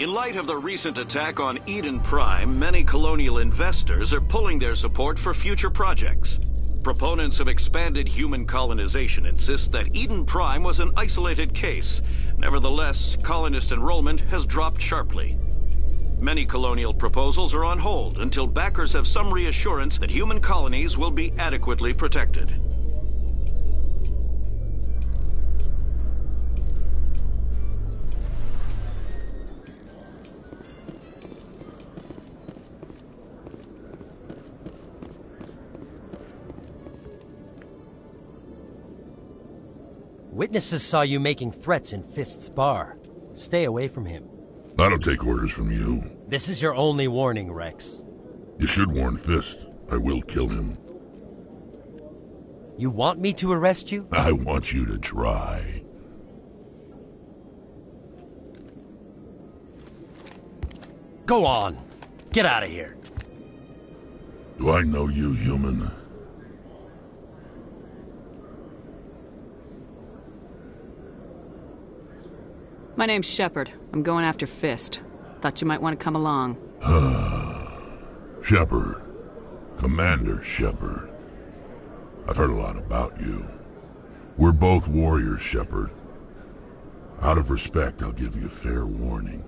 In light of the recent attack on Eden Prime, many colonial investors are pulling their support for future projects. Proponents of expanded human colonization insist that Eden Prime was an isolated case. Nevertheless, colonist enrollment has dropped sharply. Many colonial proposals are on hold until backers have some reassurance that human colonies will be adequately protected. Witnesses saw you making threats in Fist's bar. Stay away from him. I don't take orders from you. This is your only warning, Rex. You should warn Fist. I will kill him. You want me to arrest you? I want you to try. Go on. Get out of here. Do I know you, human? My name's Shepard. I'm going after Fist. Thought you might want to come along. Shepard. Commander Shepard. I've heard a lot about you. We're both warriors, Shepard. Out of respect, I'll give you fair warning.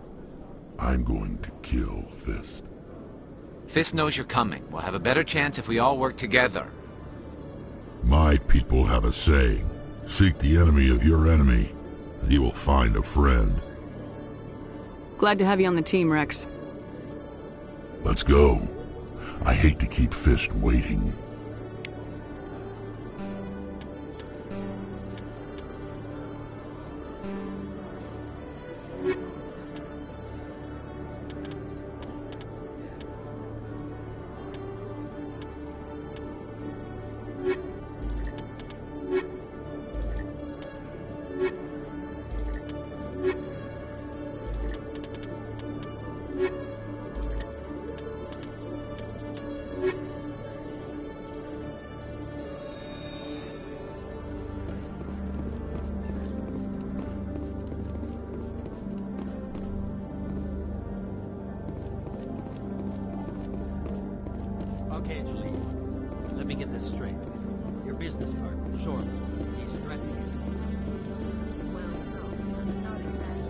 I'm going to kill Fist. Fist knows you're coming. We'll have a better chance if we all work together. My people have a saying. Seek the enemy of your enemy, and you will find a friend. Glad to have you on the team, Rex. Let's go. I hate to keep Fist waiting. Okay, Julie. Let me get this straight. Your business partner, Shorty, he's threatening you. Well, no, not exactly.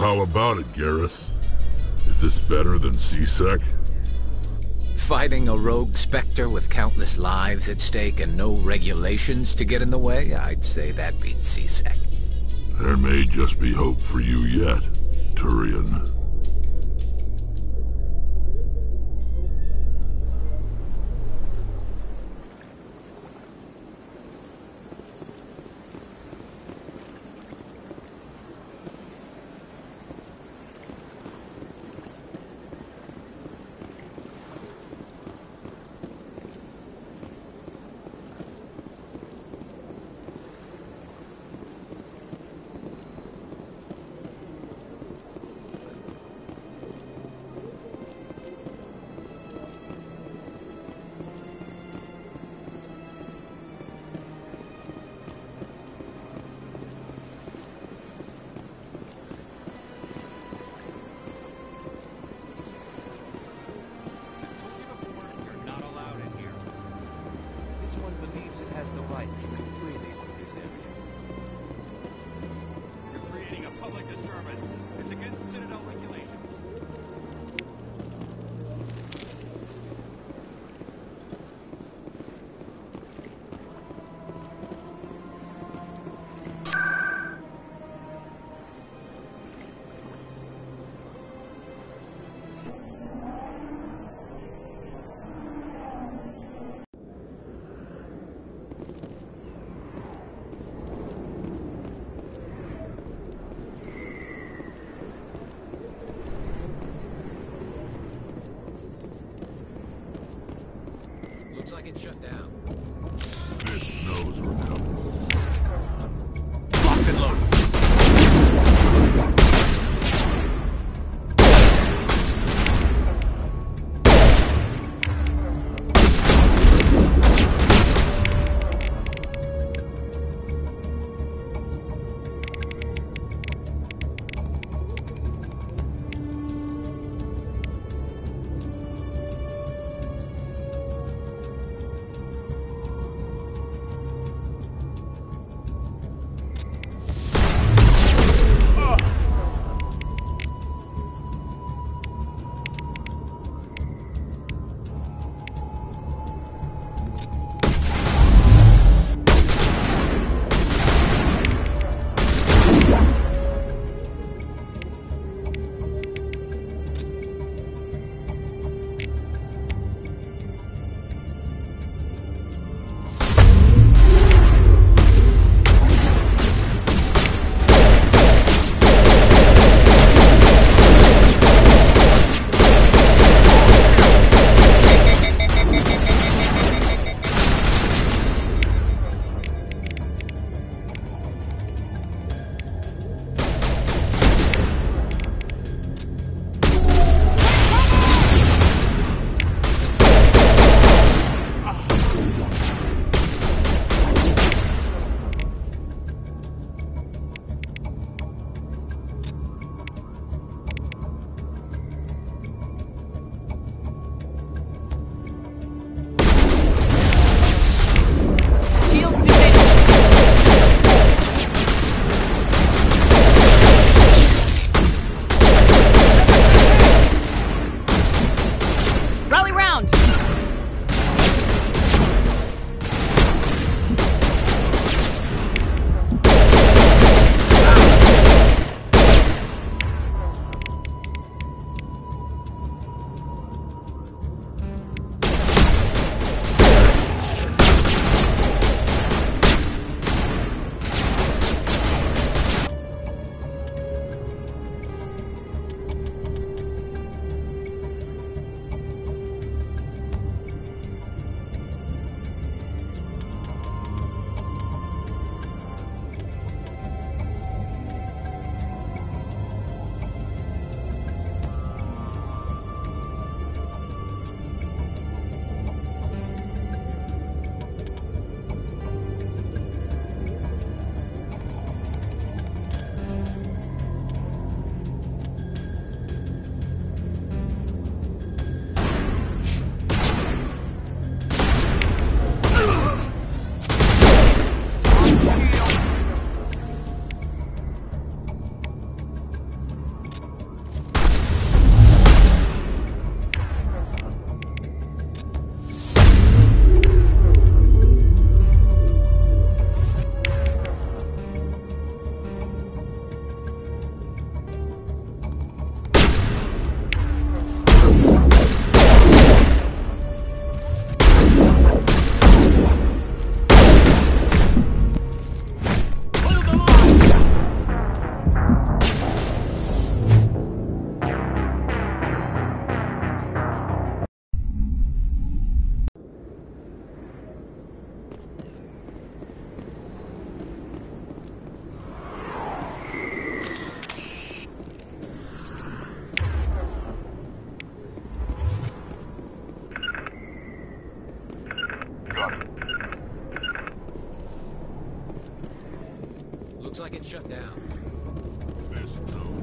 how about it, Garrus? Is this better than C-Sec? Fighting a rogue Spectre with countless lives at stake and no regulations to get in the way? I'd say that beats C-Sec. There may just be hope for you yet, Turian. Looks like it's shut down. Fish knows we're coming. Locked and loaded. Got it. Looks like it's shut down. Fist knows.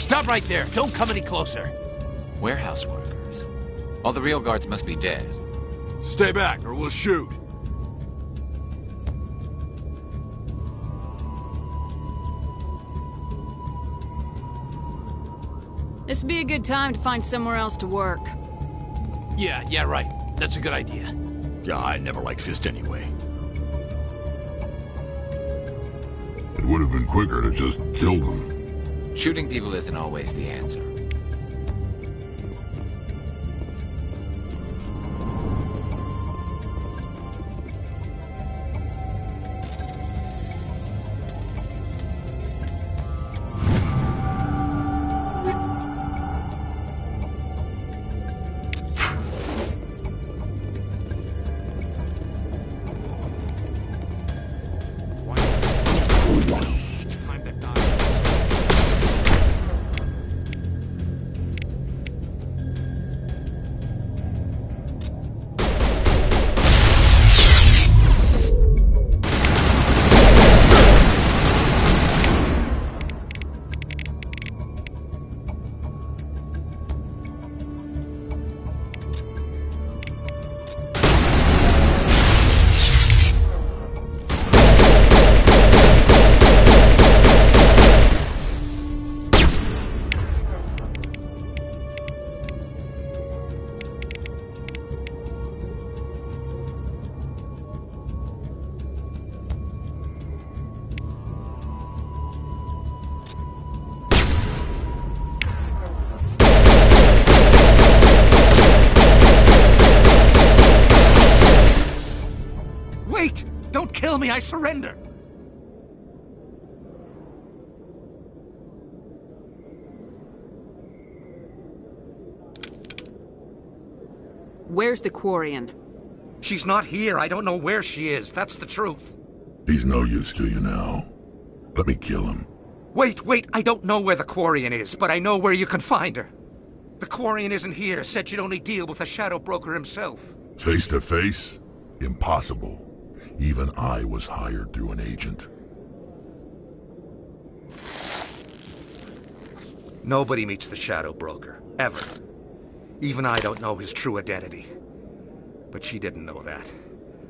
Stop right there. Don't come any closer. Warehouse workers. All the real guards must be dead. Stay back or we'll shoot. This would be a good time to find somewhere else to work. Yeah, right. That's a good idea. Yeah, I never liked Fist anyway. It would have been quicker to just kill them. Shooting people isn't always the answer. Wait! Don't kill me, I surrender! Where's the Quarian? She's not here. I don't know where she is. That's the truth. He's no use to you now. Let me kill him. Wait. I don't know where the Quarian is, but I know where you can find her. The Quarian isn't here. Said you'd only deal with the Shadow Broker himself. Face to face? Impossible. Even I was hired through an agent. Nobody meets the Shadow Broker. Ever. Even I don't know his true identity. But she didn't know that.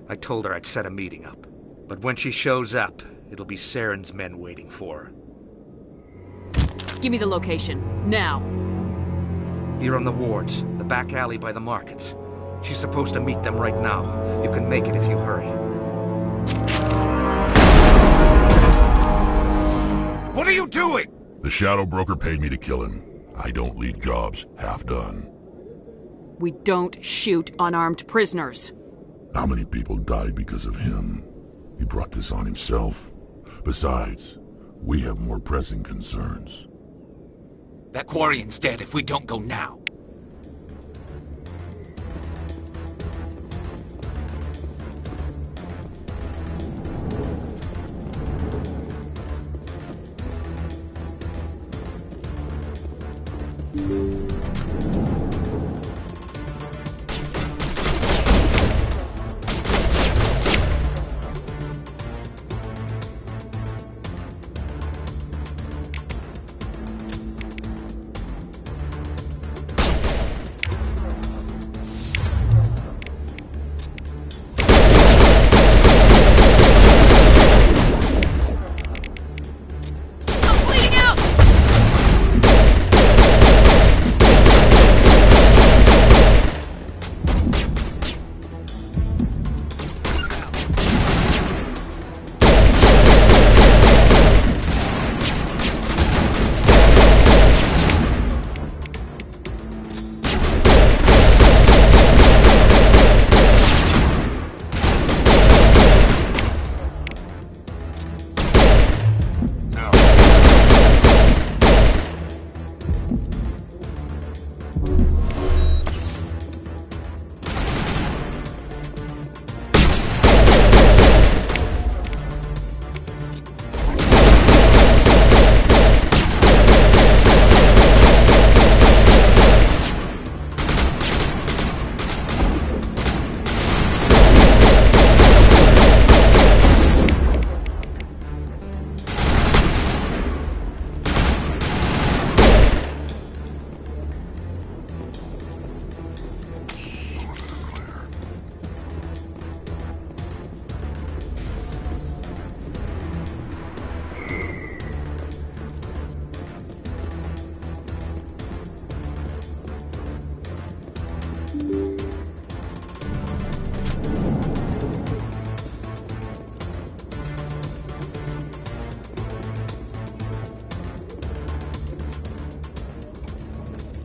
I told her I'd set a meeting up. But when she shows up, it'll be Saren's men waiting for her. Give me the location. Now. Here on the wards, the back alley by the markets. She's supposed to meet them right now. You can make it if you hurry. What are you doing? The Shadow Broker paid me to kill him. I don't leave jobs half done. We don't shoot unarmed prisoners. How many people died because of him? He brought this on himself. Besides, we have more pressing concerns. That Quarian's dead if we don't go now.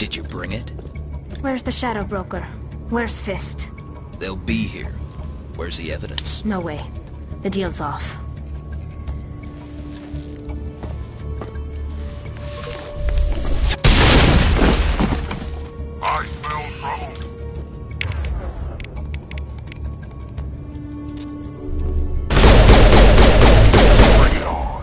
Did you bring it? Where's the Shadow Broker? Where's Fist? They'll be here. Where's the evidence? No way. The deal's off. I smell trouble. Bring it on.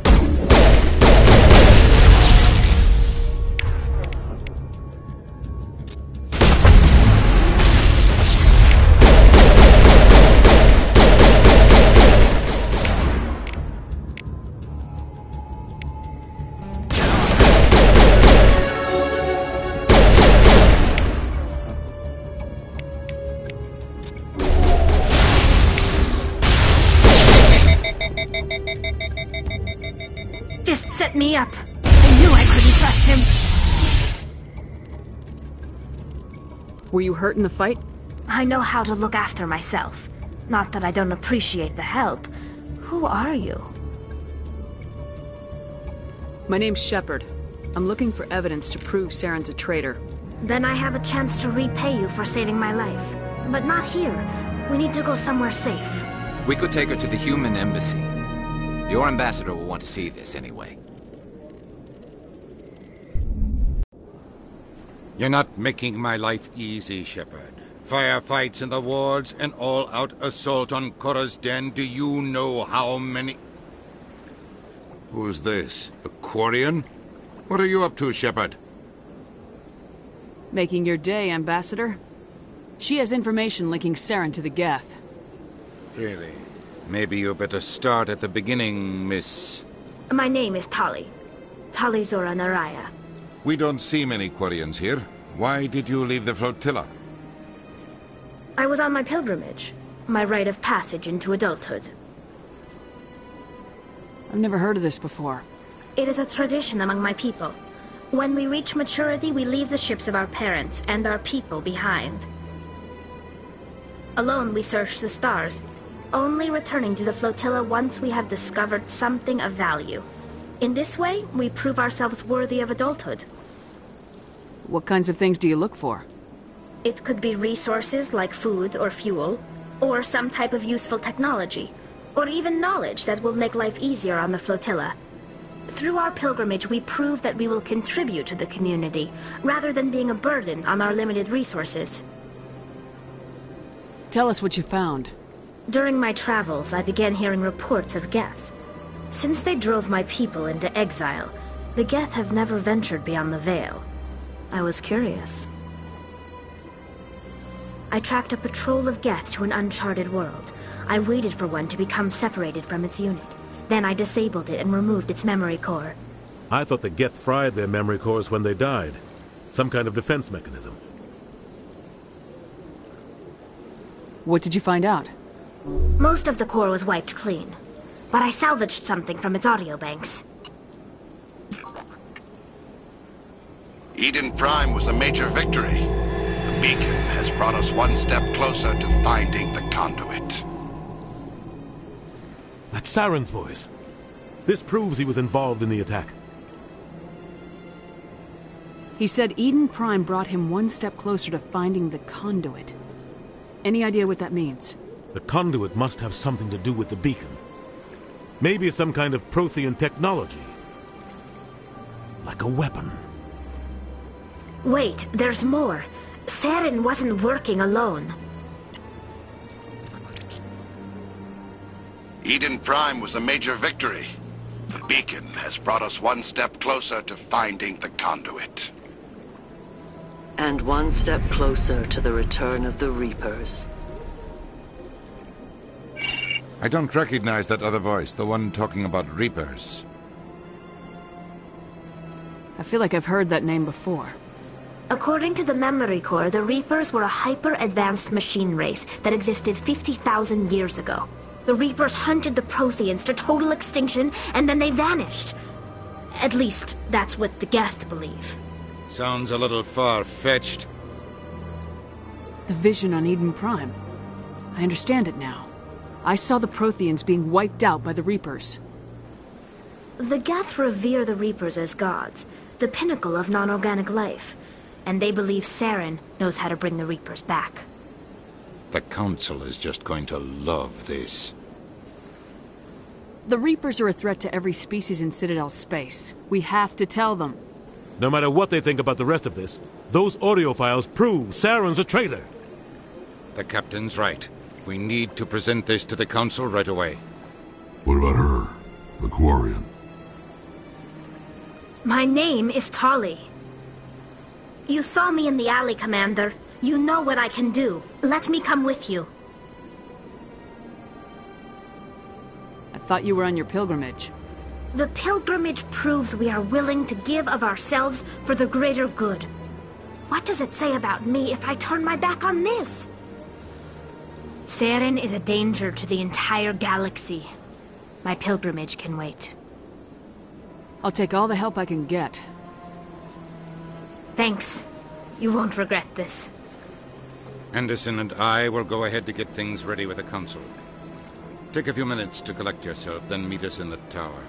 Fist set me up. I knew I couldn't trust him. Were you hurt in the fight? I know how to look after myself. Not that I don't appreciate the help. Who are you? My name's Shepard. I'm looking for evidence to prove Saren's a traitor. Then I have a chance to repay you for saving my life. But not here. We need to go somewhere safe. We could take her to the human embassy. Your ambassador will want to see this anyway. You're not making my life easy, Shepard. Firefights in the wards, an all-out assault on Korra's den. Do you know how many... Who's this? A Quarian? What are you up to, Shepard? Making your day, Ambassador. She has information linking Saren to the Geth. Really? Maybe you better start at the beginning, Miss... My name is Tali. Tali Zora Naraya. We don't see many Quarians here. Why did you leave the flotilla? I was on my pilgrimage. My rite of passage into adulthood. I've never heard of this before. It is a tradition among my people. When we reach maturity, we leave the ships of our parents and our people behind. Alone, we search the stars, only returning to the flotilla once we have discovered something of value. In this way, we prove ourselves worthy of adulthood. What kinds of things do you look for? It could be resources like food or fuel, or some type of useful technology, or even knowledge that will make life easier on the flotilla. Through our pilgrimage, we prove that we will contribute to the community, rather than being a burden on our limited resources. Tell us what you found. During my travels, I began hearing reports of Geth. Since they drove my people into exile, the Geth have never ventured beyond the Veil. I was curious. I tracked a patrol of Geth to an uncharted world. I waited for one to become separated from its unit. Then I disabled it and removed its memory core. I thought the Geth fried their memory cores when they died. Some kind of defense mechanism. What did you find out? Most of the core was wiped clean, but I salvaged something from its audio banks. Eden Prime was a major victory. The beacon has brought us one step closer to finding the conduit. That's Saren's voice. This proves he was involved in the attack. He said Eden Prime brought him one step closer to finding the conduit. Any idea what that means? The conduit must have something to do with the beacon. Maybe it's some kind of Prothean technology. Like a weapon. Wait, there's more. Saren wasn't working alone. Eden Prime was a major victory. The beacon has brought us one step closer to finding the conduit. And one step closer to the return of the Reapers. I don't recognize that other voice, the one talking about Reapers. I feel like I've heard that name before. According to the memory core, the Reapers were a hyper-advanced machine race that existed 50,000 years ago. The Reapers hunted the Protheans to total extinction, and then they vanished. At least, that's what the Geth believe. Sounds a little far-fetched. The vision on Eden Prime. I understand it now. I saw the Protheans being wiped out by the Reapers. The Geth revere the Reapers as gods, the pinnacle of non-organic life. and they believe Saren knows how to bring the Reapers back. The Council is just going to love this. The Reapers are a threat to every species in Citadel space. We have to tell them. No matter what they think about the rest of this, those audio files prove Saren's a traitor. The Captain's right. We need to present this to the Council right away. What about her? The Quarian? My name is Tali. You saw me in the alley, Commander. You know what I can do. Let me come with you. I thought you were on your pilgrimage. The pilgrimage proves we are willing to give of ourselves for the greater good. What does it say about me if I turn my back on this? Saren is a danger to the entire galaxy. My pilgrimage can wait. I'll take all the help I can get. Thanks. You won't regret this. Anderson and I will go ahead to get things ready with the Council. Take a few minutes to collect yourself, then meet us in the tower.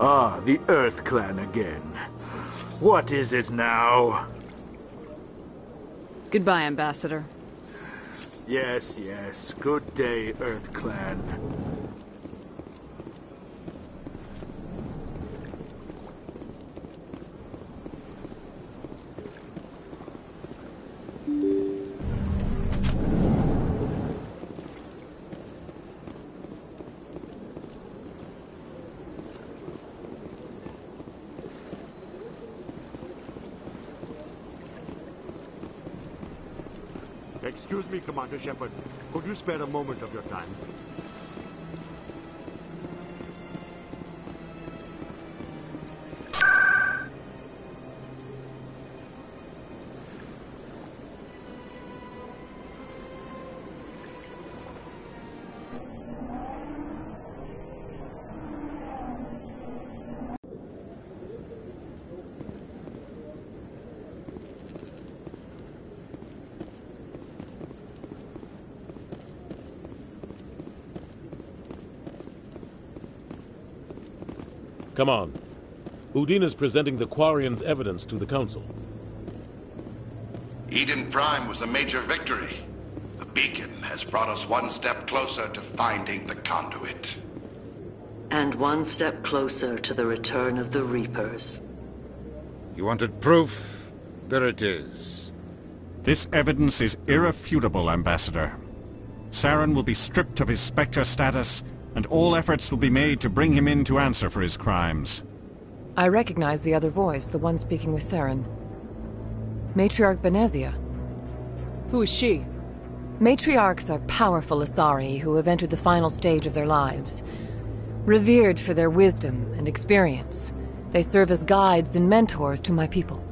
Ah, the Earth Clan again. What is it now? Goodbye, Ambassador. Yes, yes. Good day, Earth Clan. Excuse me, Commander Shepard. Could you spare a moment of your time? Come on. Udina's presenting the Quarians' evidence to the Council. Eden Prime was a major victory. The beacon has brought us one step closer to finding the conduit. And one step closer to the return of the Reapers. You wanted proof? There it is. This evidence is irrefutable, Ambassador. Saren will be stripped of his Spectre status, and all efforts will be made to bring him in to answer for his crimes. I recognize the other voice, the one speaking with Saren. Matriarch Benezia. Who is she? Matriarchs are powerful Asari who have entered the final stage of their lives. Revered for their wisdom and experience, they serve as guides and mentors to my people.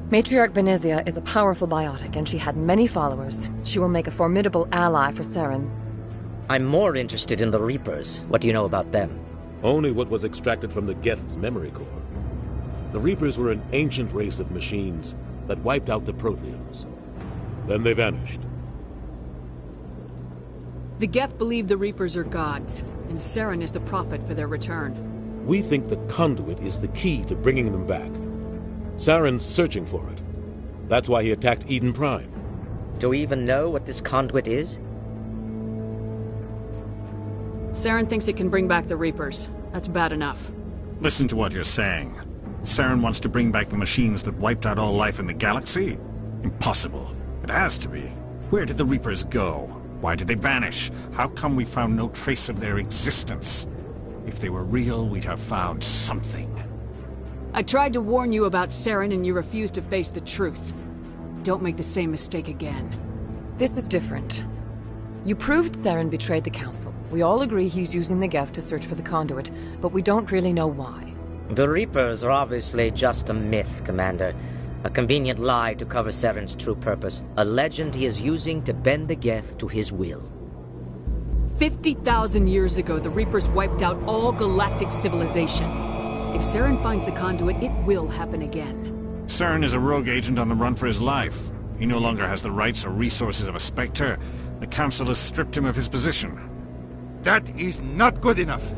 Matriarch Benezia is a powerful biotic, and she had many followers. She will make a formidable ally for Saren. I'm more interested in the Reapers. What do you know about them? Only what was extracted from the Geth's memory core. The Reapers were an ancient race of machines that wiped out the Protheans. Then they vanished. The Geth believe the Reapers are gods, and Saren is the prophet for their return. We think the conduit is the key to bringing them back. Saren's searching for it. That's why he attacked Eden Prime. Do we even know what this conduit is? Saren thinks it can bring back the Reapers. That's bad enough. Listen to what you're saying. Saren wants to bring back the machines that wiped out all life in the galaxy? Impossible. It has to be. Where did the Reapers go? Why did they vanish? How come we found no trace of their existence? If they were real, we'd have found something. I tried to warn you about Saren and you refused to face the truth. Don't make the same mistake again. This is different. You proved Saren betrayed the Council. We all agree he's using the Geth to search for the conduit, but we don't really know why. The Reapers are obviously just a myth, Commander. A convenient lie to cover Saren's true purpose. A legend he is using to bend the Geth to his will. 50,000 years ago, the Reapers wiped out all galactic civilization. If Saren finds the conduit, it will happen again. Saren is a rogue agent on the run for his life. He no longer has the rights or resources of a Spectre. The Council has stripped him of his position. That is not good enough.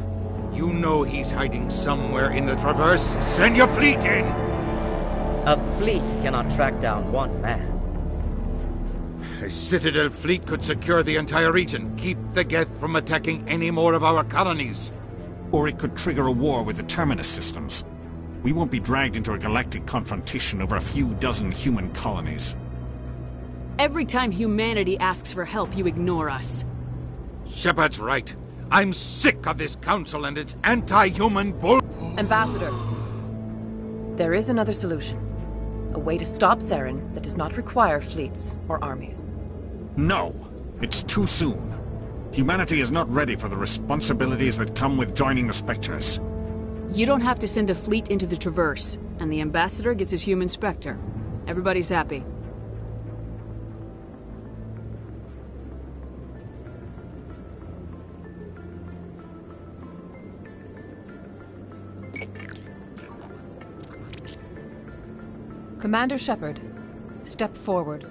You know he's hiding somewhere in the Traverse. Send your fleet in! A fleet cannot track down one man. A Citadel fleet could secure the entire region, keep the Geth from attacking any more of our colonies. Or it could trigger a war with the Terminus systems. We won't be dragged into a galactic confrontation over a few dozen human colonies. Every time humanity asks for help, you ignore us. Shepard's right. I'm sick of this council and its anti-human bull... Ambassador, there is another solution. A way to stop Saren that does not require fleets or armies. No, it's too soon. Humanity is not ready for the responsibilities that come with joining the Spectres. You don't have to send a fleet into the Traverse, and the Ambassador gets his human Spectre. Everybody's happy. Commander Shepard, step forward.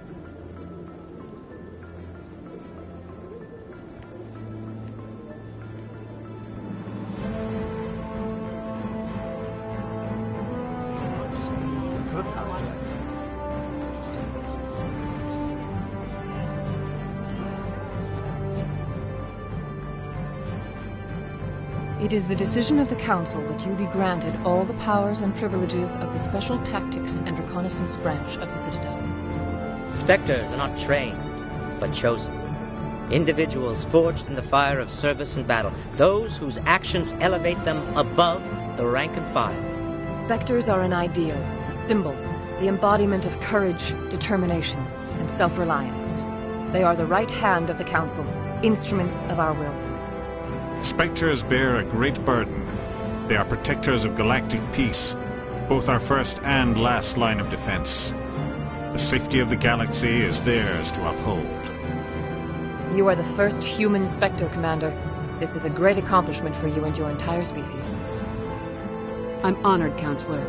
It is the decision of the Council that you be granted all the powers and privileges of the Special Tactics and Reconnaissance branch of the Citadel. Spectres are not trained, but chosen. Individuals forged in the fire of service and battle. Those whose actions elevate them above the rank and file. Spectres are an ideal, a symbol, the embodiment of courage, determination, and self-reliance. They are the right hand of the Council, instruments of our will. Spectres bear a great burden. They are protectors of galactic peace, both our first and last line of defense. The safety of the galaxy is theirs to uphold. You are the first human Spectre, Commander. This is a great accomplishment for you and your entire species. I'm honored, Counselor.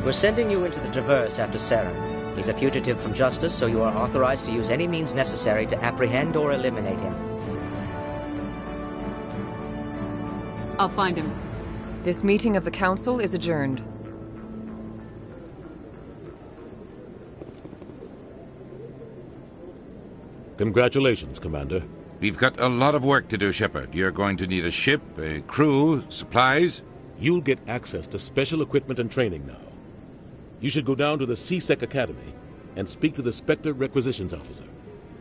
We're sending you into the Traverse after Saren. He's a fugitive from justice, so you are authorized to use any means necessary to apprehend or eliminate him. I'll find him. This meeting of the Council is adjourned. Congratulations, Commander. We've got a lot of work to do, Shepard. You're going to need a ship, a crew, supplies. You'll get access to special equipment and training now. You should go down to the C-Sec Academy and speak to the Spectre Requisitions Officer.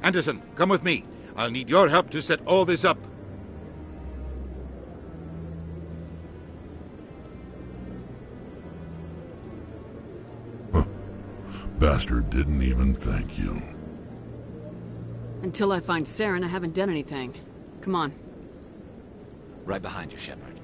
Anderson, come with me. I'll need your help to set all this up. Bastard didn't even thank you. Until I find Saren, I haven't done anything. Come on. Right behind you, Shepard.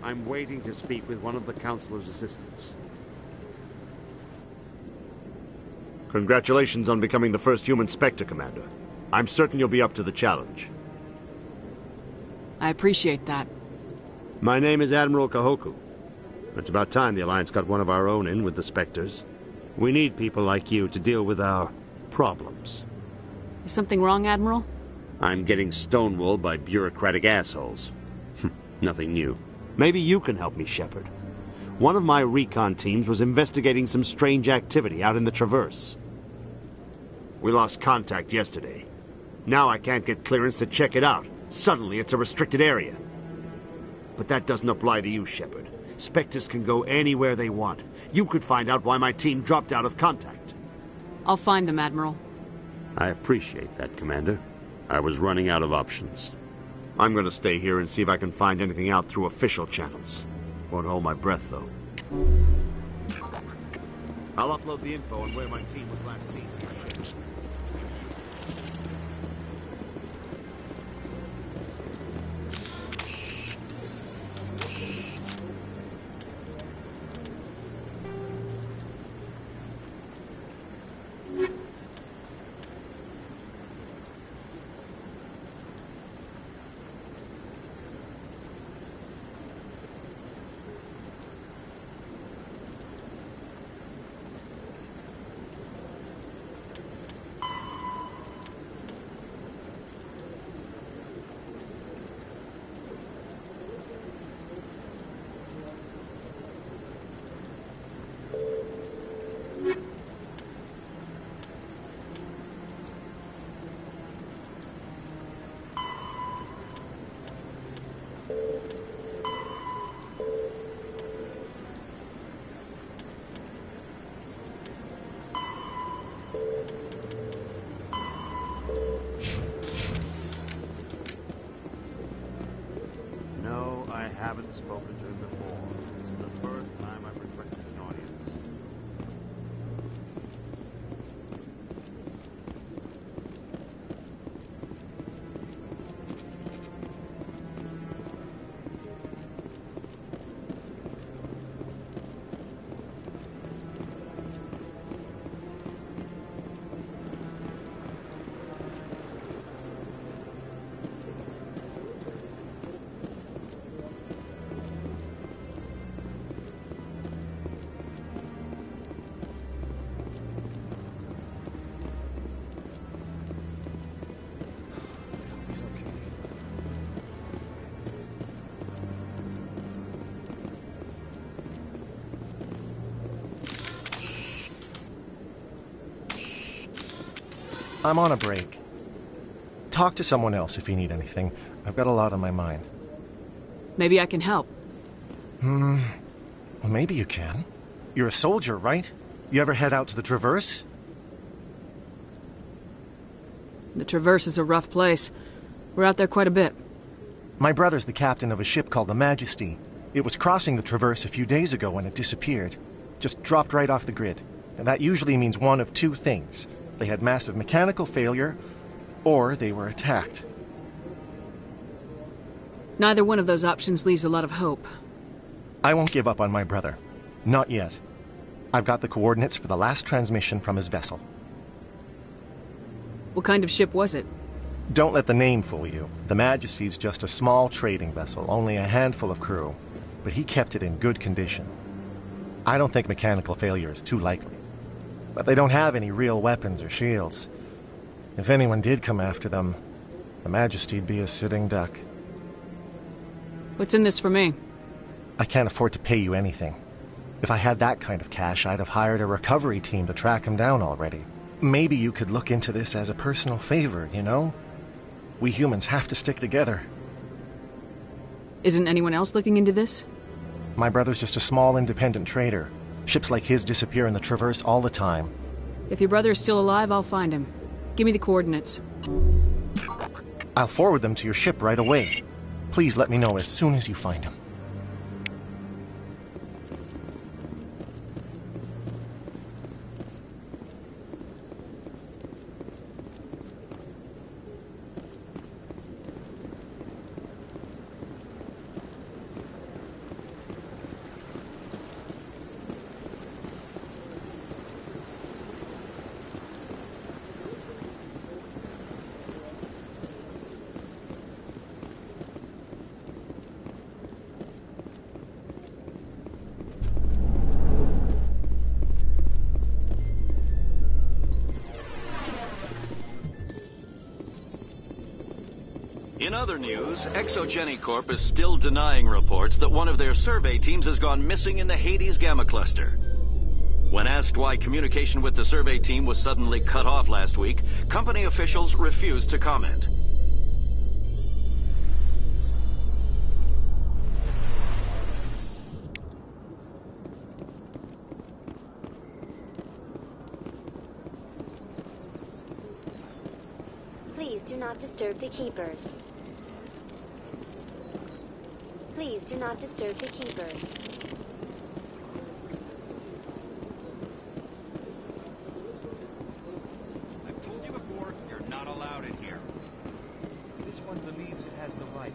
I'm waiting to speak with one of the Councilor's assistants. Congratulations on becoming the first human Spectre, Commander. I'm certain you'll be up to the challenge. I appreciate that. My name is Admiral Kahoku. It's about time the Alliance got one of our own in with the Spectres. We need people like you to deal with our problems. Is something wrong, Admiral? I'm getting stonewalled by bureaucratic assholes. Nothing new. Maybe you can help me, Shepard. One of my recon teams was investigating some strange activity out in the Traverse. We lost contact yesterday. Now I can't get clearance to check it out. Suddenly it's a restricted area. But that doesn't apply to you, Shepard. Spectres can go anywhere they want. You could find out why my team dropped out of contact. I'll find them, Admiral. I appreciate that, Commander. I was running out of options. I'm gonna stay here and see if I can find anything out through official channels. Won't hold my breath, though. I'll upload the info on where my team was last seen. Haven't spoken to him before. This is the first time I've requested an audience. I'm on a break. Talk to someone else if you need anything. I've got a lot on my mind. Maybe I can help. Well, maybe you can. You're a soldier, right? You ever head out to the Traverse? The Traverse is a rough place. We're out there quite a bit. My brother's the captain of a ship called the Majesty. It was crossing the Traverse a few days ago when it disappeared. Just dropped right off the grid. And that usually means one of two things. They had massive mechanical failure, or they were attacked. Neither one of those options leaves a lot of hope. I won't give up on my brother. Not yet. I've got the coordinates for the last transmission from his vessel. What kind of ship was it? Don't let the name fool you. The Majesty's just a small trading vessel, only a handful of crew. But he kept it in good condition. I don't think mechanical failure is too likely. But they don't have any real weapons or shields. If anyone did come after them, the Majesty'd be a sitting duck. What's in this for me? I can't afford to pay you anything. If I had that kind of cash, I'd have hired a recovery team to track him down already. Maybe you could look into this as a personal favor, you know? We humans have to stick together. Isn't anyone else looking into this? My brother's just a small independent trader. Ships like his disappear in the Traverse all the time. If your brother is still alive, I'll find him. Give me the coordinates. I'll forward them to your ship right away. Please let me know as soon as you find him. In other news, Exogeny Corp is still denying reports that one of their survey teams has gone missing in the Hades Gamma Cluster. When asked why communication with the survey team was suddenly cut off last week, company officials refused to comment. Please do not disturb the keepers. Please do not disturb the keepers. I've told you before, you're not allowed in here. This one believes it has the right.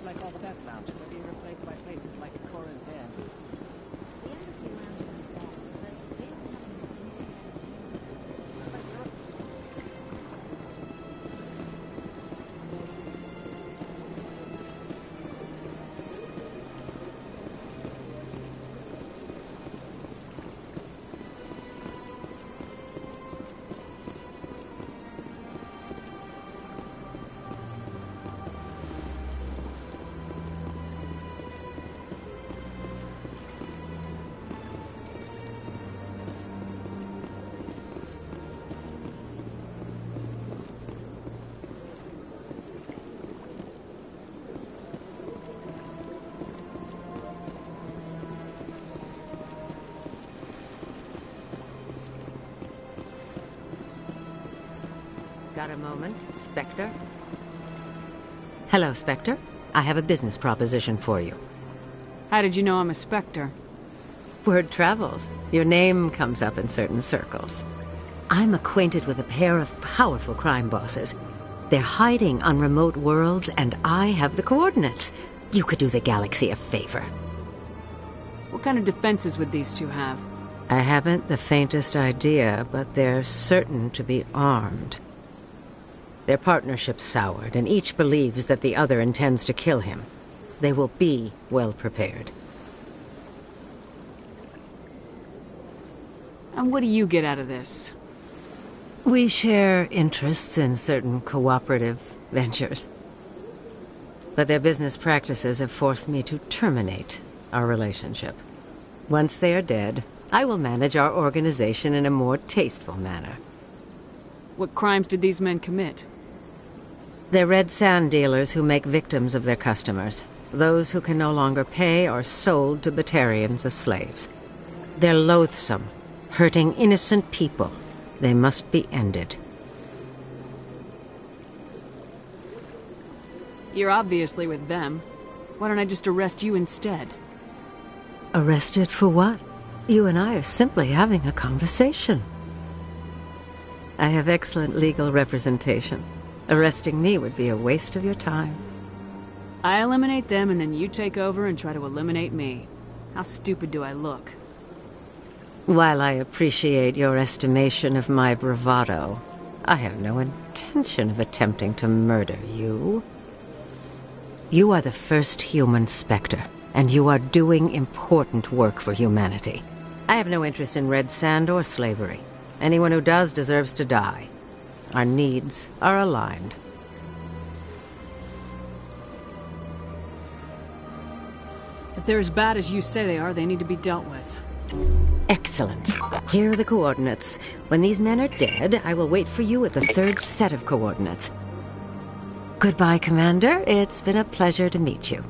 like all the best lounges are being replaced by places like Cora's Den. The embassy lounge isn't bad, but they don't have any decent entertainment. Got a moment, Spectre? Hello, Spectre. I have a business proposition for you. How did you know I'm a Spectre? Word travels. Your name comes up in certain circles. I'm acquainted with a pair of powerful crime bosses. They're hiding on remote worlds, and I have the coordinates. You could do the galaxy a favor. What kind of defenses would these two have? I haven't the faintest idea, but they're certain to be armed. Their partnership's soured, and each believes that the other intends to kill him. They will be well prepared. And what do you get out of this? We share interests in certain cooperative ventures. But their business practices have forced me to terminate our relationship. Once they are dead, I will manage our organization in a more tasteful manner. What crimes did these men commit? They're red sand dealers who make victims of their customers. Those who can no longer pay are sold to Batarians as slaves. They're loathsome, hurting innocent people. They must be ended. You're obviously with them. Why don't I just arrest you instead? Arrested for what? You and I are simply having a conversation. I have excellent legal representation. Arresting me would be a waste of your time. I eliminate them and then you take over and try to eliminate me. How stupid do I look? While I appreciate your estimation of my bravado, I have no intention of attempting to murder you. You are the first human Spectre, and you are doing important work for humanity. I have no interest in red sand or slavery. Anyone who does deserves to die. Our needs are aligned. If they're as bad as you say they are, they need to be dealt with. Excellent. Here are the coordinates. When these men are dead, I will wait for you at the third set of coordinates. Goodbye, Commander. It's been a pleasure to meet you.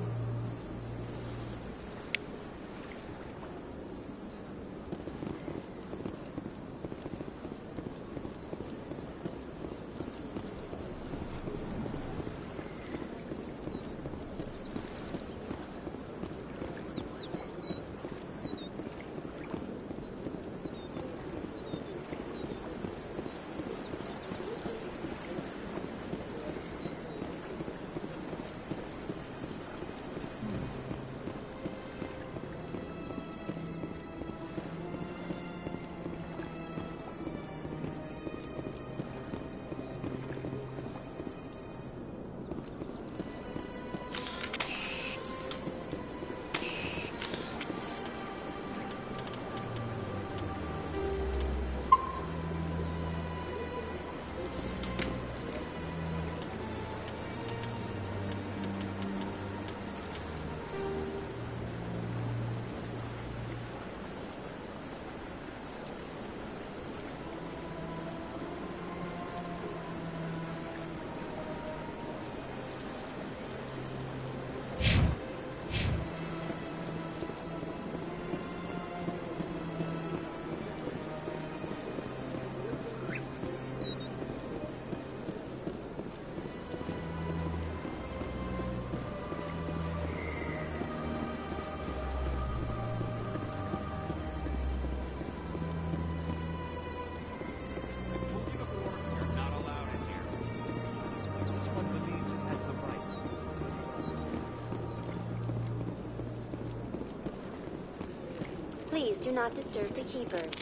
Please do not disturb the keepers.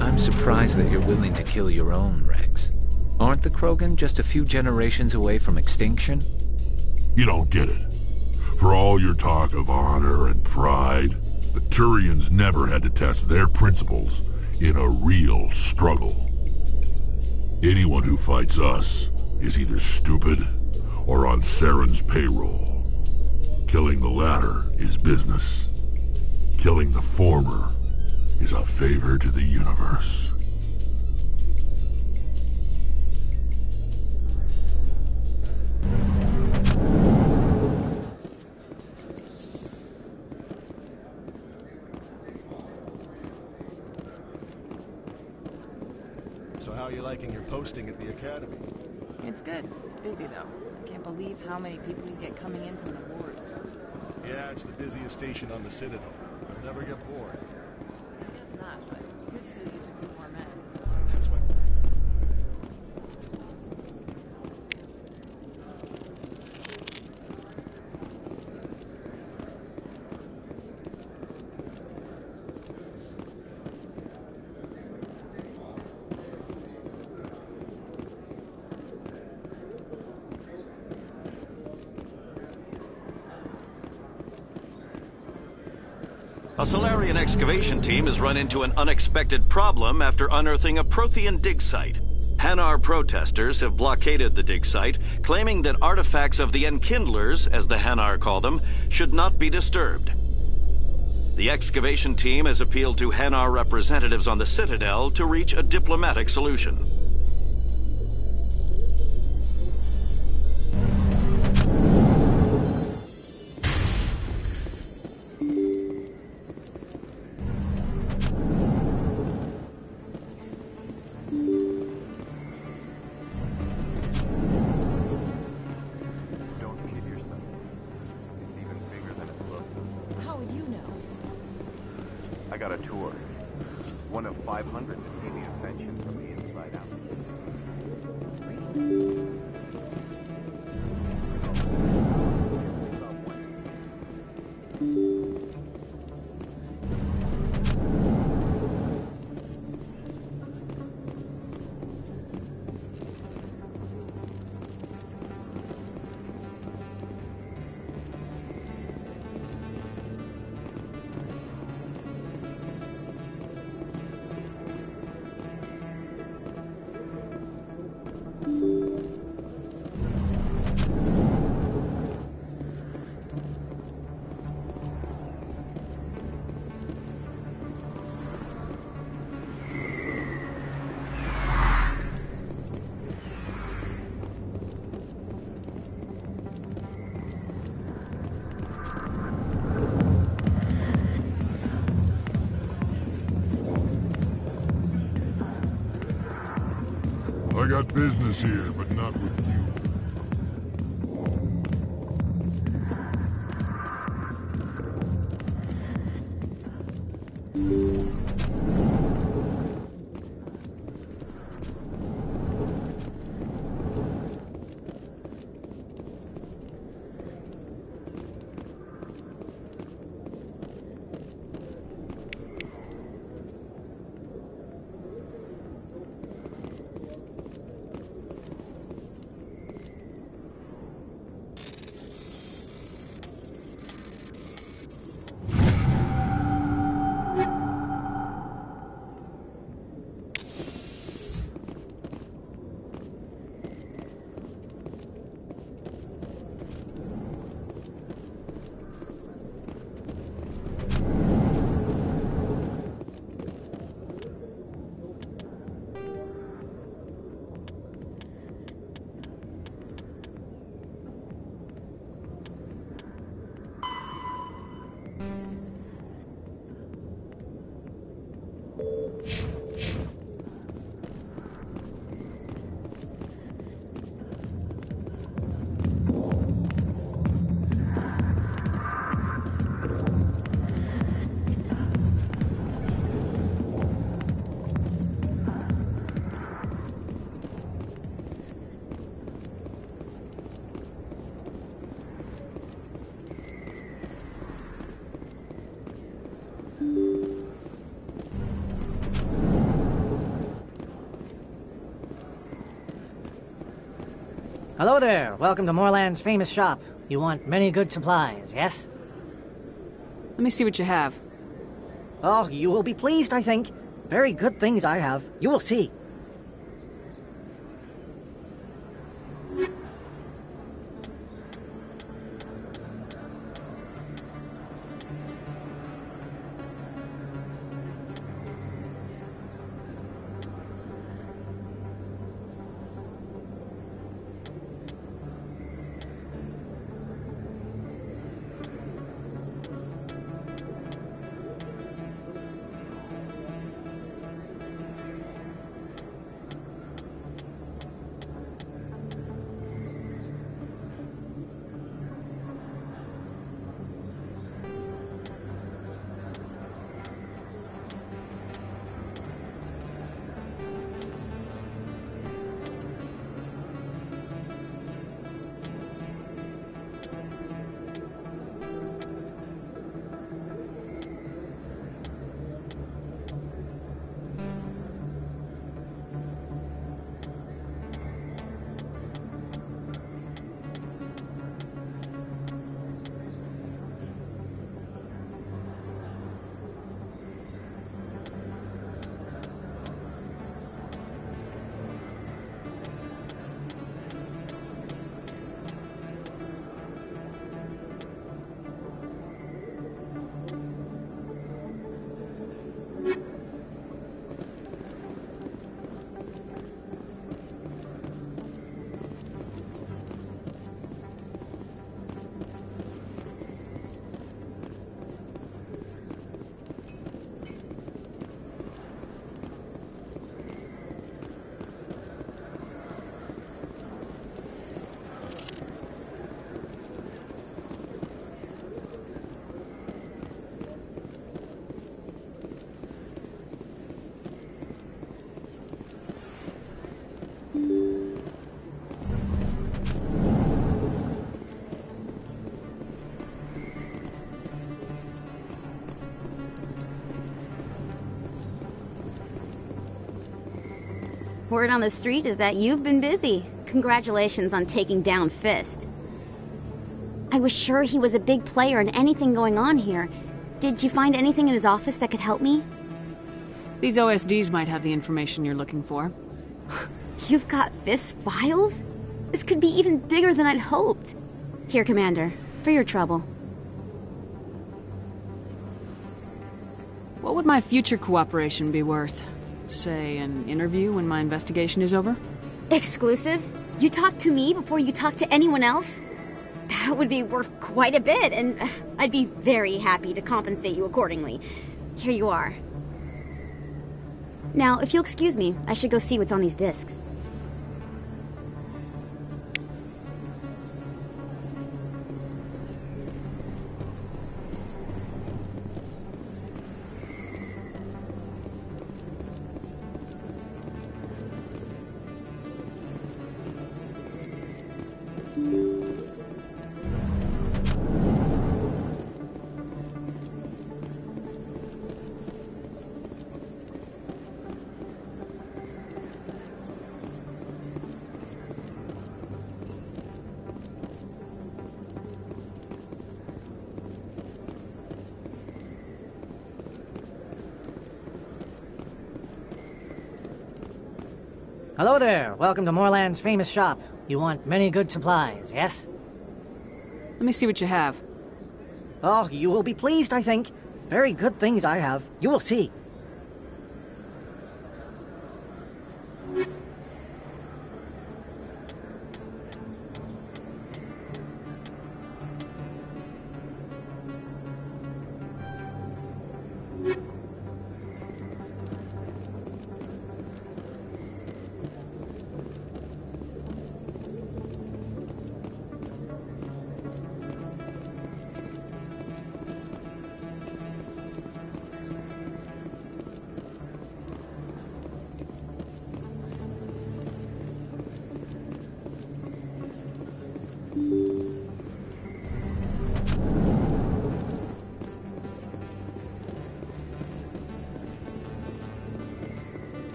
I'm surprised that you're willing to kill your own, Rex. Aren't the Krogan just a few generations away from extinction? You don't get it. For all your talk of honor and pride, the Turians never had to test their principles in a real struggle. Anyone who fights us is either stupid or on Saren's payroll. Killing the latter is business. Killing the former is a favor to the universe. So how are you liking your posting at the Academy? It's good. Busy, though. I can't believe how many people you get coming in from the wards. Yeah, it's the busiest station on the Citadel. You'll never get bored. I guess not, but you could still use a few more men. That's what... A Solarian excavation team has run into an unexpected problem after unearthing a Prothean dig site. Hanar protesters have blockaded the dig site, claiming that artifacts of the Enkindlers, as the Hanar call them, should not be disturbed. The excavation team has appealed to Hanar representatives on the Citadel to reach a diplomatic solution. I got a tour. One of 500 to see the Ascension from the inside out. I got business here, but not with you. Hello there. Welcome to Moorland's famous shop. You want many good supplies, yes? Let me see what you have. Oh, you will be pleased, I think. Very good things I have. You will see. Word on the street is that you've been busy. Congratulations on taking down Fist. I was sure he was a big player in anything going on here. Did you find anything in his office that could help me? These OSDs might have the information you're looking for. You've got Fist's files? This could be even bigger than I'd hoped. Here, Commander, for your trouble. What would my future cooperation be worth? Say, an interview when my investigation is over? Exclusive? You talk to me before you talk to anyone else? That would be worth quite a bit, and I'd be very happy to compensate you accordingly. Here you are. Now, if you'll excuse me, I should go see what's on these discs. Hello there. Welcome to Moorland's famous shop. You want many good supplies, yes? Let me see what you have. Oh, you will be pleased, I think. Very good things I have. You will see.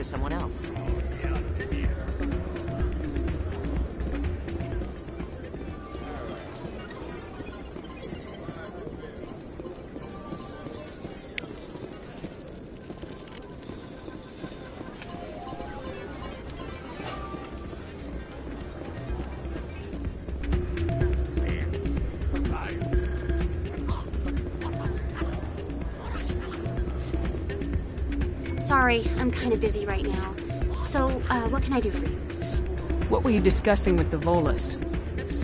Someone else. Sorry, I'm kind of busy right now. So, what can I do for you? What were you discussing with the Volus?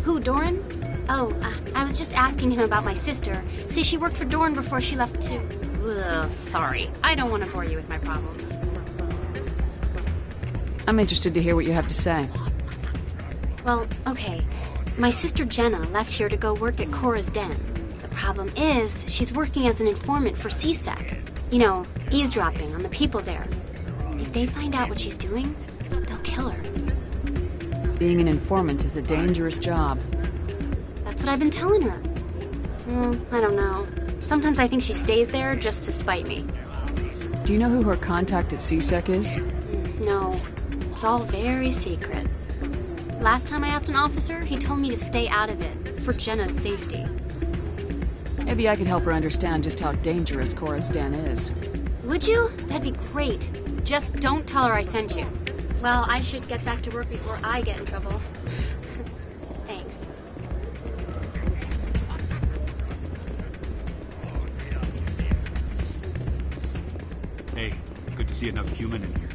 Who, Doran? Oh, I was just asking him about my sister. See, she worked for Doran before she left to... Ugh, sorry. I don't want to bore you with my problems. I'm interested to hear what you have to say. Well, okay. My sister Jenna left here to go work at Cora's Den. The problem is, she's working as an informant for CSEC. You know, eavesdropping on the people there. If they find out what she's doing, they'll kill her. Being an informant is a dangerous job. That's what I've been telling her. I don't know. Sometimes I think she stays there just to spite me. Do you know who her contact at CSEC is? No. It's all very secret. Last time I asked an officer, he told me to stay out of it, for Jenna's safety. Maybe I could help her understand just how dangerous Cora's Den is. Would you? That'd be great. Just don't tell her I sent you. Well, I should get back to work before I get in trouble. Thanks. Hey, good to see another human in here.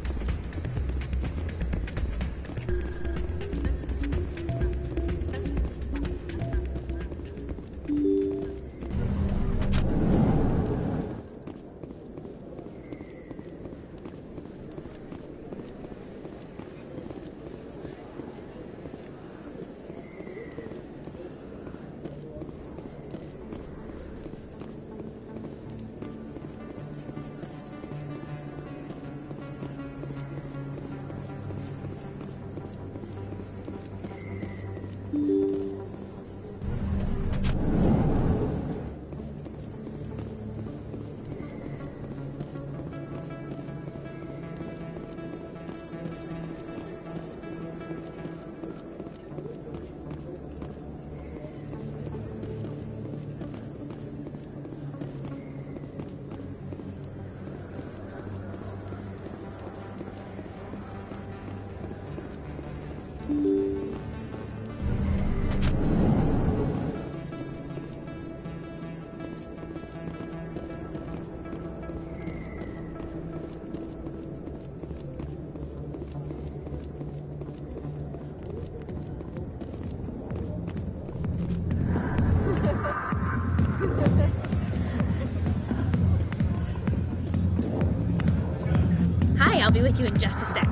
Hi, I'll be with you in just a sec.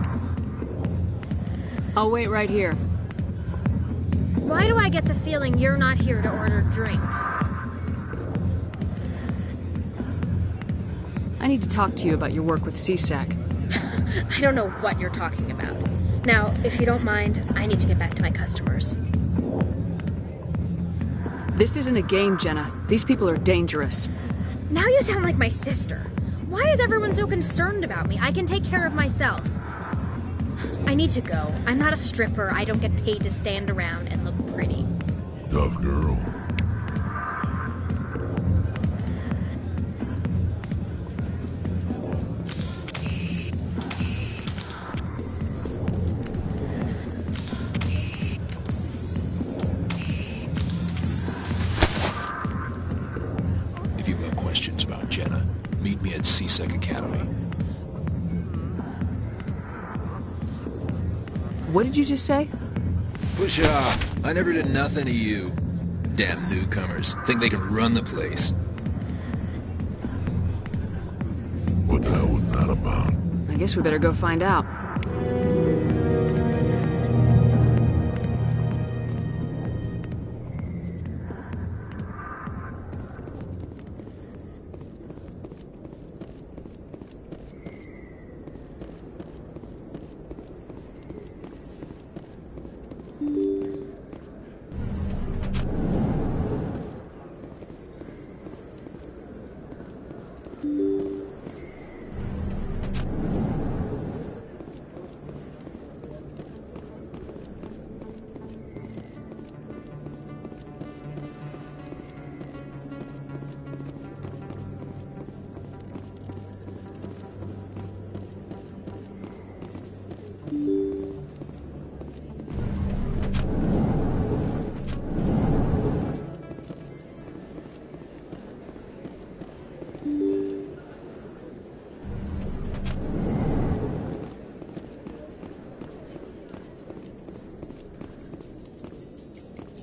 I'll wait right here. Why do I get the feeling you're not here to order drinks? I need to talk to you about your work with CSAC. I don't know what you're talking about. Now, if you don't mind, I need to get back to my customers. This isn't a game, Jenna. These people are dangerous. Now you sound like my sister. Why is everyone so concerned about me? I can take care of myself. I need to go. I'm not a stripper. I don't get paid to stand around and look pretty. Tough girl. If you've got questions about Jenna, meet me at CSEC Academy. What did you just say? Push off. I never did nothing to you. Damn newcomers. Think they can run the place. What the hell was that about? I guess we better go find out.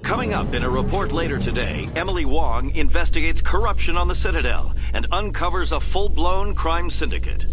Coming up in a report later today, Emily Wong investigates corruption on the Citadel and uncovers a full-blown crime syndicate.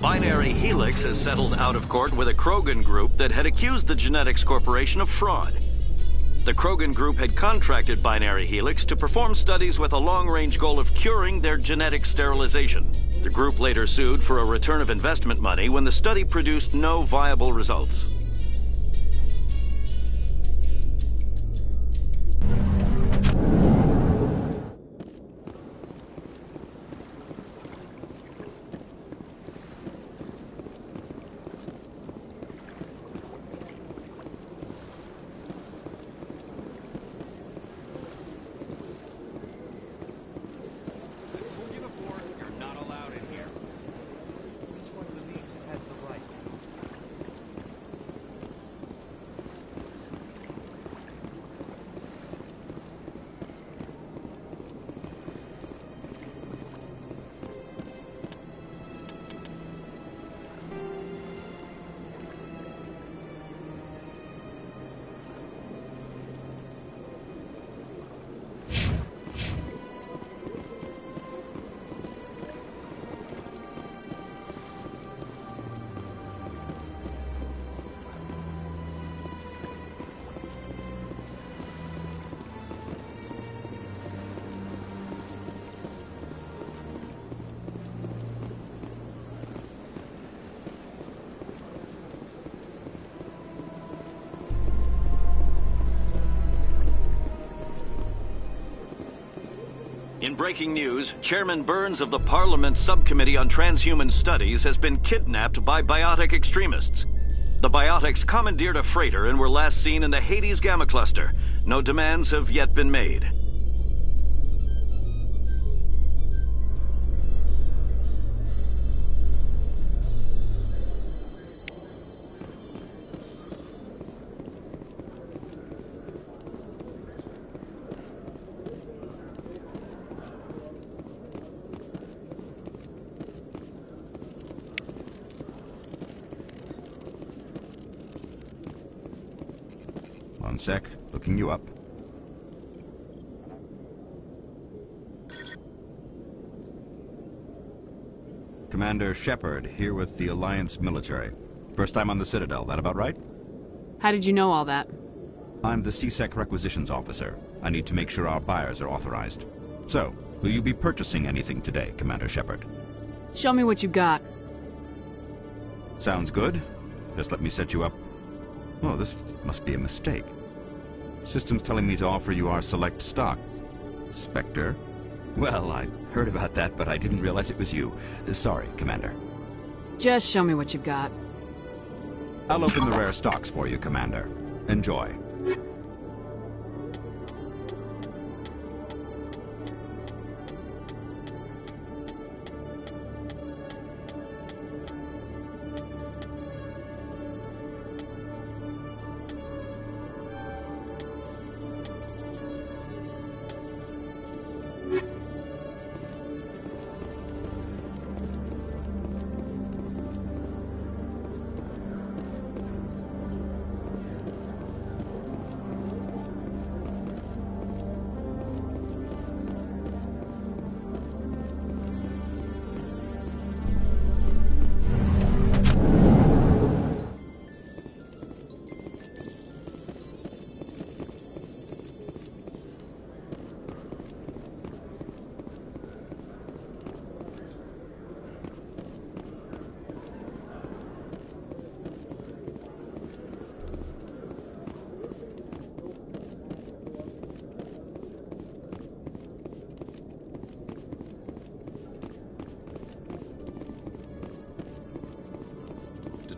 Binary Helix has settled out of court with a Krogan group that had accused the Genetics Corporation of fraud. The Krogan group had contracted Binary Helix to perform studies with a long-range goal of curing their genetic sterilization. The group later sued for a return of investment money when the study produced no viable results. breaking news, Chairman Burns of the Parliament Subcommittee on Transhuman Studies has been kidnapped by biotic extremists. The biotics commandeered a freighter and were last seen in the Hades Gamma Cluster. No demands have yet been made. One sec, looking you up. Commander Shepard, here with the Alliance military. First time on the Citadel, that about right? How did you know all that? I'm the CSEC requisitions officer. I need to make sure our buyers are authorized. So, will you be purchasing anything today, Commander Shepard? Show me what you got. Sounds good. Just let me set you up. Oh, this must be a mistake. System's telling me to offer you our select stock. Spectre? Well, I heard about that, but I didn't realize it was you. Sorry, Commander. Just show me what you've got. I'll open the rare stocks for you, Commander. Enjoy.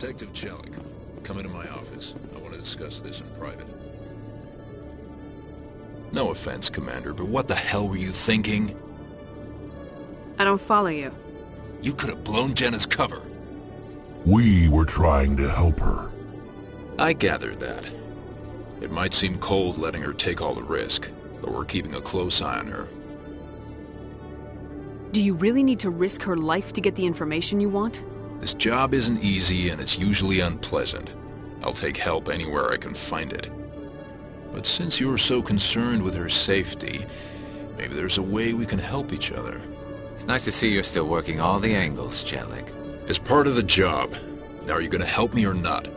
Detective Jellick, come into my office. I want to discuss this in private. No offense, Commander, but what the hell were you thinking? I don't follow you. You could have blown Jenna's cover. We were trying to help her. I gathered that. It might seem cold letting her take all the risk, but we're keeping a close eye on her. Do you really need to risk her life to get the information you want? This job isn't easy and it's usually unpleasant. I'll take help anywhere I can find it. But since you're so concerned with her safety, maybe there's a way we can help each other. It's nice to see you're still working all the angles, Jellick. It's part of the job. Now are you gonna help me or not?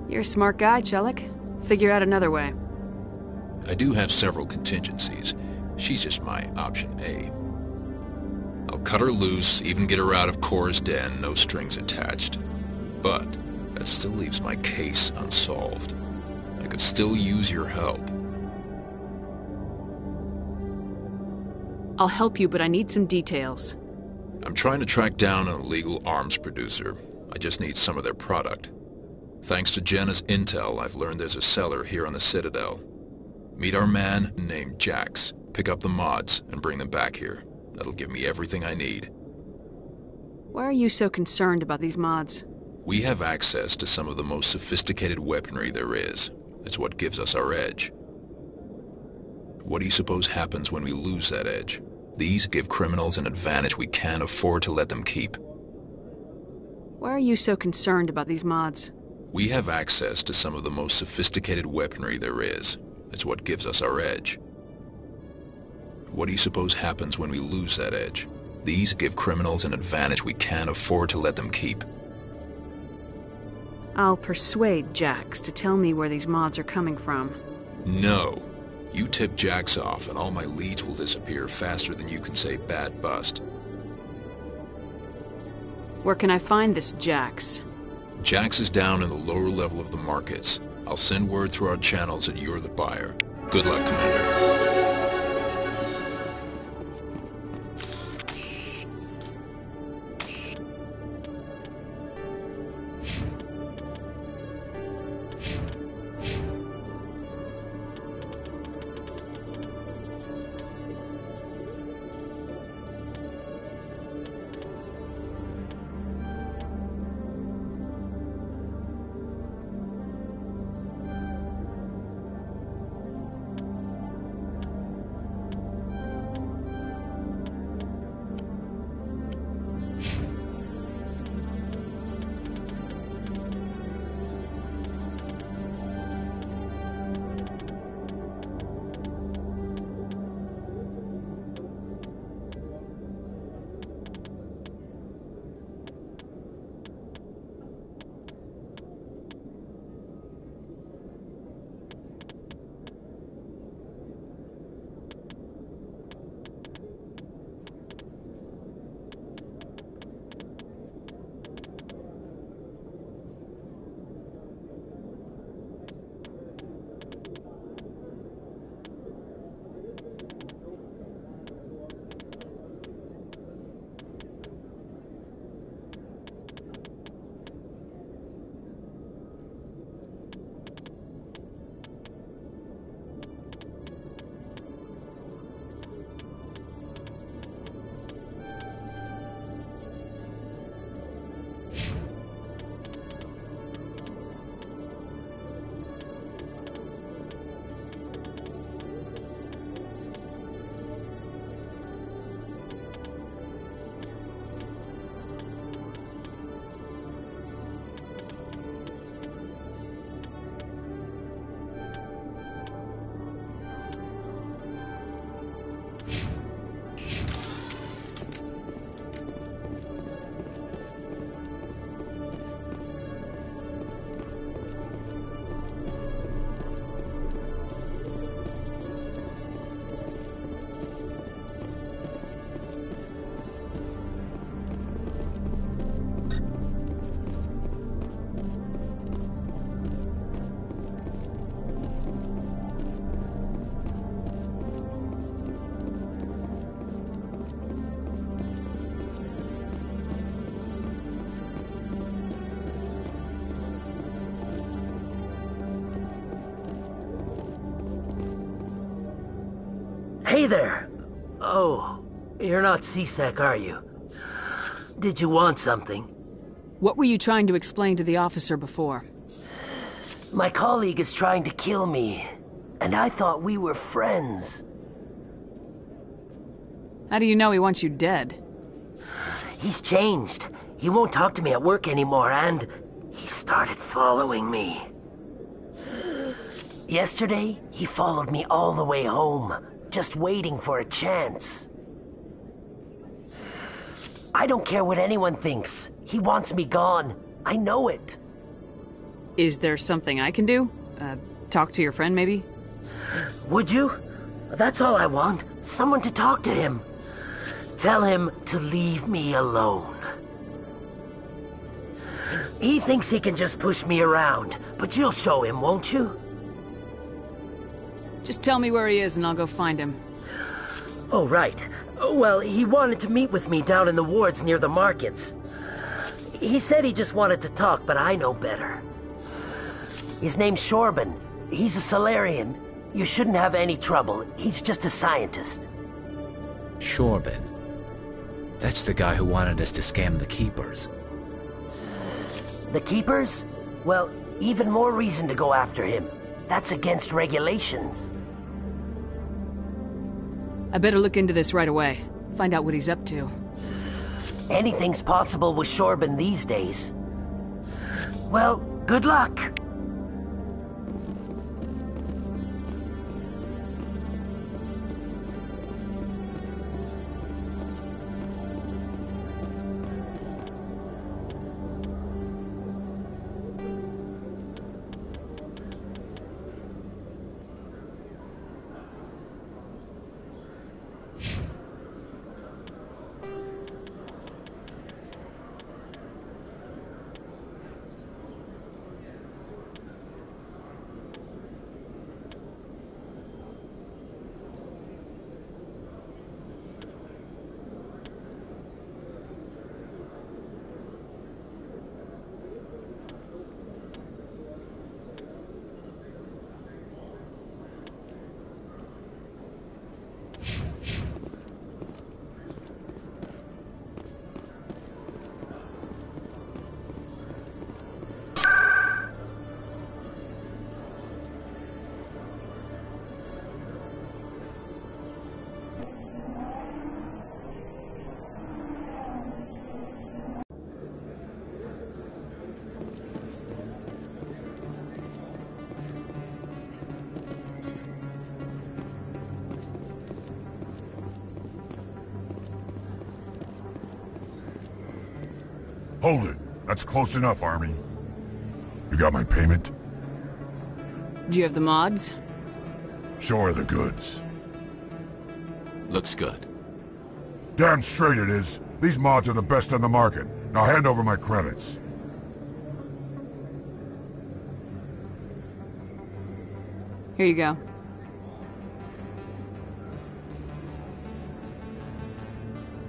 You're a smart guy, Jellick. Figure out another way. I do have several contingencies. She's just my option A. I'll cut her loose, even get her out of Cora's den, no strings attached. But that still leaves my case unsolved. I could still use your help. I'll help you, but I need some details. I'm trying to track down an illegal arms producer. I just need some of their product. Thanks to Jenna's intel, I've learned there's a seller here on the Citadel. Meet our man named Jax. Pick up the mods and bring them back here. That'll give me everything I need. Why are you so concerned about these mods? We have access to some of the most sophisticated weaponry there is. It's what gives us our edge. What do you suppose happens when we lose that edge? These give criminals an advantage we can't afford to let them keep. Why are you so concerned about these mods? We have access to some of the most sophisticated weaponry there is. It's what gives us our edge. What do you suppose happens when we lose that edge? These give criminals an advantage we can't afford to let them keep. I'll persuade Jax to tell me where these mods are coming from. No. You tip Jax off and all my leads will disappear faster than you can say bad bust. Where can I find this Jax? Jax is down in the lower level of the markets. I'll send word through our channels that you're the buyer. Good luck, Commander. Hey there! Oh, you're not CSEC, are you? Did you want something? What were you trying to explain to the officer before? My colleague is trying to kill me, and I thought we were friends. How do you know he wants you dead? He's changed. He won't talk to me at work anymore, and he started following me. Yesterday, he followed me all the way home, just waiting for a chance. I don't care what anyone thinks. He wants me gone. I know it. Is there something I can do? Talk to your friend, maybe? Would you? That's all I want. Someone to talk to him. Tell him to leave me alone. He thinks he can just push me around, but you'll show him, won't you? Just tell me where he is and I'll go find him. Oh, right. Well, he wanted to meet with me down in the wards near the markets. He said he just wanted to talk, but I know better. His name's Shorban. He's a Solarian. You shouldn't have any trouble. He's just a scientist. Shorban. That's the guy who wanted us to scam the Keepers. The Keepers? Well, even more reason to go after him. That's against regulations. I better look into this right away. Find out what he's up to. Anything's possible with Shorban these days. Well, good luck. Hold it. That's close enough, Army. You got my payment? Do you have the mods? Show her the goods. Looks good. Damn straight it is. These mods are the best on the market. Now hand over my credits. Here you go.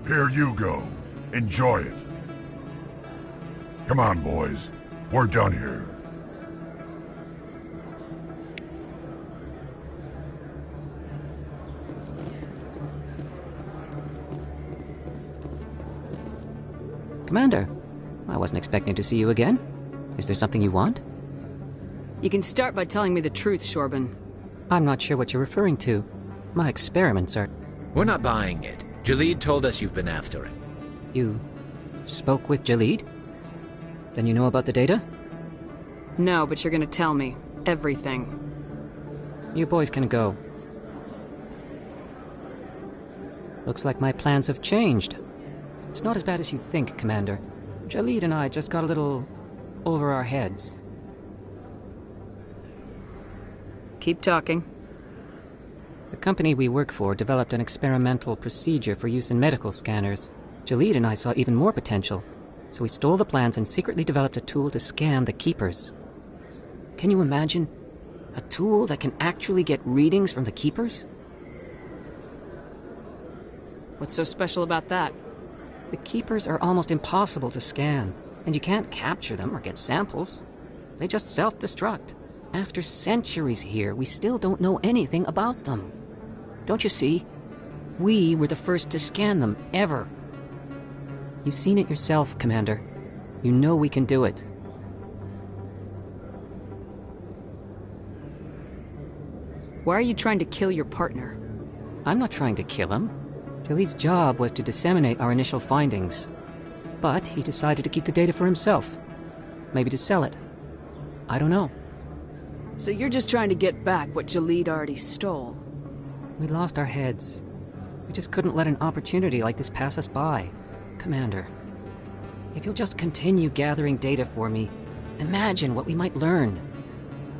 Here you go. Enjoy it. Come on, boys. We're done here. Commander, I wasn't expecting to see you again. Is there something you want? You can start by telling me the truth, Shorban. I'm not sure what you're referring to. My experiments are... We're not buying it. Jalid told us you've been after it. You spoke with Jalid? Then you know about the data? No, but you're gonna tell me. Everything. You boys can go. Looks like my plans have changed. It's not as bad as you think, Commander. Jalid and I just got a little over our heads. Keep talking. The company we work for developed an experimental procedure for use in medical scanners. Jalid and I saw even more potential, so we stole the plans and secretly developed a tool to scan the Keepers. Can you imagine? A tool that can actually get readings from the Keepers? What's so special about that? The Keepers are almost impossible to scan, and you can't capture them or get samples. They just self-destruct. After centuries here, we still don't know anything about them. Don't you see? We were the first to scan them, ever. You've seen it yourself, Commander. You know we can do it. Why are you trying to kill your partner? I'm not trying to kill him. Jalid's job was to disseminate our initial findings. But he decided to keep the data for himself. Maybe to sell it. I don't know. So you're just trying to get back what Jalid already stole? We lost our heads. We just couldn't let an opportunity like this pass us by. Commander, if you'll just continue gathering data for me, imagine what we might learn.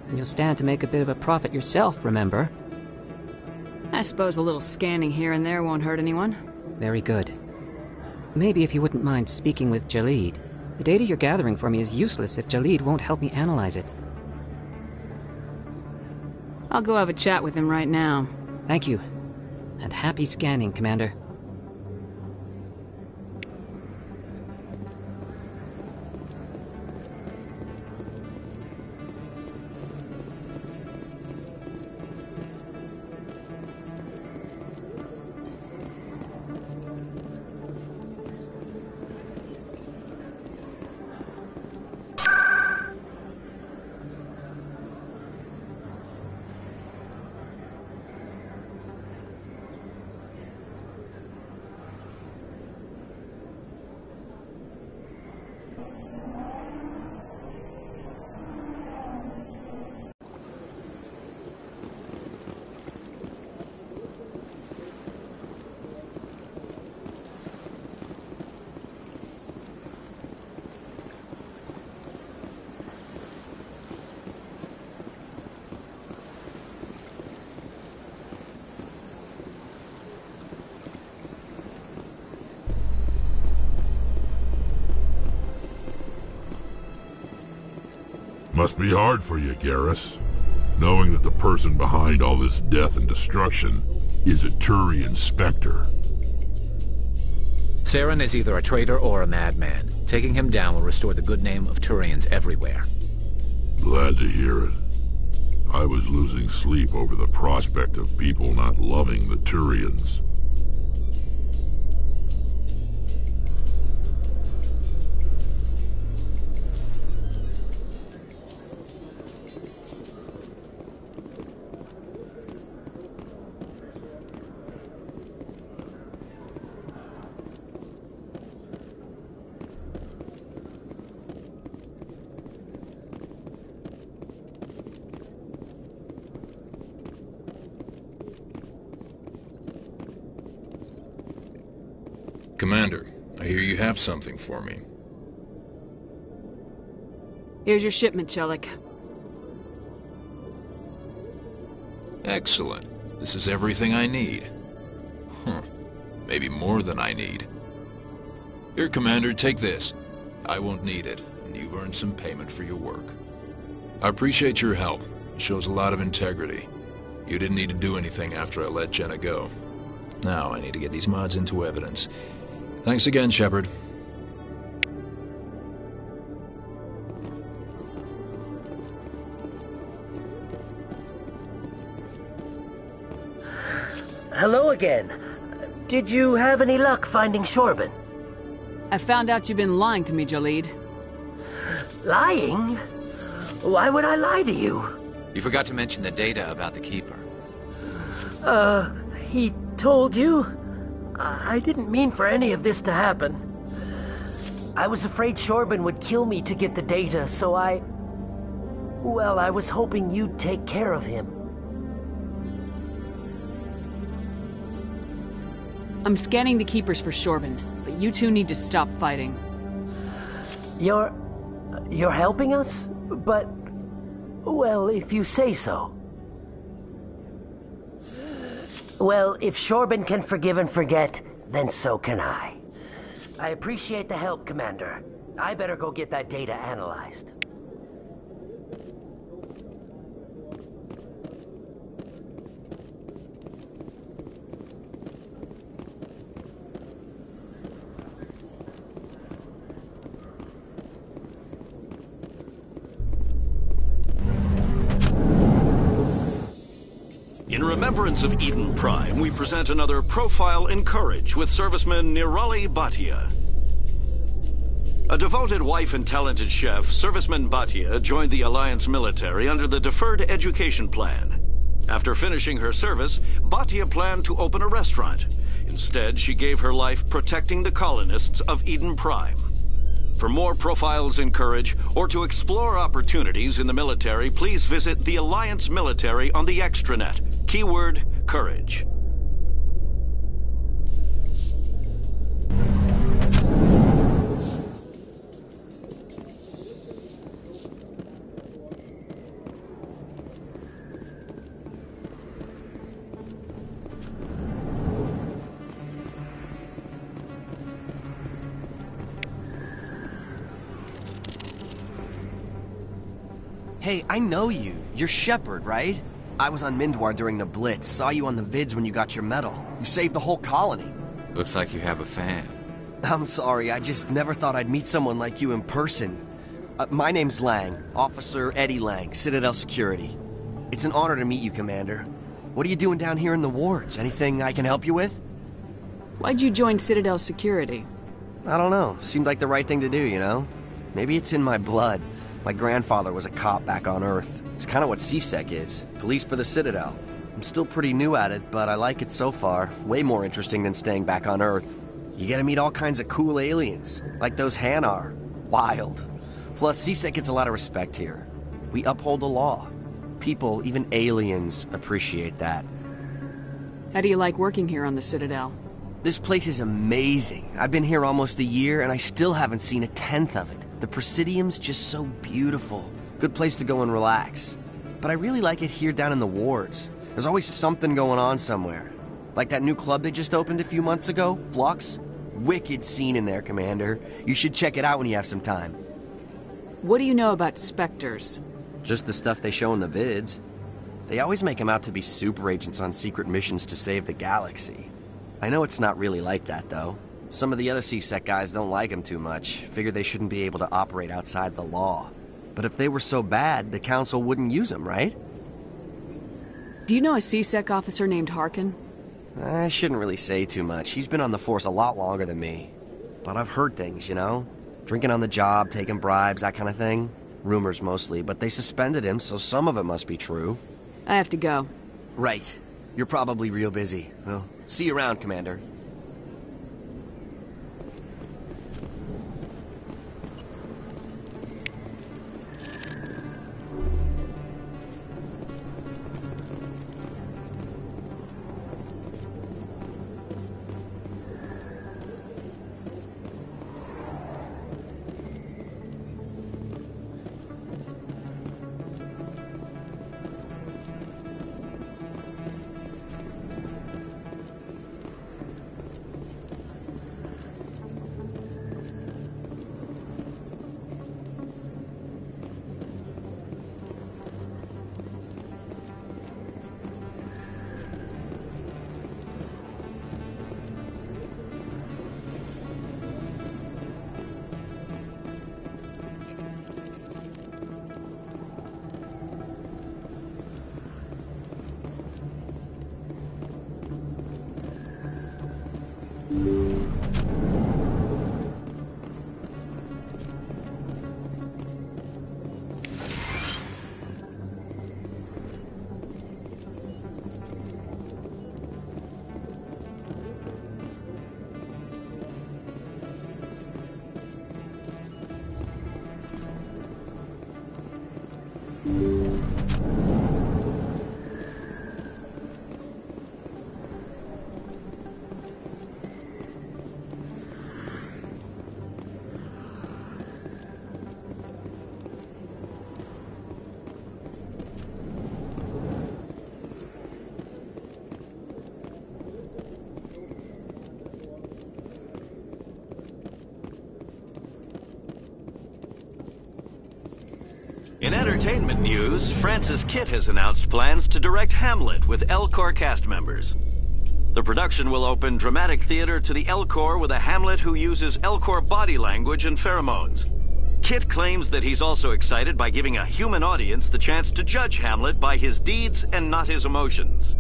And you'll stand to make a bit of a profit yourself, remember? I suppose a little scanning here and there won't hurt anyone. Very good. Maybe if you wouldn't mind speaking with Jalid. The data you're gathering for me is useless if Jalid won't help me analyze it. I'll go have a chat with him right now. Thank you. And happy scanning, Commander. Must be hard for you, Garrus, knowing that the person behind all this death and destruction is a Turian Spectre. Saren is either a traitor or a madman. Taking him down will restore the good name of Turians everywhere. Glad to hear it. I was losing sleep over the prospect of people not loving the Turians. Commander, I hear you have something for me. Here's your shipment, Chelik. Excellent. This is everything I need. Maybe more than I need. Here, Commander, take this. I won't need it, and you've earned some payment for your work. I appreciate your help. It shows a lot of integrity. You didn't need to do anything after I let Jenna go. Now I need to get these mods into evidence. Thanks again, Shepard. Hello again. Did you have any luck finding Shorben? I found out you've been lying to me, Jalid. Lying? Why would I lie to you? You forgot to mention the data about the Keeper. He told you? I didn't mean for any of this to happen. I was afraid Shorben would kill me to get the data, so well, I was hoping you'd take care of him. I'm scanning the Keepers for Shorben, but you two need to stop fighting. You're helping us? But, well, if you say so. Well, if Shorben can forgive and forget, then so can I. I appreciate the help, Commander. I better go get that data analyzed. In remembrance of Eden Prime, we present another Profile in Courage with serviceman Nirali Bhatia. A devoted wife and talented chef, serviceman Bhatia joined the Alliance military under the Deferred Education Plan. After finishing her service, Bhatia planned to open a restaurant. Instead, she gave her life protecting the colonists of Eden Prime. For more Profiles in Courage, or to explore opportunities in the military, please visit the Alliance Military on the extranet. Keyword, Courage. Hey, I know you. You're Shepard, right? I was on Mindwar during the Blitz. Saw you on the vids when you got your medal. You saved the whole colony. Looks like you have a fan. I'm sorry, I just never thought I'd meet someone like you in person. My name's Lang, Officer Eddie Lang, Citadel Security. It's an honor to meet you, Commander. What are you doing down here in the wards? Anything I can help you with? Why'd you join Citadel Security? I don't know. Seemed like the right thing to do, you know? Maybe it's in my blood. My grandfather was a cop back on Earth. It's kind of what CSEC is. Police for the Citadel. I'm still pretty new at it, but I like it so far. Way more interesting than staying back on Earth. You get to meet all kinds of cool aliens, like those Hanar. Wild. Plus, CSEC gets a lot of respect here. We uphold the law. People, even aliens, appreciate that. How do you like working here on the Citadel? This place is amazing. I've been here almost a year, and I still haven't seen a tenth of it. The Presidium's just so beautiful. Good place to go and relax. But I really like it here down in the wards. There's always something going on somewhere. Like that new club they just opened a few months ago, Flux. Wicked scene in there, Commander. You should check it out when you have some time. What do you know about Spectres? Just the stuff they show in the vids. They always make them out to be super agents on secret missions to save the galaxy. I know it's not really like that, though. Some of the other CSEC guys don't like them too much. Figure they shouldn't be able to operate outside the law. But if they were so bad, the Council wouldn't use them, right? Do you know a CSEC officer named Harkin? I shouldn't really say too much. He's been on the force a lot longer than me. But I've heard things, you know? Drinking on the job, taking bribes, that kind of thing. Rumors mostly, but they suspended him, so some of it must be true. I have to go. Right. You're probably real busy. Well, see you around, Commander. In entertainment news, Francis Kitt has announced plans to direct Hamlet with L-Corps cast members. The production will open dramatic theater to the L-Corps with a Hamlet who uses L-Corps body language and pheromones. Kitt claims that he's also excited by giving a human audience the chance to judge Hamlet by his deeds and not his emotions.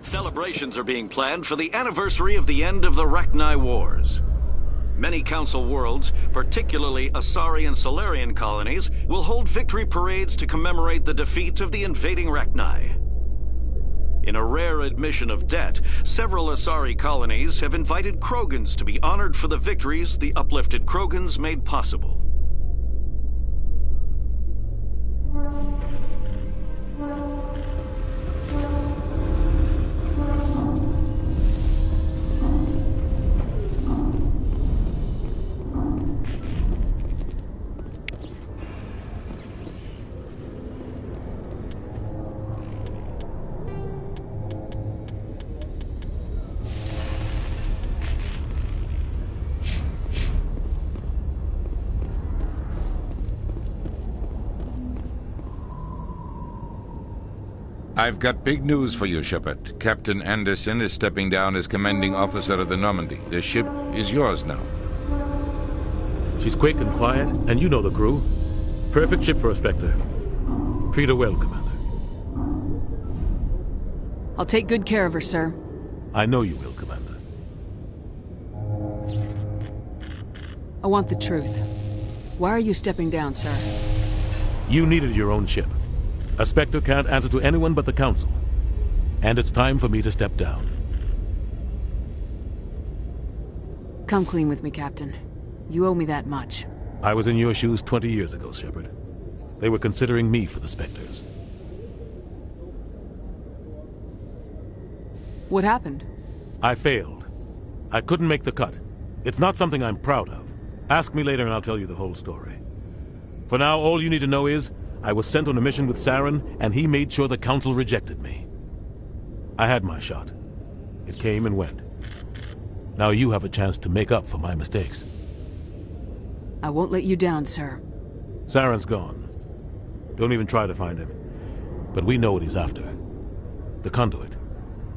Celebrations are being planned for the anniversary of the end of the Rachni Wars. Many Council worlds, particularly Asari and Solarian colonies, will hold victory parades to commemorate the defeat of the invading Rachni. In a rare admission of debt, several Asari colonies have invited Krogans to be honored for the victories the uplifted Krogans made possible. I've got big news for you, Shepard. Captain Anderson is stepping down as commanding officer of the Normandy. The ship is yours now. She's quick and quiet, and you know the crew. Perfect ship for a Spectre. Treat her well, Commander. I'll take good care of her, sir. I know you will, Commander. I want the truth. Why are you stepping down, sir? You needed your own ship. A Spectre can't answer to anyone but the Council. And it's time for me to step down. Come clean with me, Captain. You owe me that much. I was in your shoes 20 years ago, Shepard. They were considering me for the Spectres. What happened? I failed. I couldn't make the cut. It's not something I'm proud of. Ask me later and I'll tell you the whole story. For now, all you need to know is, I was sent on a mission with Saren, and he made sure the Council rejected me. I had my shot. It came and went. Now you have a chance to make up for my mistakes. I won't let you down, sir. Saren's gone. Don't even try to find him. But we know what he's after. The conduit.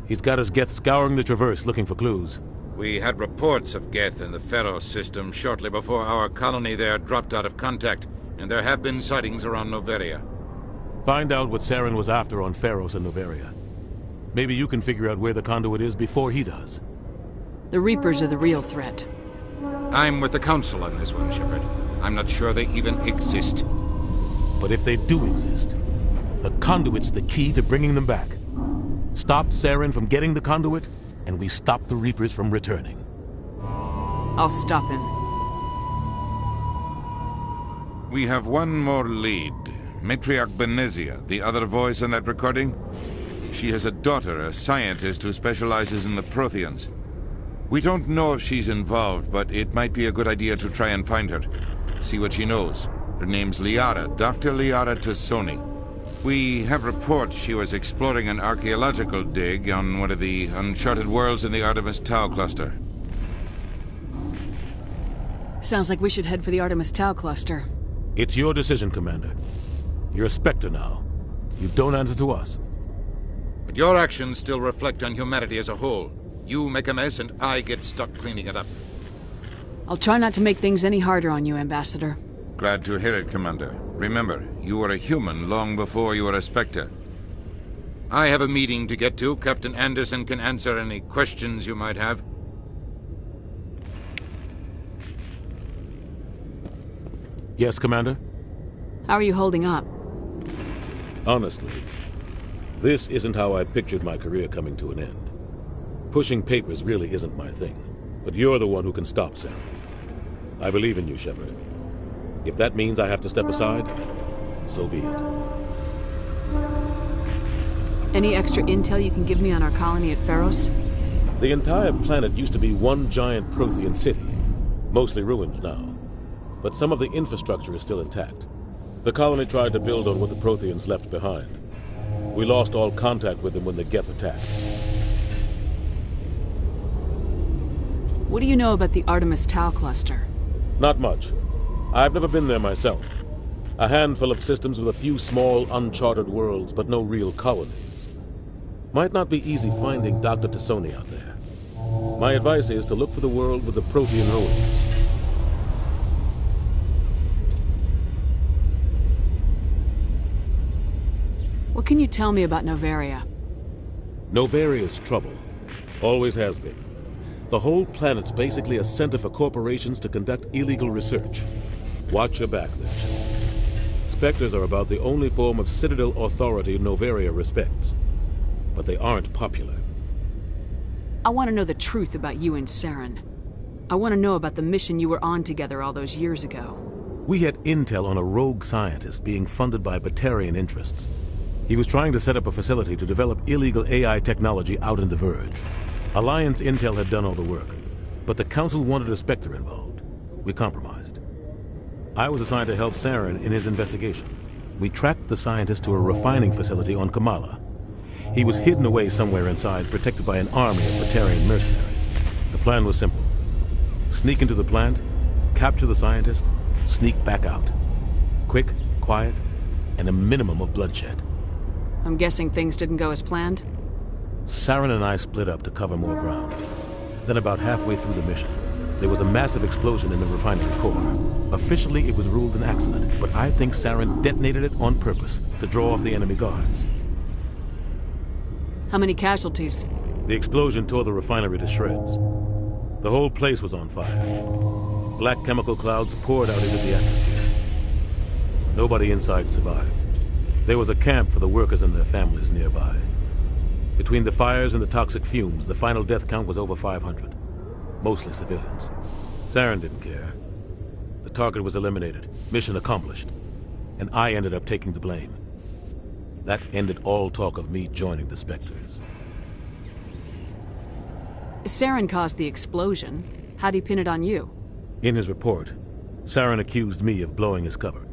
He's got his Geth scouring the Traverse looking for clues. We had reports of Geth in the Pharos system shortly before our colony there dropped out of contact, and there have been sightings around Noveria. Find out what Saren was after on Pharos and Noveria. Maybe you can figure out where the conduit is before he does. The Reapers are the real threat. I'm with the Council on this one, Shepard. I'm not sure they even exist. But if they do exist, the conduit's the key to bringing them back. Stop Saren from getting the conduit, and we stop the Reapers from returning. I'll stop him. We have one more lead. Matriarch Benezia, the other voice in that recording. She has a daughter, a scientist who specializes in the Protheans. We don't know if she's involved, but it might be a good idea to try and find her. See what she knows. Her name's Liara, Dr. Liara Tassoni. We have reports she was exploring an archaeological dig on one of the uncharted worlds in the Artemis Tau cluster. Sounds like we should head for the Artemis Tau cluster. It's your decision, Commander. You're a Spectre now. You don't answer to us. But your actions still reflect on humanity as a whole. You make a mess and I get stuck cleaning it up. I'll try not to make things any harder on you, Ambassador. Glad to hear it, Commander. Remember, you were a human long before you were a Spectre. I have a meeting to get to. Captain Anderson can answer any questions you might have. Yes, Commander? How are you holding up? Honestly, this isn't how I pictured my career coming to an end. Pushing papers really isn't my thing, but you're the one who can stop Saren. I believe in you, Shepard. If that means I have to step aside, so be it. Any extra intel you can give me on our colony at Pharos? The entire planet used to be one giant Prothean city, mostly ruins now. But some of the infrastructure is still intact. The colony tried to build on what the Protheans left behind. We lost all contact with them when the Geth attacked. What do you know about the Artemis Tau cluster? Not much. I've never been there myself. A handful of systems with a few small, uncharted worlds, but no real colonies. Might not be easy finding Dr. Tassoni out there. My advice is to look for the world with the Prothean ruins. What can you tell me about Novaria? Novaria's trouble. Always has been. The whole planet's basically a center for corporations to conduct illegal research. Watch your back there. Spectres are about the only form of Citadel authority Novaria respects. But they aren't popular. I want to know the truth about you and Saren. I want to know about the mission you were on together all those years ago. We had intel on a rogue scientist being funded by Batarian interests. He was trying to set up a facility to develop illegal AI technology out in the Verge. Alliance intel had done all the work, but the Council wanted a Spectre involved. We compromised. I was assigned to help Saren in his investigation. We tracked the scientist to a refining facility on Kamala. He was hidden away somewhere inside, protected by an army of Batarian mercenaries. The plan was simple. Sneak into the plant, capture the scientist, sneak back out. Quick, quiet, and a minimum of bloodshed. I'm guessing things didn't go as planned? Saren and I split up to cover more ground. Then about halfway through the mission, there was a massive explosion in the refinery core. Officially, it was ruled an accident, but I think Saren detonated it on purpose to draw off the enemy guards. How many casualties? The explosion tore the refinery to shreds. The whole place was on fire. Black chemical clouds poured out into the atmosphere. Nobody inside survived. There was a camp for the workers and their families nearby. Between the fires and the toxic fumes, the final death count was over 500. Mostly civilians. Saren didn't care. The target was eliminated, mission accomplished. And I ended up taking the blame. That ended all talk of me joining the Spectres. Saren caused the explosion. How'd he pin it on you? In his report, Saren accused me of blowing his cover.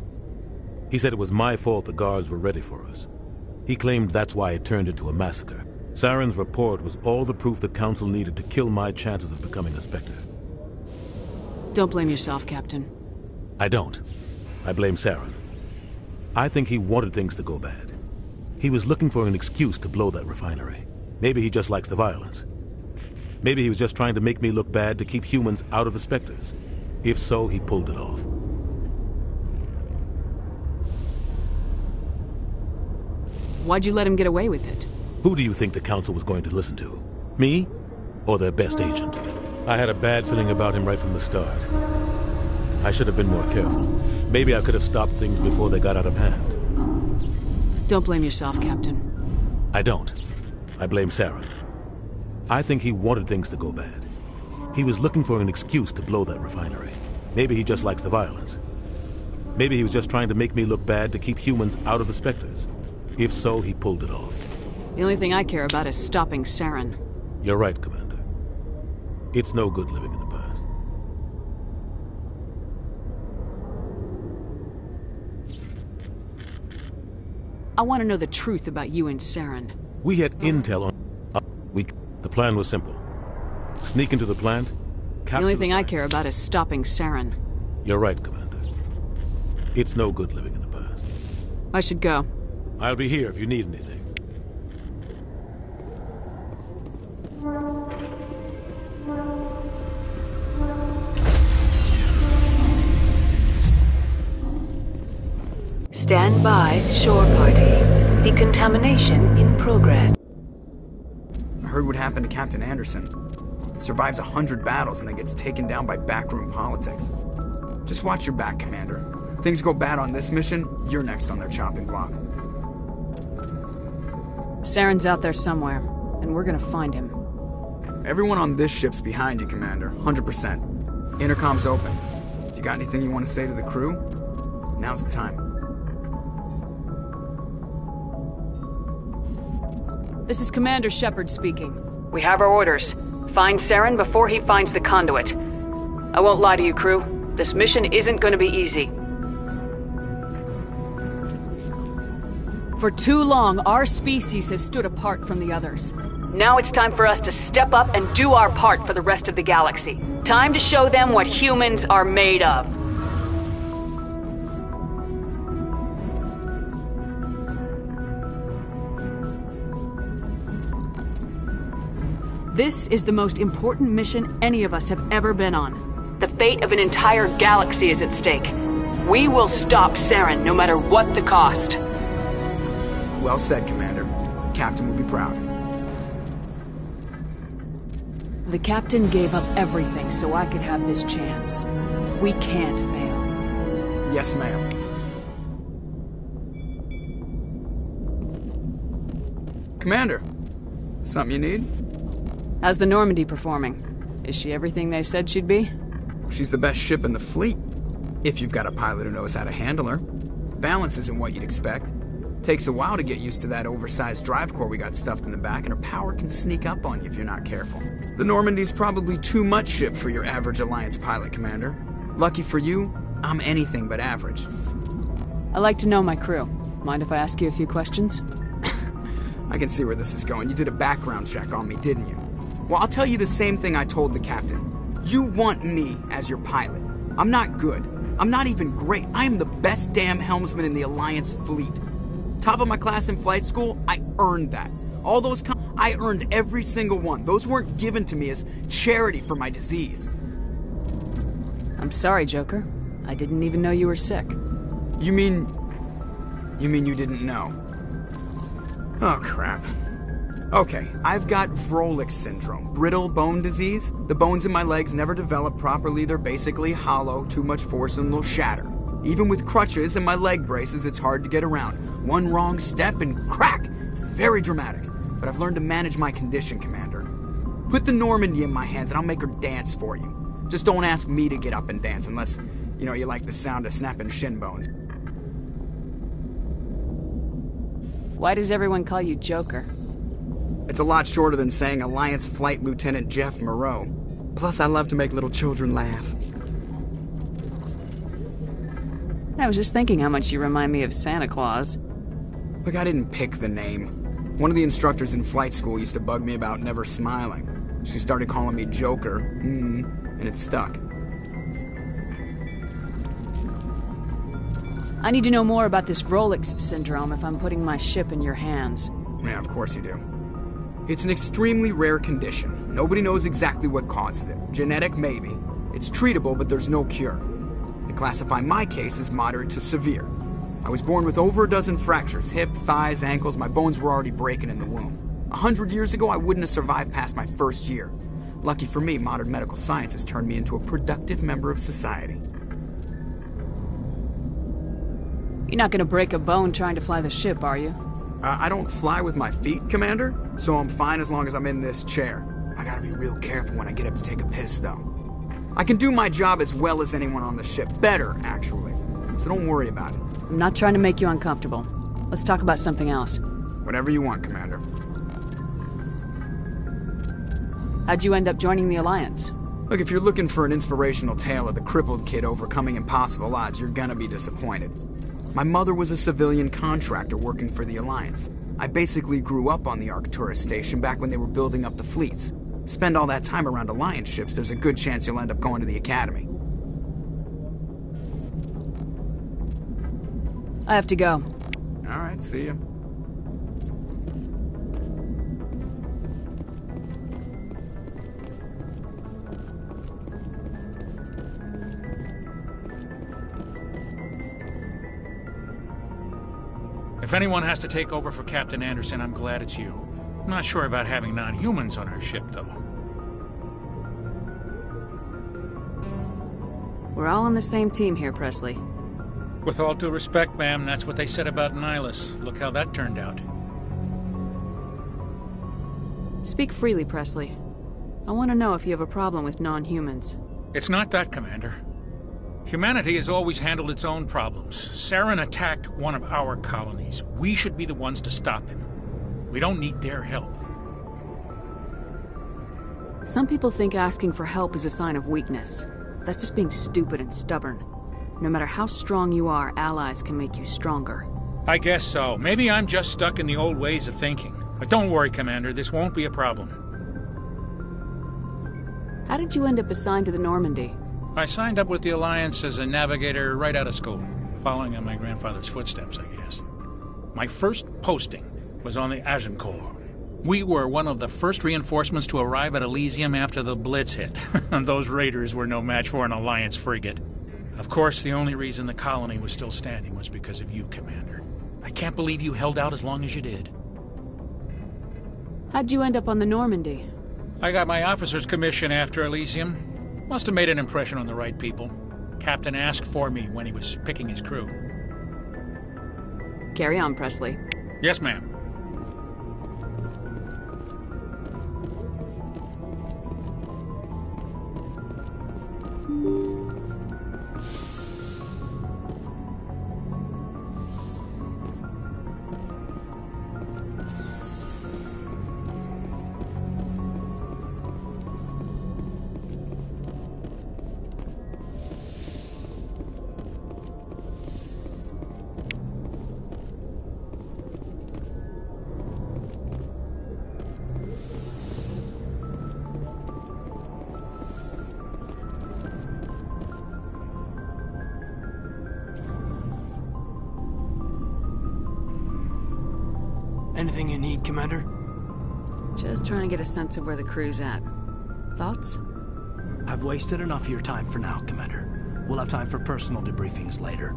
He said it was my fault the guards were ready for us. He claimed that's why it turned into a massacre. Saren's report was all the proof the Council needed to kill my chances of becoming a Spectre. Don't blame yourself, Captain. I don't. I blame Saren. I think he wanted things to go bad. He was looking for an excuse to blow that refinery. Maybe he just likes the violence. Maybe he was just trying to make me look bad to keep humans out of the Spectres. If so, he pulled it off. Why'd you let him get away with it? Who do you think the Council was going to listen to? Me? Or their best agent? I had a bad feeling about him right from the start. I should have been more careful. Maybe I could have stopped things before they got out of hand. Don't blame yourself, Captain. I don't. I blame Saren. I think he wanted things to go bad. He was looking for an excuse to blow that refinery. Maybe he just likes the violence. Maybe he was just trying to make me look bad to keep humans out of the Spectres. If so, he pulled it off. The only thing I care about is stopping Saren. You're right, Commander. It's no good living in the past. I want to know the truth about you and Saren. We had intel on... The plan was simple. Sneak into the plant, capture the only thing I care about is stopping Saren. You're right, Commander. It's no good living in the past. I should go. I'll be here if you need anything. Stand by, shore party. Decontamination in progress. I heard what happened to Captain Anderson. Survives 100 battles and then gets taken down by backroom politics. Just watch your back, Commander. Things go bad on this mission, you're next on their chopping block. Saren's out there somewhere, and we're gonna find him. Everyone on this ship's behind you, Commander. 100%. Intercom's open. You got anything you want to say to the crew? Now's the time. This is Commander Shepard speaking. We have our orders. Find Saren before he finds the conduit. I won't lie to you, crew. This mission isn't going to be easy. For too long, our species has stood apart from the others. Now it's time for us to step up and do our part for the rest of the galaxy. Time to show them what humans are made of. This is the most important mission any of us have ever been on. The fate of an entire galaxy is at stake. We will stop Saren, no matter what the cost. Well said, Commander. Captain will be proud. The Captain gave up everything so I could have this chance. We can't fail. Yes, ma'am. Commander, something you need? How's the Normandy performing? Is she everything they said she'd be? She's the best ship in the fleet, if you've got a pilot who knows how to handle her. Balance isn't what you'd expect. Takes a while to get used to that oversized drive core we got stuffed in the back, and her power can sneak up on you if you're not careful. The Normandy's probably too much ship for your average Alliance pilot, Commander. Lucky for you, I'm anything but average. I like to know my crew. Mind if I ask you a few questions? I can see where this is going. You did a background check on me, didn't you? Well, I'll tell you the same thing I told the captain. You want me as your pilot. I'm not good. I'm not even great. I am the best damn helmsman in the Alliance fleet. Top of my class in flight school, I earned that. All those I earned every single one. Those weren't given to me as charity for my disease. I'm sorry, Joker. I didn't even know you were sick. You mean you didn't know? Oh, crap. Okay, I've got Vrolik syndrome, brittle bone disease. The bones in my legs never develop properly. They're basically hollow, too much force and they'll shatter. Even with crutches and my leg braces, it's hard to get around. One wrong step and crack! It's very dramatic. But I've learned to manage my condition, Commander. Put the Normandy in my hands and I'll make her dance for you. Just don't ask me to get up and dance unless, you like the sound of snapping shin bones. Why does everyone call you Joker? It's a lot shorter than saying Alliance Flight Lieutenant Jeff Moreau. Plus, I love to make little children laugh. I was just thinking how much you remind me of Santa Claus. Look, I didn't pick the name. One of the instructors in flight school used to bug me about never smiling. She started calling me Joker, and it stuck. I need to know more about this Vrolik syndrome if I'm putting my ship in your hands. Yeah, of course you do. It's an extremely rare condition. Nobody knows exactly what causes it. Genetic, maybe. It's treatable, but there's no cure. They classify my case as moderate to severe. I was born with over a dozen fractures, hip, thighs, ankles. My bones were already breaking in the womb. 100 years ago, I wouldn't have survived past my first year. Lucky for me, modern medical science has turned me into a productive member of society. You're not gonna break a bone trying to fly the ship, are you? I don't fly with my feet, Commander, so I'm fine as long as I'm in this chair. I gotta be real careful when I get up to take a piss, though. I can do my job as well as anyone on the ship. Better, actually. So don't worry about it. I'm not trying to make you uncomfortable. Let's talk about something else. Whatever you want, Commander. How'd you end up joining the Alliance? Look, if you're looking for an inspirational tale of the crippled kid overcoming impossible odds, you're gonna be disappointed. My mother was a civilian contractor working for the Alliance. I basically grew up on the Arcturus station back when they were building up the fleets. Spend all that time around Alliance ships, there's a good chance you'll end up going to the Academy. I have to go. Alright, see ya. If anyone has to take over for Captain Anderson, I'm glad it's you. I'm not sure about having non-humans on our ship, though. We're all on the same team here, Presley. With all due respect, ma'am, that's what they said about Nihilus. Look how that turned out. Speak freely, Presley. I want to know if you have a problem with non-humans. It's not that, Commander. Humanity has always handled its own problems. Saren attacked one of our colonies. We should be the ones to stop him. We don't need their help. Some people think asking for help is a sign of weakness. That's just being stupid and stubborn. No matter how strong you are, allies can make you stronger. I guess so. Maybe I'm just stuck in the old ways of thinking. But don't worry, Commander, this won't be a problem. How did you end up assigned to the Normandy? I signed up with the Alliance as a navigator right out of school, following in my grandfather's footsteps, I guess. My first posting was on the Agincourt. We were one of the first reinforcements to arrive at Elysium after the Blitz hit. And those raiders were no match for an Alliance frigate. Of course, the only reason the colony was still standing was because of you, Commander. I can't believe you held out as long as you did. How'd you end up on the Normandy? I got my officer's commission after Elysium. Must have made an impression on the right people. Captain asked for me when he was picking his crew. Carry on, Presley. Yes, ma'am. Anything you need, Commander? Just trying to get a sense of where the crew's at. Thoughts? I've wasted enough of your time for now, Commander. We'll have time for personal debriefings later.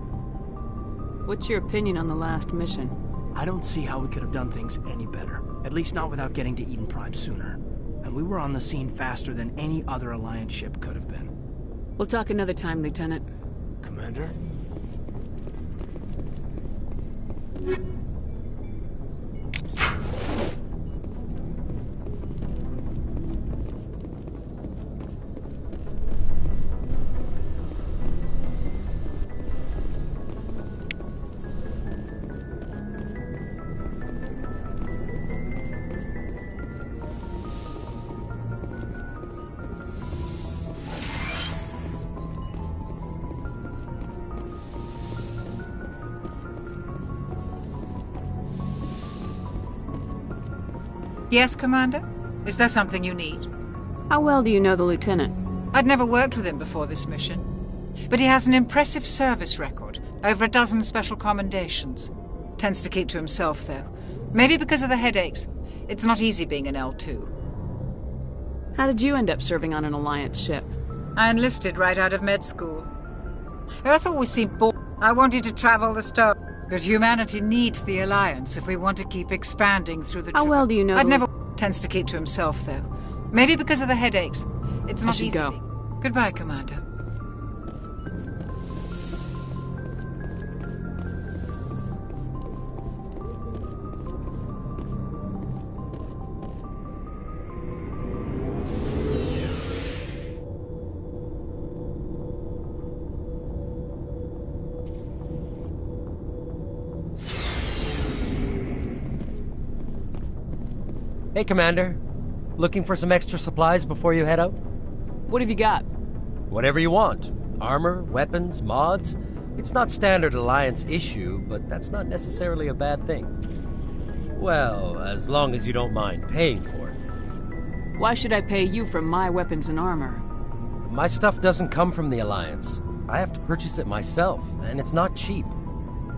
What's your opinion on the last mission? I don't see how we could have done things any better. At least not without getting to Eden Prime sooner. And we were on the scene faster than any other Alliance ship could have been. We'll talk another time, Lieutenant. Commander? Yes, Commander? Is there something you need? How well do you know the Lieutenant? I'd never worked with him before this mission. But he has an impressive service record. Over a dozen special commendations. Tends to keep to himself, though. Maybe because of the headaches. It's not easy being an L2. How did you end up serving on an Alliance ship? I enlisted right out of med school. Earth always seemed boring. I wanted to travel the star. But humanity needs the Alliance if we want to keep expanding through the... How well do you know... I'd never... Tends to keep to himself, though. Maybe because of the headaches. It's not easy. Go. Goodbye, Commander. Hey, Commander. Looking for some extra supplies before you head out? What have you got? Whatever you want. Armor, weapons, mods. It's not standard Alliance issue, but that's not necessarily a bad thing. Well, as long as you don't mind paying for it. Why should I pay you for my weapons and armor? My stuff doesn't come from the Alliance. I have to purchase it myself, and it's not cheap.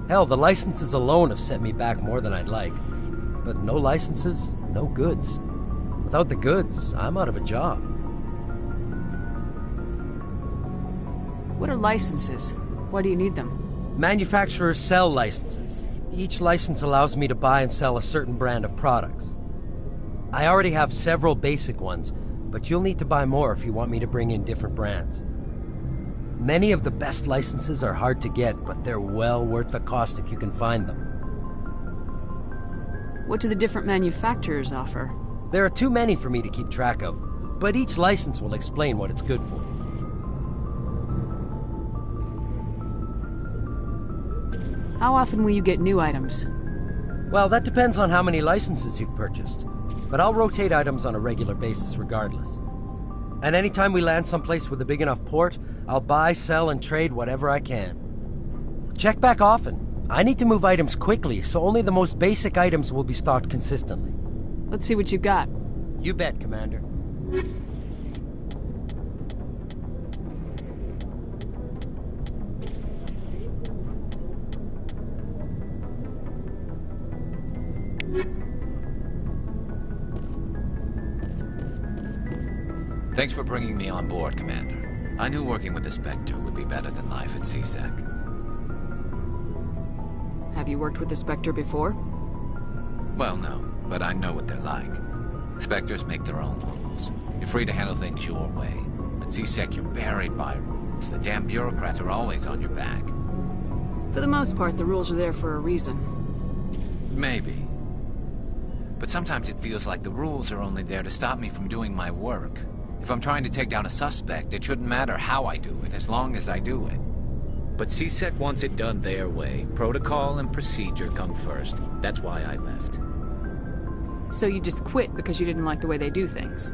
Hell, the licenses alone have set me back more than I'd like. But no licenses, no goods. Without the goods, I'm out of a job. What are licenses? Why do you need them? Manufacturers sell licenses. Each license allows me to buy and sell a certain brand of products. I already have several basic ones, but you'll need to buy more if you want me to bring in different brands. Many of the best licenses are hard to get, but they're well worth the cost if you can find them. What do the different manufacturers offer? There are too many for me to keep track of, but each license will explain what it's good for. How often will you get new items? Well, that depends on how many licenses you've purchased, but I'll rotate items on a regular basis regardless. And anytime we land someplace with a big enough port, I'll buy, sell, and trade whatever I can. Check back often. I need to move items quickly, so only the most basic items will be stocked consistently. Let's see what you got. You bet, Commander. Thanks for bringing me on board, Commander. I knew working with the Spectre would be better than life at CSEC. Have you worked with the Spectre before? Well, no, but I know what they're like. Spectres make their own rules. You're free to handle things your way. At CSEC, you're buried by rules. The damn bureaucrats are always on your back. For the most part, the rules are there for a reason. Maybe. But sometimes it feels like the rules are only there to stop me from doing my work. If I'm trying to take down a suspect, it shouldn't matter how I do it, as long as I do it. But CSEC wants it done their way. Protocol and procedure come first. That's why I left. So you just quit because you didn't like the way they do things?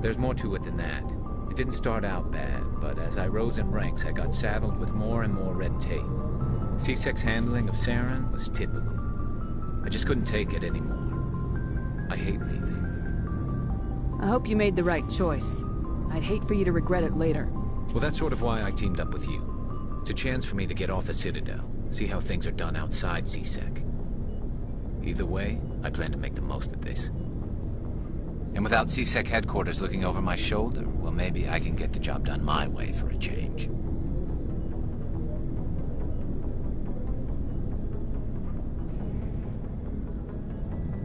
There's more to it than that. It didn't start out bad, but as I rose in ranks, I got saddled with more and more red tape. CSEC's handling of Saren was typical. I just couldn't take it anymore. I hate leaving. I hope you made the right choice. I'd hate for you to regret it later. Well, that's sort of why I teamed up with you. It's a chance for me to get off the Citadel, see how things are done outside CSEC. Either way, I plan to make the most of this. And without CSEC headquarters looking over my shoulder, well, maybe I can get the job done my way for a change.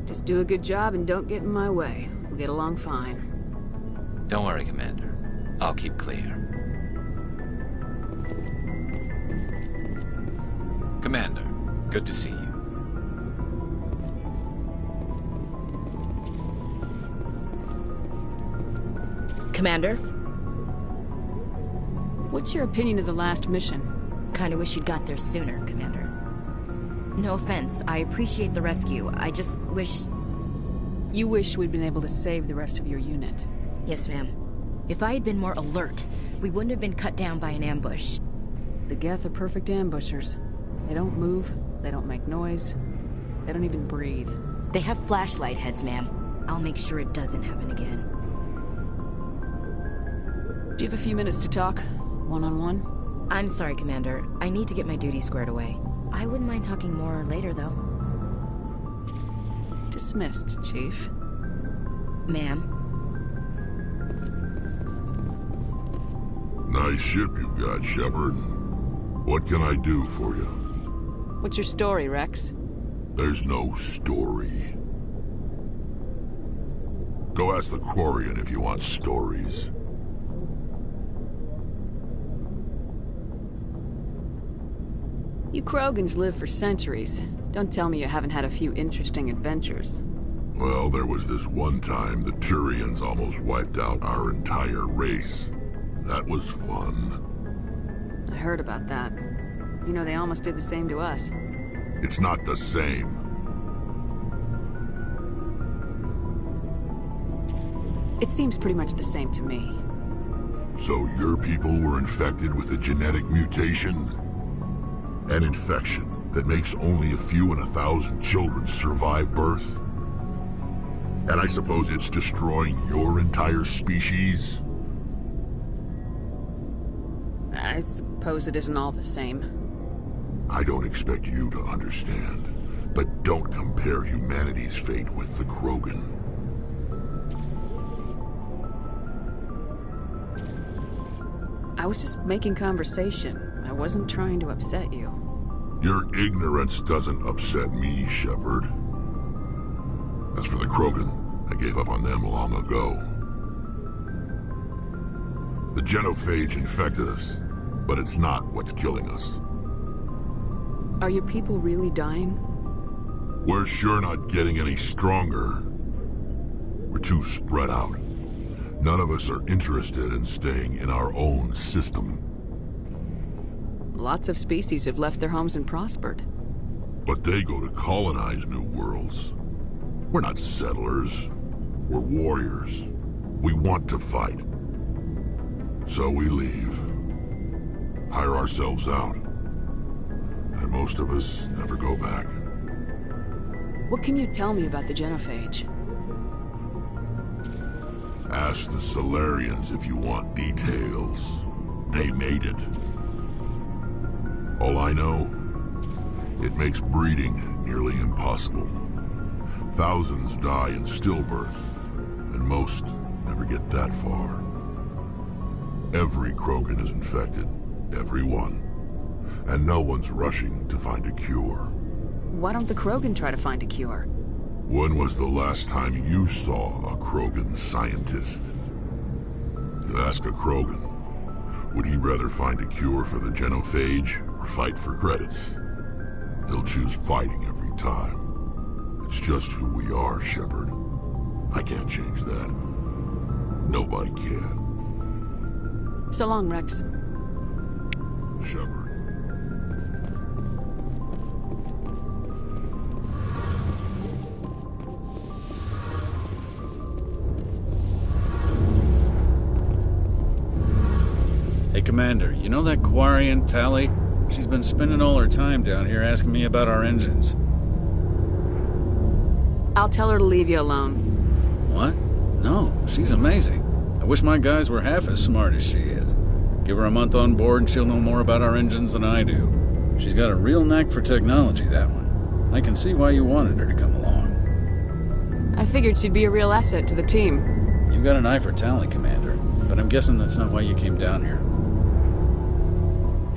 Just do a good job and don't get in my way. We'll get along fine. Don't worry, Commander. I'll keep clear. Commander, good to see you. Commander? What's your opinion of the last mission? Kinda wish you'd got there sooner, Commander. No offense, I appreciate the rescue. I just wish... You wish we'd been able to save the rest of your unit? Yes, ma'am. If I had been more alert, we wouldn't have been cut down by an ambush. The Geth are perfect ambushers. They don't move, they don't make noise, they don't even breathe. They have flashlight heads, ma'am. I'll make sure it doesn't happen again. Do you have a few minutes to talk? One-on-one? I'm sorry, Commander. I need to get my duty squared away. I wouldn't mind talking more later, though. Dismissed, Chief. Ma'am? Nice ship you've got, Shepard. What can I do for you? What's your story, Rex? There's no story. Go ask the Quarian if you want stories. You Krogans live for centuries. Don't tell me you haven't had a few interesting adventures. Well, there was this one time the Turians almost wiped out our entire race. That was fun. I heard about that. You know, they almost did the same to us. It's not the same. It seems pretty much the same to me. So your people were infected with a genetic mutation? An infection that makes only a few in 1,000 children survive birth? And I suppose it's destroying your entire species? I suppose it isn't all the same. I don't expect you to understand, but don't compare humanity's fate with the Krogan. I was just making conversation. I wasn't trying to upset you. Your ignorance doesn't upset me, Shepard. As for the Krogan, I gave up on them long ago. The genophage infected us, but it's not what's killing us. Are your people really dying? We're sure not getting any stronger. We're too spread out. None of us are interested in staying in our own system. Lots of species have left their homes and prospered. But they go to colonize new worlds. We're not settlers. We're warriors. We want to fight. So we leave. Hire ourselves out. and most of us never go back. What can you tell me about the genophage? Ask the Solarians if you want details. They made it. All I know, it makes breeding nearly impossible. Thousands die in stillbirth, and most never get that far. Every Krogan is infected, every one. And no one's rushing to find a cure. Why don't the Krogan try to find a cure? When was the last time you saw a Krogan scientist? You ask a Krogan, would he rather find a cure for the genophage or fight for credits? He'll choose fighting every time. It's just who we are, Shepard. I can't change that. Nobody can. So long, Rex. Shepard. Hey, Commander, you know that Quarian, Tally? She's been spending all her time down here asking me about our engines. I'll tell her to leave you alone. What? No, she's amazing. I wish my guys were half as smart as she is. Give her a month on board and she'll know more about our engines than I do. She's got a real knack for technology, that one. I can see why you wanted her to come along. I figured she'd be a real asset to the team. You've got an eye for Tally, Commander, but I'm guessing that's not why you came down here.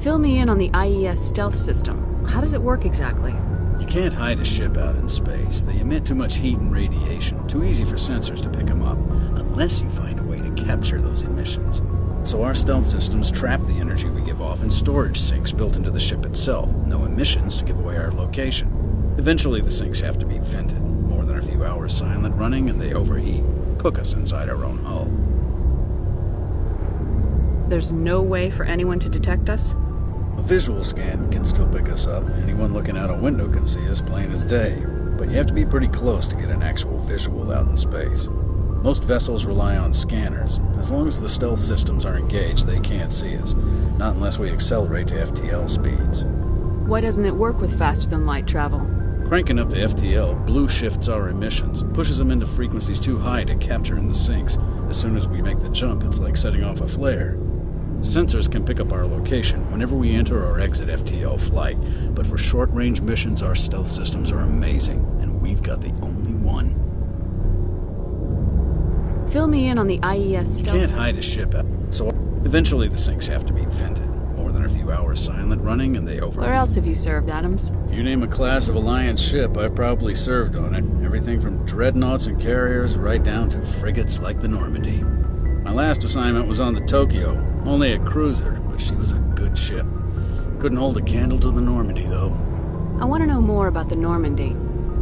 Fill me in on the IES stealth system. How does it work exactly? You can't hide a ship out in space. They emit too much heat and radiation. Too easy for sensors to pick them up, unless you find a way to capture those emissions. So our stealth systems trap the energy we give off in storage sinks built into the ship itself. No emissions to give away our location. Eventually the sinks have to be vented. More than a few hours silent running and they overheat. Cook us inside our own hull. There's no way for anyone to detect us? A visual scan can still pick us up. Anyone looking out a window can see us plain as day. But you have to be pretty close to get an actual visual out in space. Most vessels rely on scanners. As long as the stealth systems are engaged, they can't see us. Not unless we accelerate to FTL speeds. Why doesn't it work with faster-than-light travel? Cranking up to FTL blue shifts our emissions, pushes them into frequencies too high to capture in the sinks. As soon as we make the jump, it's like setting off a flare. Sensors can pick up our location whenever we enter or exit FTL flight, but for short-range missions, our stealth systems are amazing, and we've got the only one. Fill me in on the IES stealth. You can't hide a ship out, so eventually the sinks have to be vented. More than a few hours silent running, and they overheat. Where else have you served, Adams? If you name a class of Alliance ship, I've probably served on it. Everything from dreadnoughts and carriers right down to frigates like the Normandy. My last assignment was on the Tokyo, only a cruiser, but she was a good ship. Couldn't hold a candle to the Normandy, though. I want to know more about the Normandy.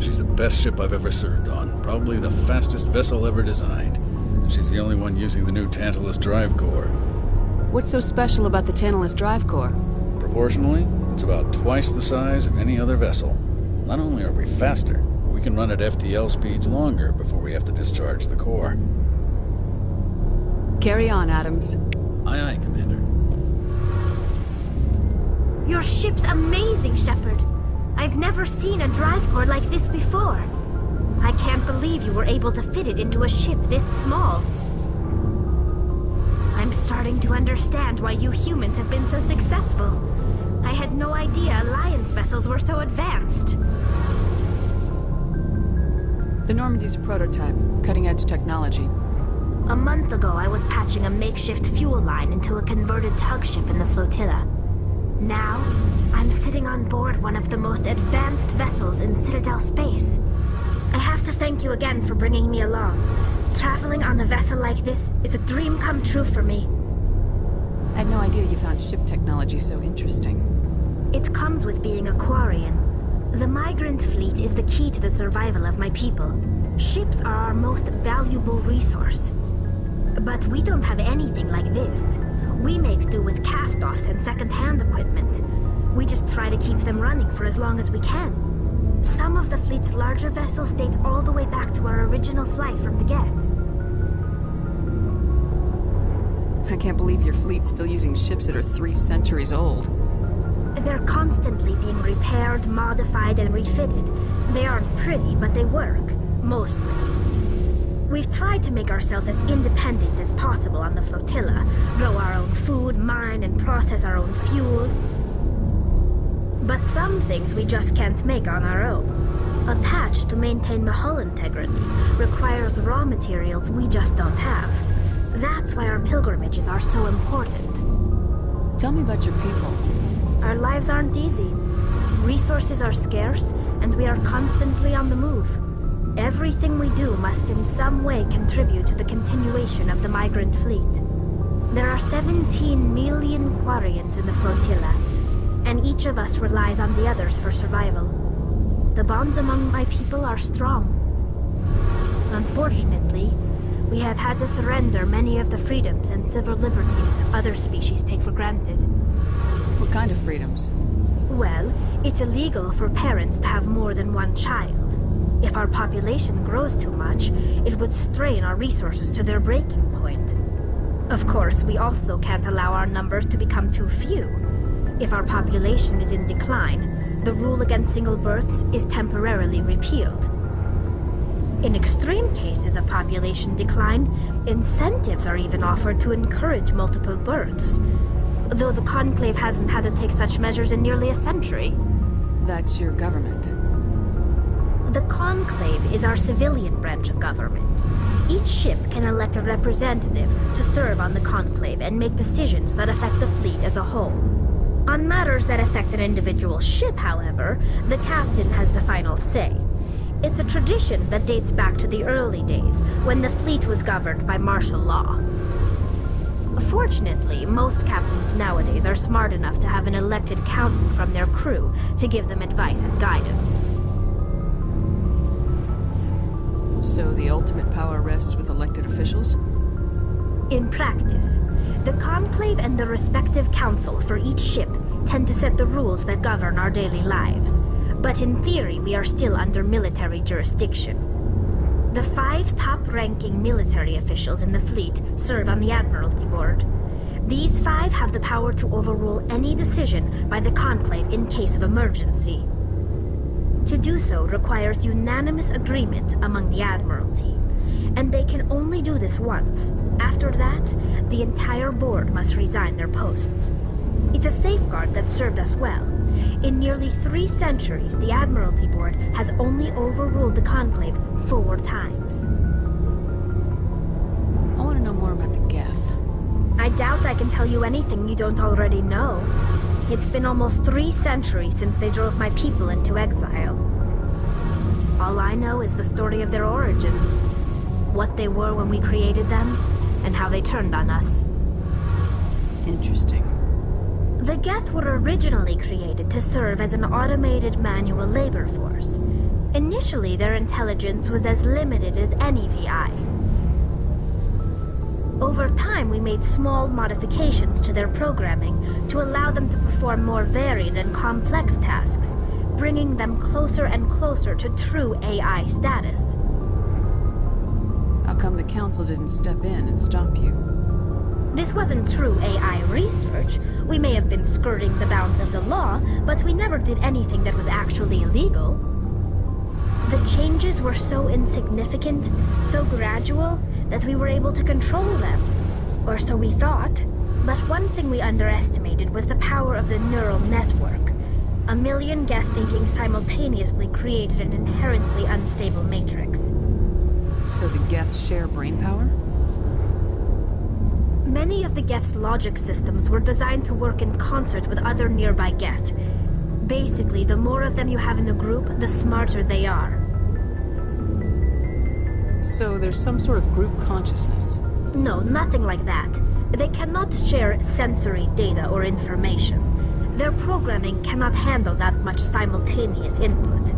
She's the best ship I've ever served on, probably the fastest vessel ever designed. And she's the only one using the new Tantalus drive core. What's so special about the Tantalus drive core? Proportionally, it's about twice the size of any other vessel. Not only are we faster, but we can run at FTL speeds longer before we have to discharge the core. Carry on, Adams. Aye, aye, Commander. Your ship's amazing, Shepard. I've never seen a drive core like this before. I can't believe you were able to fit it into a ship this small. I'm starting to understand why you humans have been so successful. I had no idea Alliance vessels were so advanced. The Normandy's a prototype, cutting-edge technology. A month ago, I was patching a makeshift fuel line into a converted tug ship in the flotilla. Now, I'm sitting on board one of the most advanced vessels in Citadel space. I have to thank you again for bringing me along. Traveling on a vessel like this is a dream come true for me. I had no idea you found ship technology so interesting. It comes with being a Quarian. The migrant fleet is the key to the survival of my people. Ships are our most valuable resource. But we don't have anything like this. We make do with cast-offs and second-hand equipment. We just try to keep them running for as long as we can. Some of the fleet's larger vessels date all the way back to our original flight from the Geth. I can't believe your fleet's still using ships that are 3 centuries old. They're constantly being repaired, modified, and refitted. They aren't pretty, but they work. Mostly. We've tried to make ourselves as independent as possible on the flotilla. Grow our own food, mine, and process our own fuel. But some things we just can't make on our own. A patch to maintain the hull integrity requires raw materials we just don't have. That's why our pilgrimages are so important. Tell me about your people. Our lives aren't easy. Resources are scarce, and we are constantly on the move. Everything we do must in some way contribute to the continuation of the migrant fleet. There are 17 million Quarians in the flotilla, and each of us relies on the others for survival. The bonds among my people are strong. Unfortunately, we have had to surrender many of the freedoms and civil liberties other species take for granted. What kind of freedoms? Well, it's illegal for parents to have more than one child. If our population grows too much, it would strain our resources to their breaking point. Of course, we also can't allow our numbers to become too few. If our population is in decline, the rule against single births is temporarily repealed. In extreme cases of population decline, incentives are even offered to encourage multiple births. Though the Conclave hasn't had to take such measures in nearly a century. That's your government. The Conclave is our civilian branch of government. Each ship can elect a representative to serve on the Conclave and make decisions that affect the fleet as a whole. On matters that affect an individual ship, however, the captain has the final say. It's a tradition that dates back to the early days, when the fleet was governed by martial law. Fortunately, most captains nowadays are smart enough to have an elected council from their crew to give them advice and guidance. So the ultimate power rests with elected officials? In practice, the Conclave and the respective council for each ship tend to set the rules that govern our daily lives. But in theory, we are still under military jurisdiction. The 5 top-ranking military officials in the fleet serve on the Admiralty Board. These 5 have the power to overrule any decision by the Conclave in case of emergency. To do so requires unanimous agreement among the Admiralty, and they can only do this once. After that, the entire board must resign their posts. It's a safeguard that served us well. In nearly 3 centuries, the Admiralty Board has only overruled the Conclave 4 times. I want to know more about the Geth. I doubt I can tell you anything you don't already know. It's been almost 3 centuries since they drove my people into exile. All I know is the story of their origins. What they were when we created them, and how they turned on us. Interesting. The Geth were originally created to serve as an automated manual labor force. Initially, their intelligence was as limited as any VI. Over time, we made small modifications to their programming to allow them to perform more varied and complex tasks, bringing them closer and closer to true AI status. How come the Council didn't step in and stop you? This wasn't true AI research. We may have been skirting the bounds of the law, but we never did anything that was actually illegal. The changes were so insignificant, so gradual, that we were able to control them. Or so we thought. But one thing we underestimated was the power of the neural network. 1 million Geth thinking simultaneously created an inherently unstable matrix. So the Geth share brain power? Many of the Geth's logic systems were designed to work in concert with other nearby Geth. Basically, the more of them you have in a group, the smarter they are. So there's some sort of group consciousness? No, nothing like that. They cannot share sensory data or information. Their programming cannot handle that much simultaneous input.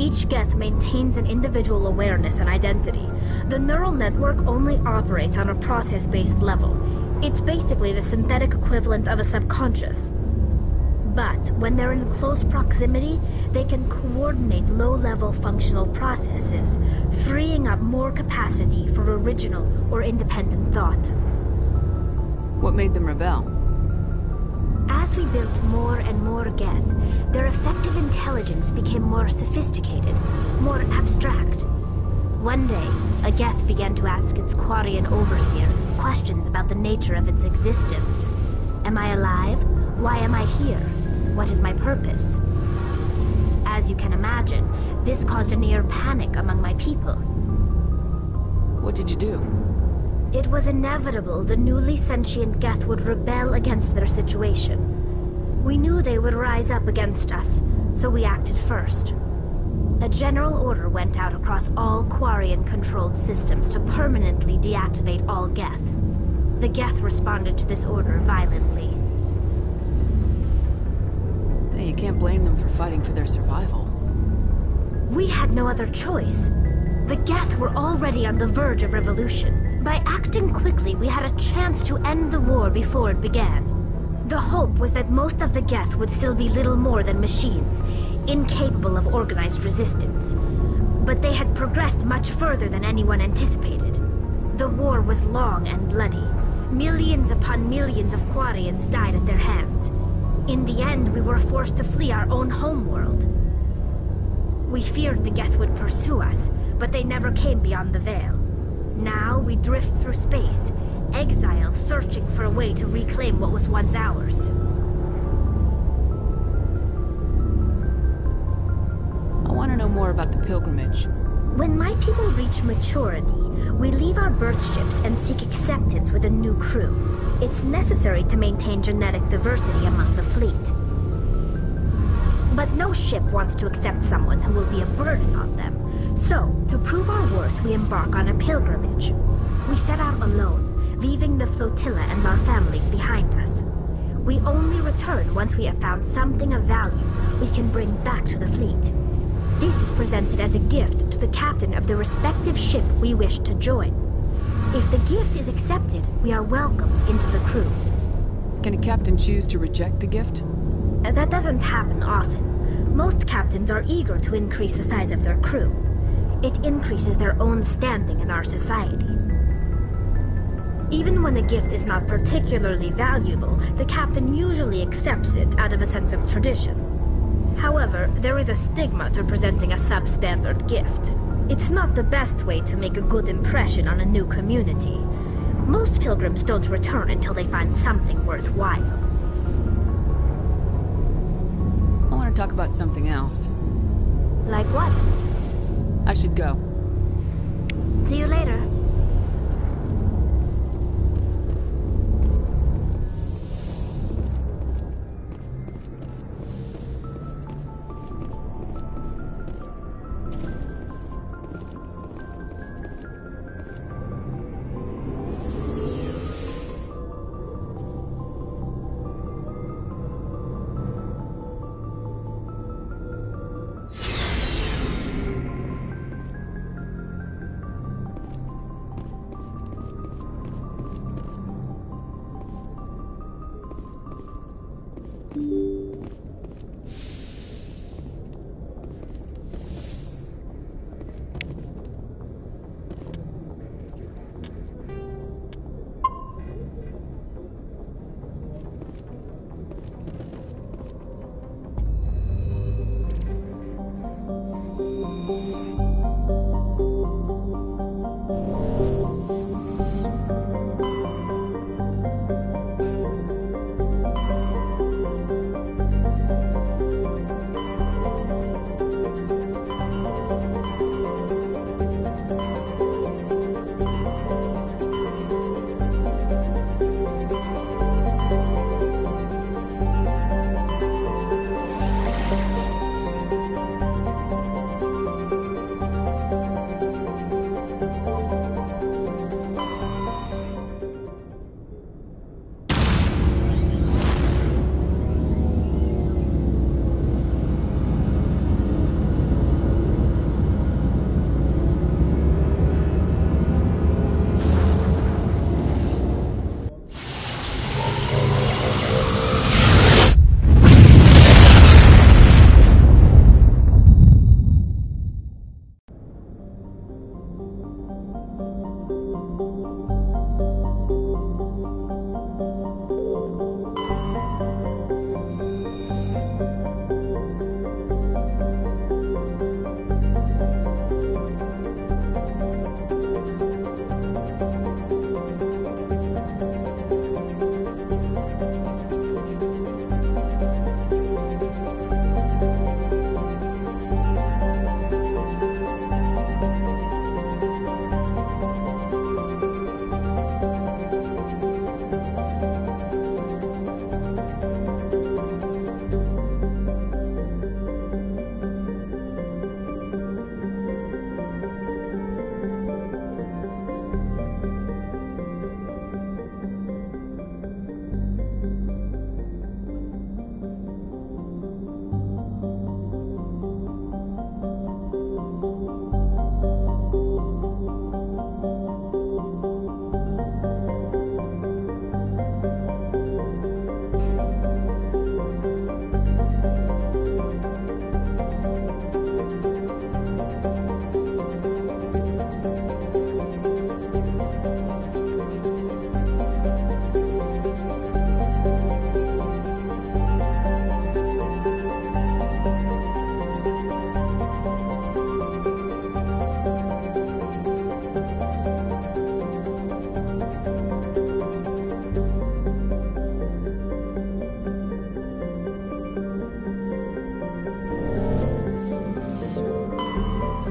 Each Geth maintains an individual awareness and identity. The neural network only operates on a process-based level. It's basically the synthetic equivalent of a subconscious. But when they're in close proximity, they can coordinate low-level functional processes, freeing up more capacity for original or independent thought. What made them rebel? As we built more and more Geth, their effective intelligence became more sophisticated, more abstract. One day, a Geth began to ask its Quarian overseer questions about the nature of its existence. Am I alive? Why am I here? What is my purpose? As you can imagine, this caused a near panic among my people. What did you do? It was inevitable the newly sentient Geth would rebel against their situation. We knew they would rise up against us, so we acted first. A general order went out across all Quarian-controlled systems to permanently deactivate all Geth. The Geth responded to this order violently. Hey, you can't blame them for fighting for their survival. We had no other choice. The Geth were already on the verge of revolution. By acting quickly, we had a chance to end the war before it began. The hope was that most of the Geth would still be little more than machines, incapable of organized resistance. But they had progressed much further than anyone anticipated. The war was long and bloody. Millions upon millions of Quarians died at their hands. In the end, we were forced to flee our own homeworld. We feared the Geth would pursue us, but they never came beyond the Veil. Now we drift through space, exile searching for a way to reclaim what was once ours. I want to know more about the pilgrimage. When my people reach maturity, we leave our birth ships and seek acceptance with a new crew. It's necessary to maintain genetic diversity among the fleet. But no ship wants to accept someone who will be a burden on them. So, to prove our worth, we embark on a pilgrimage. We set out alone, leaving the flotilla and our families behind us. We only return once we have found something of value we can bring back to the fleet. This is presented as a gift to the captain of the respective ship we wish to join. If the gift is accepted, we are welcomed into the crew. Can a captain choose to reject the gift? That doesn't happen often. Most captains are eager to increase the size of their crew. It increases their own standing in our society. Even when a gift is not particularly valuable, the captain usually accepts it out of a sense of tradition. However, there is a stigma to presenting a substandard gift. It's not the best way to make a good impression on a new community. Most pilgrims don't return until they find something worthwhile. I want to talk about something else. Like what? I should go. See you later.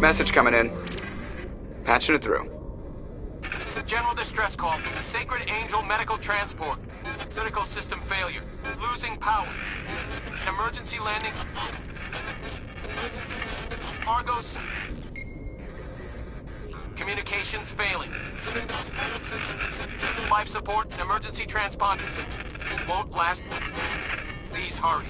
Message coming in. Patching it through. General distress call. Sacred Angel medical transport. Critical system failure. Losing power. Emergency landing. Argos. Communications failing. Life support and emergency transponder. Won't last. Please hurry.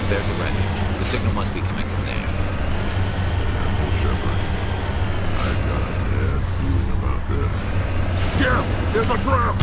There's a wreckage. The signal must be coming from there. Careful, Shepard. I've got a bad feeling about this. Yeah! There's a trap!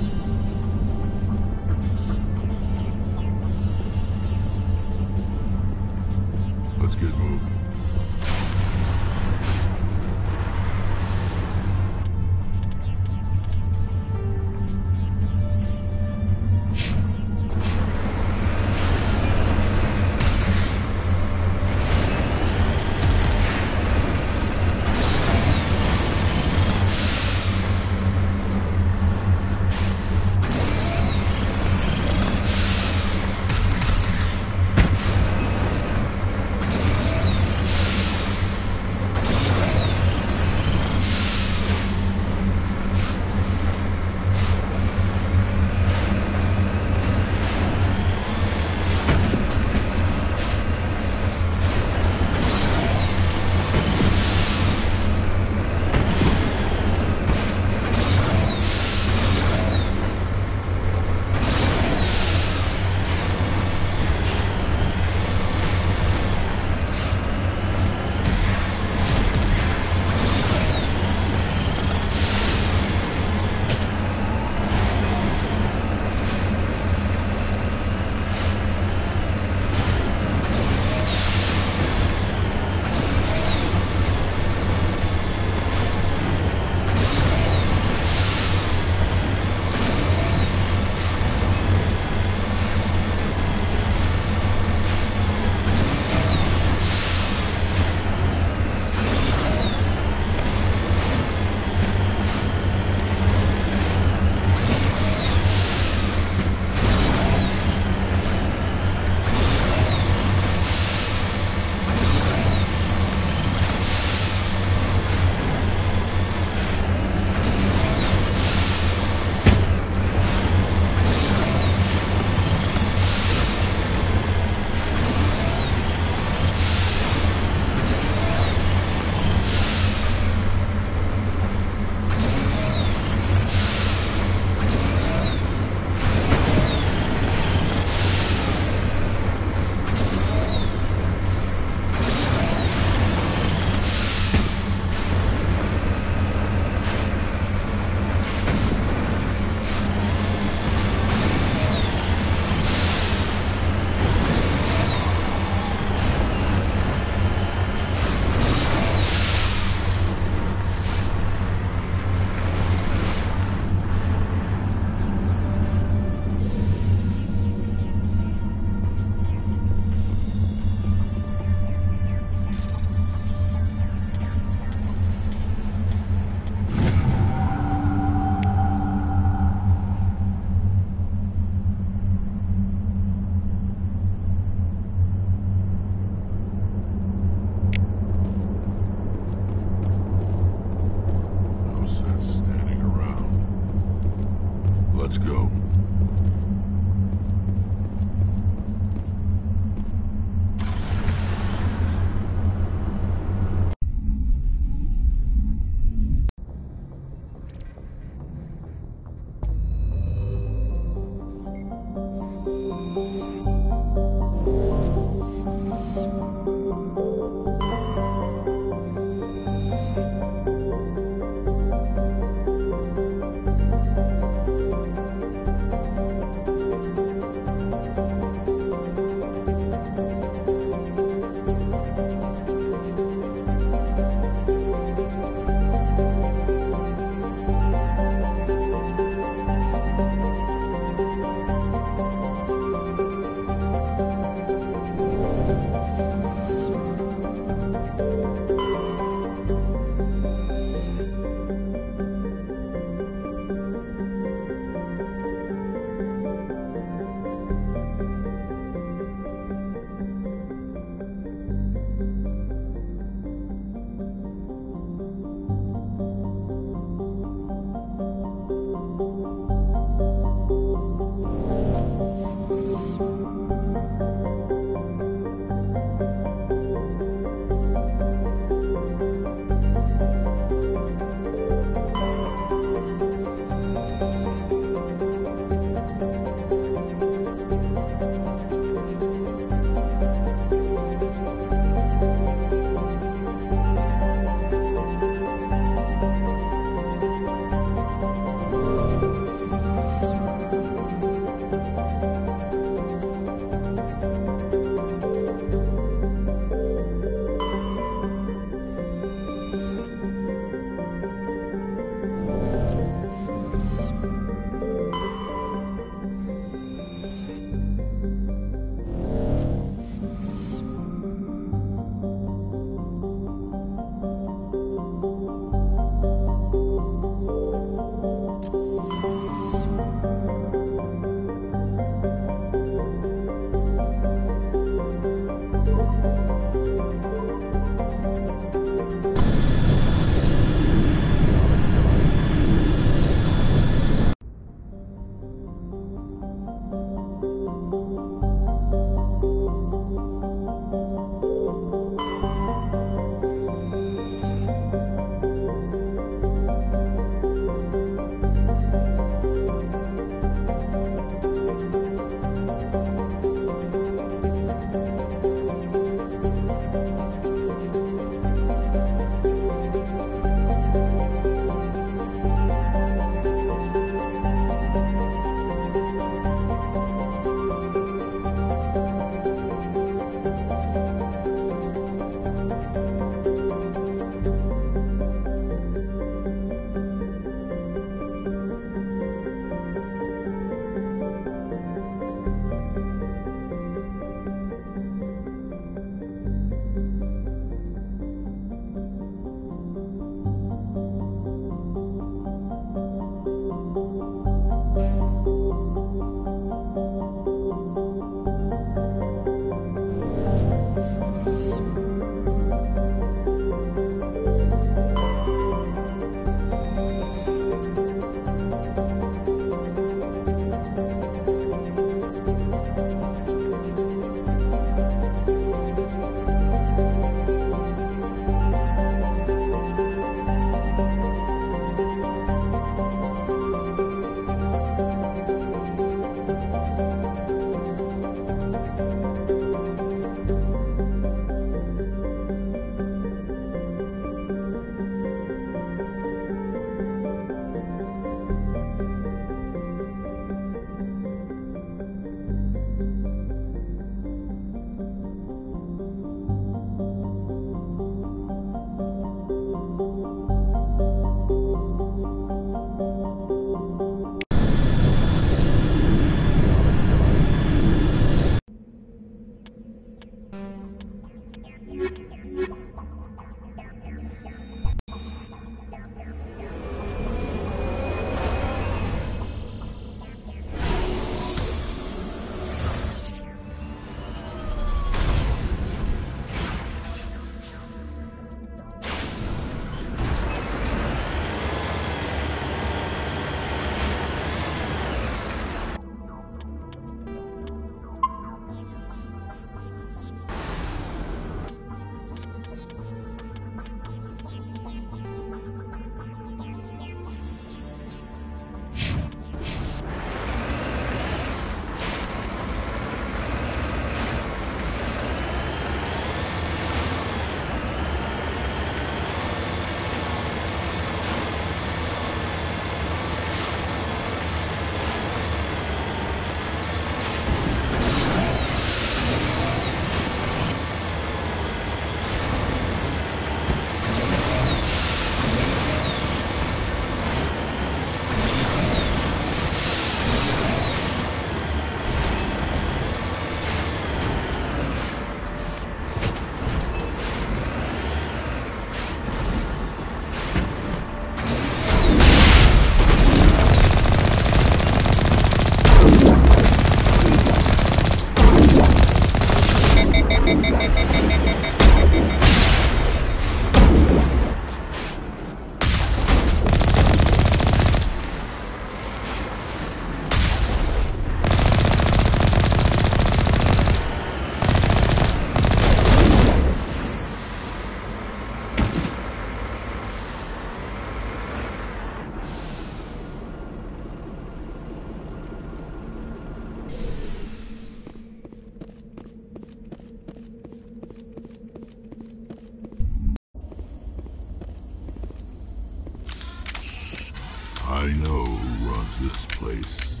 I know who runs this place.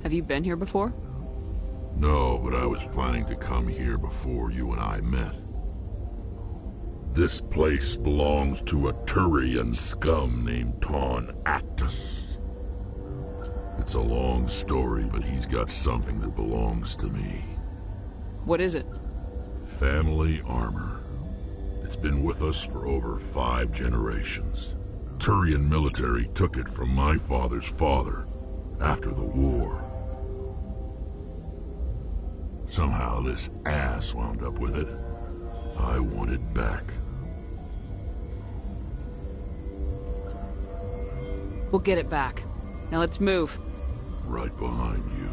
Have you been here before? No, but I was planning to come here before you and I met. This place belongs to a Turian scum named Ton Actus. It's a long story, but he's got something that belongs to me. What is it? Family armor. It's been with us for over 5 generations. Turian military took it from my father's father after the war. Somehow this ass wound up with it. I want it back. We'll get it back. Now let's move. Right behind you.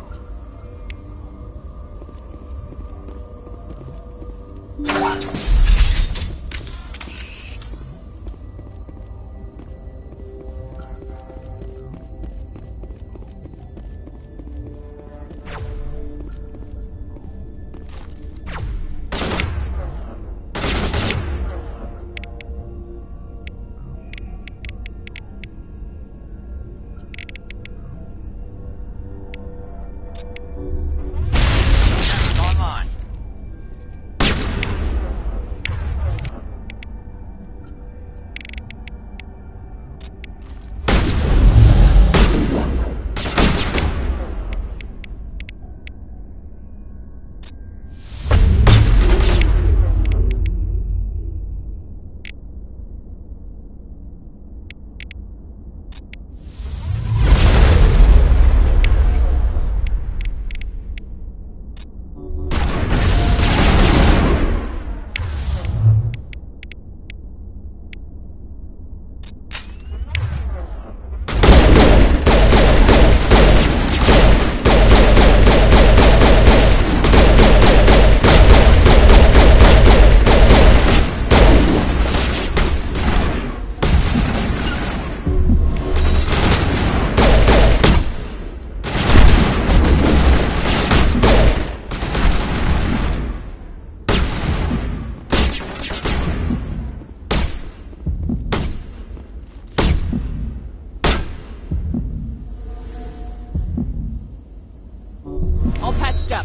All patched up.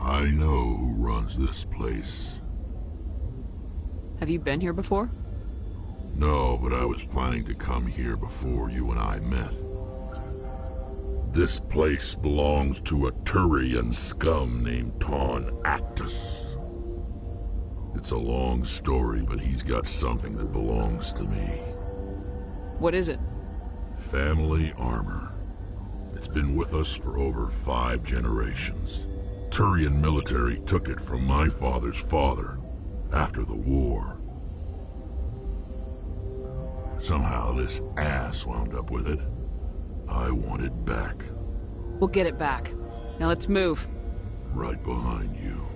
I know who runs this place. Have you been here before? No, but I was planning to come here before you and I met. This place belongs to a Turian scum named Ton Actus. It's a long story, but he's got something that belongs to me. What is it? Family armor. It's been with us for over 5 generations. Turian military took it from my father's father after the war. Somehow this ass wound up with it. I want it back. We'll get it back. Now let's move. Right behind you.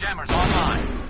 Jammers online.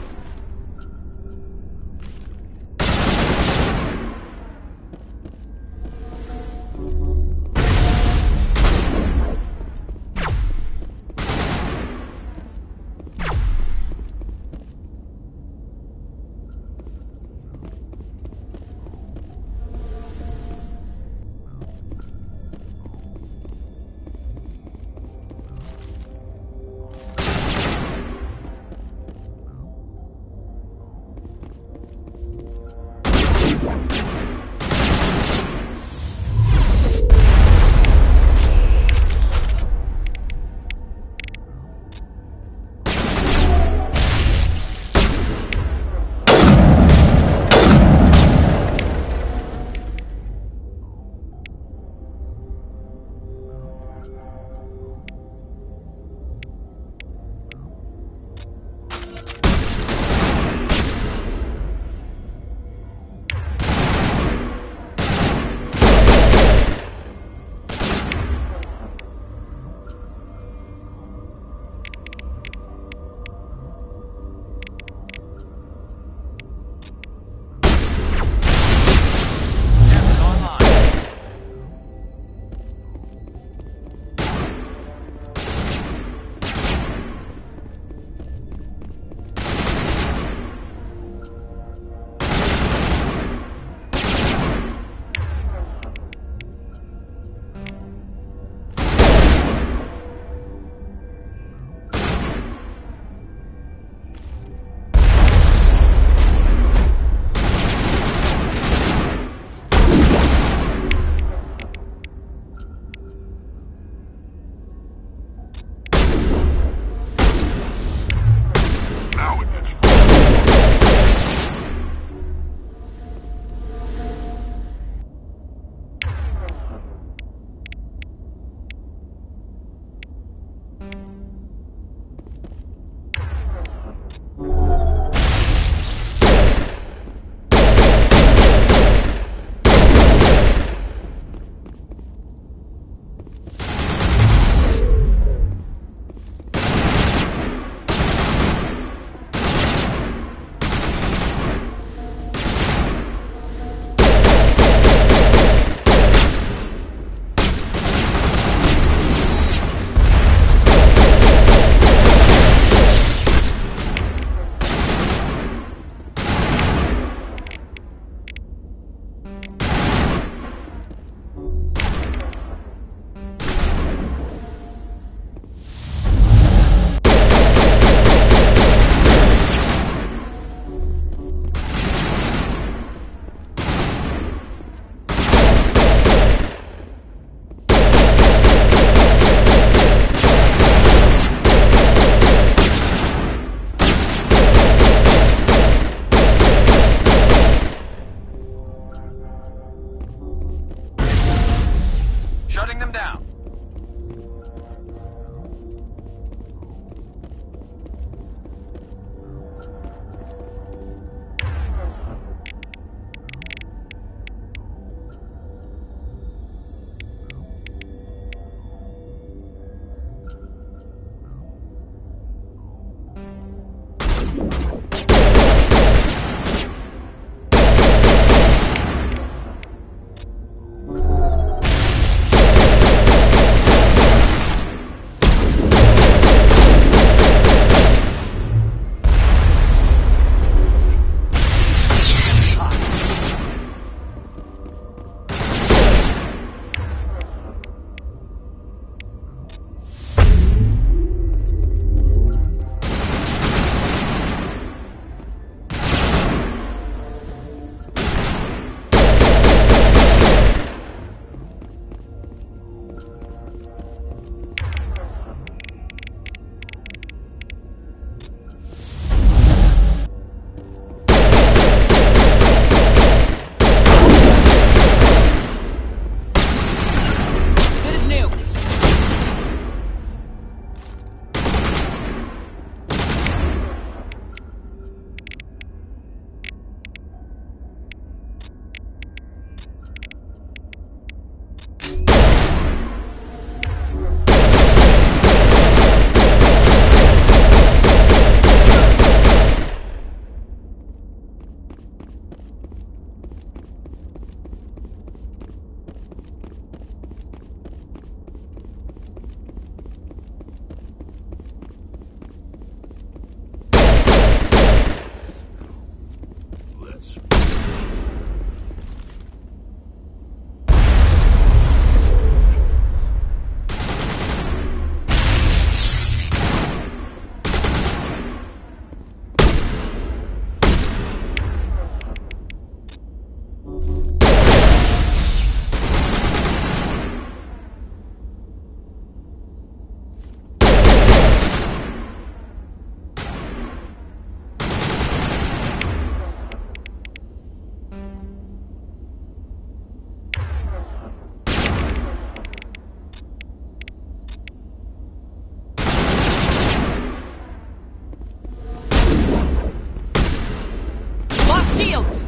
shields!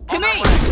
To me!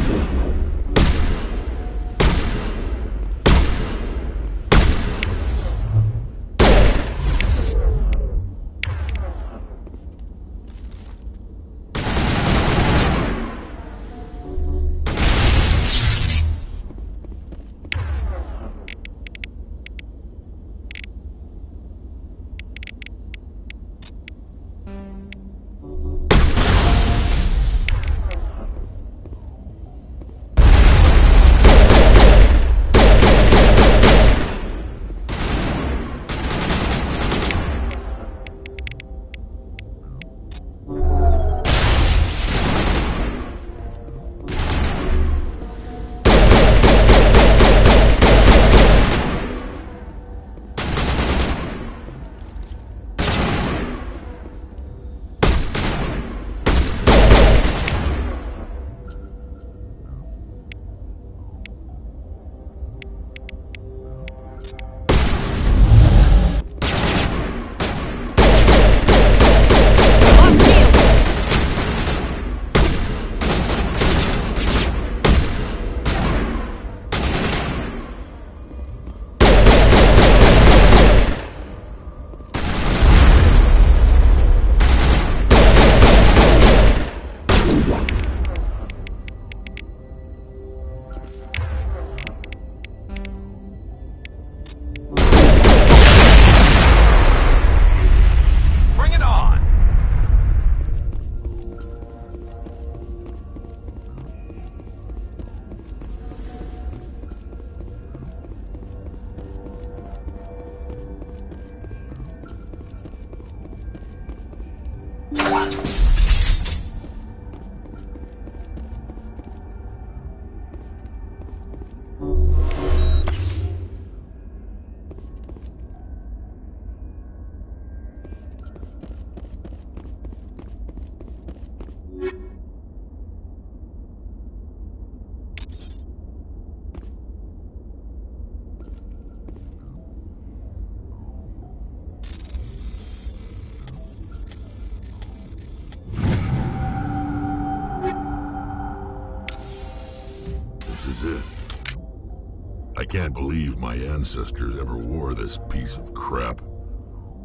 I can't believe my ancestors ever wore this piece of crap,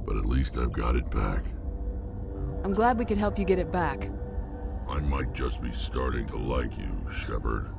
but at least I've got it back. I'm glad we could help you get it back. I might just be starting to like you, Shepard.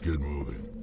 get moving.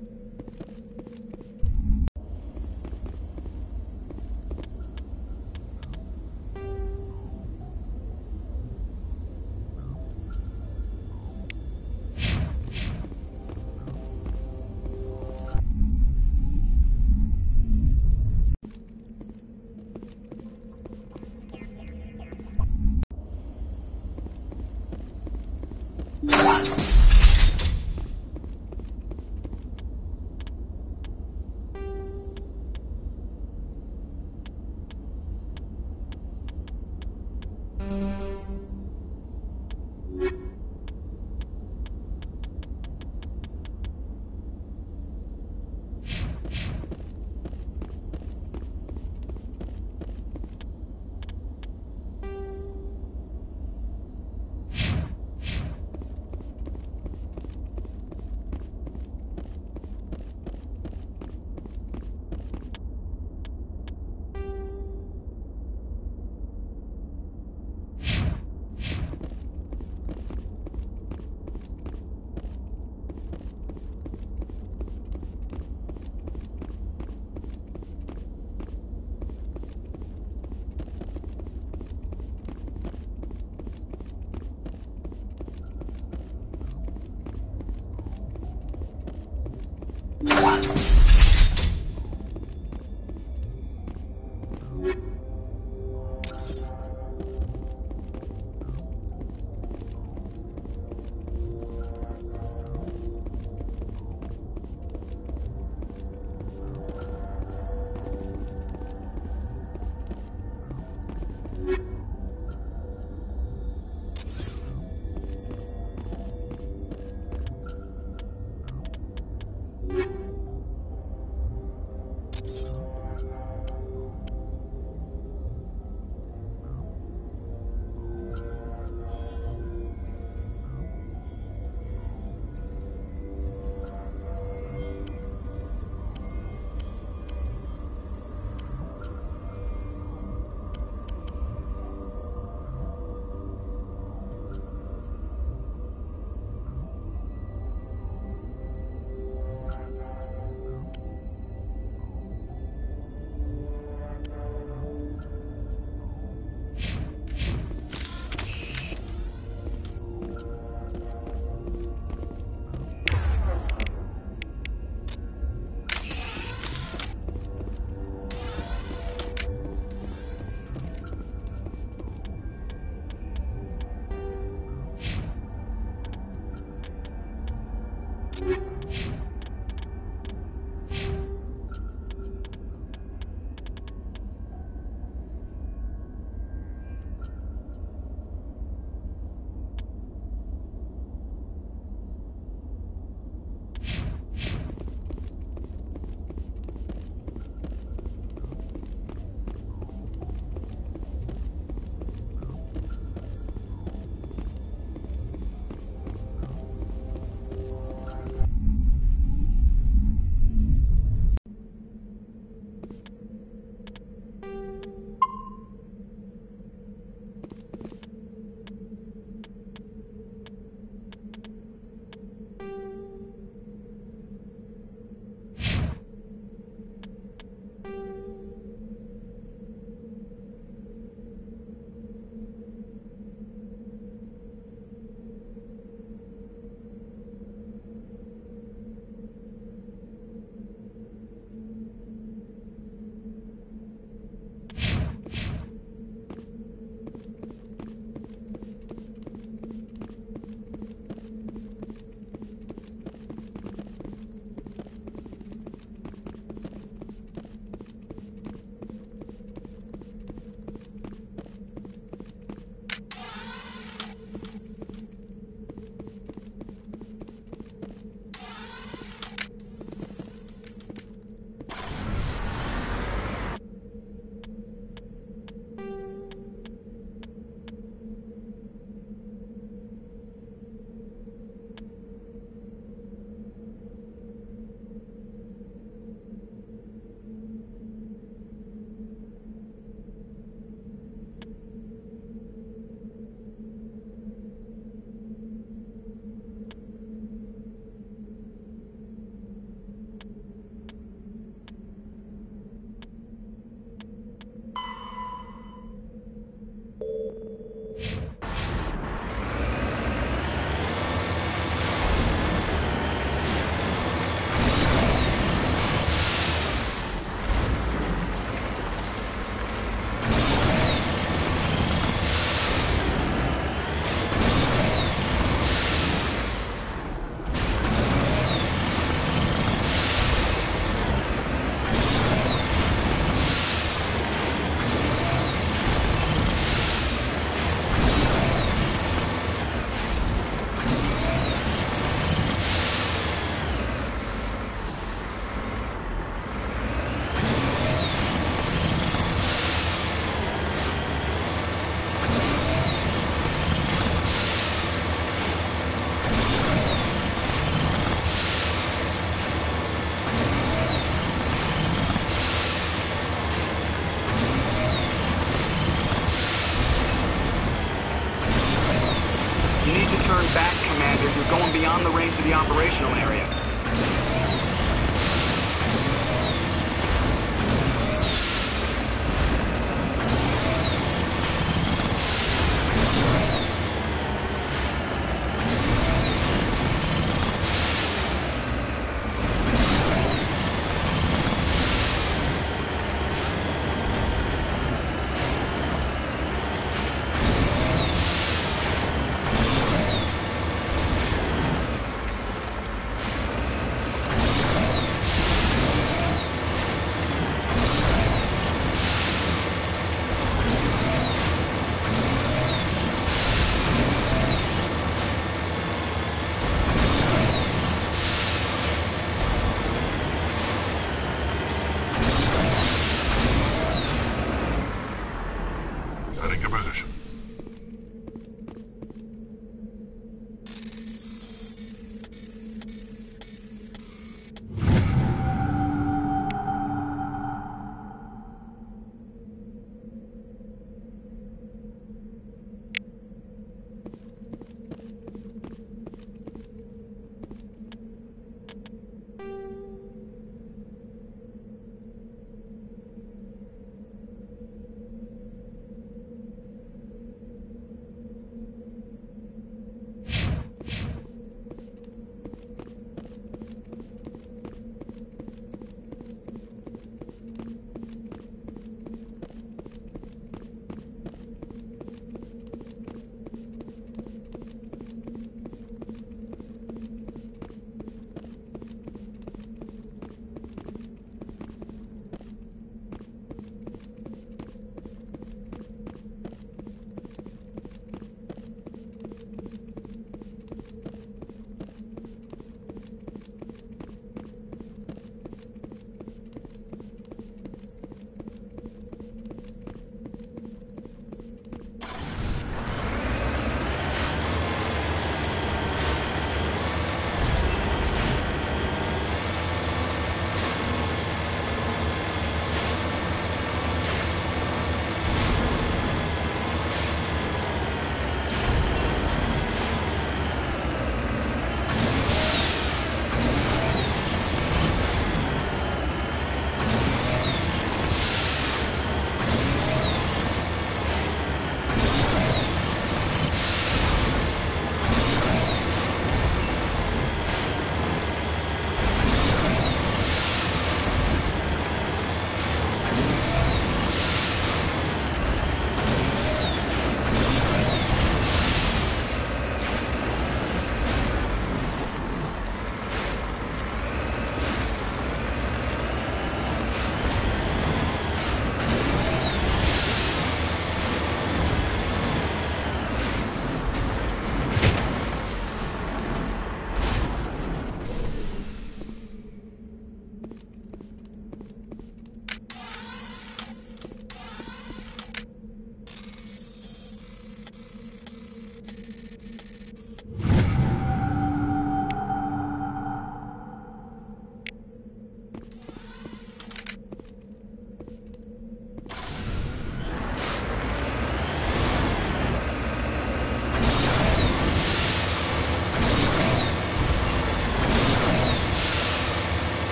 beyond the range of the operational area.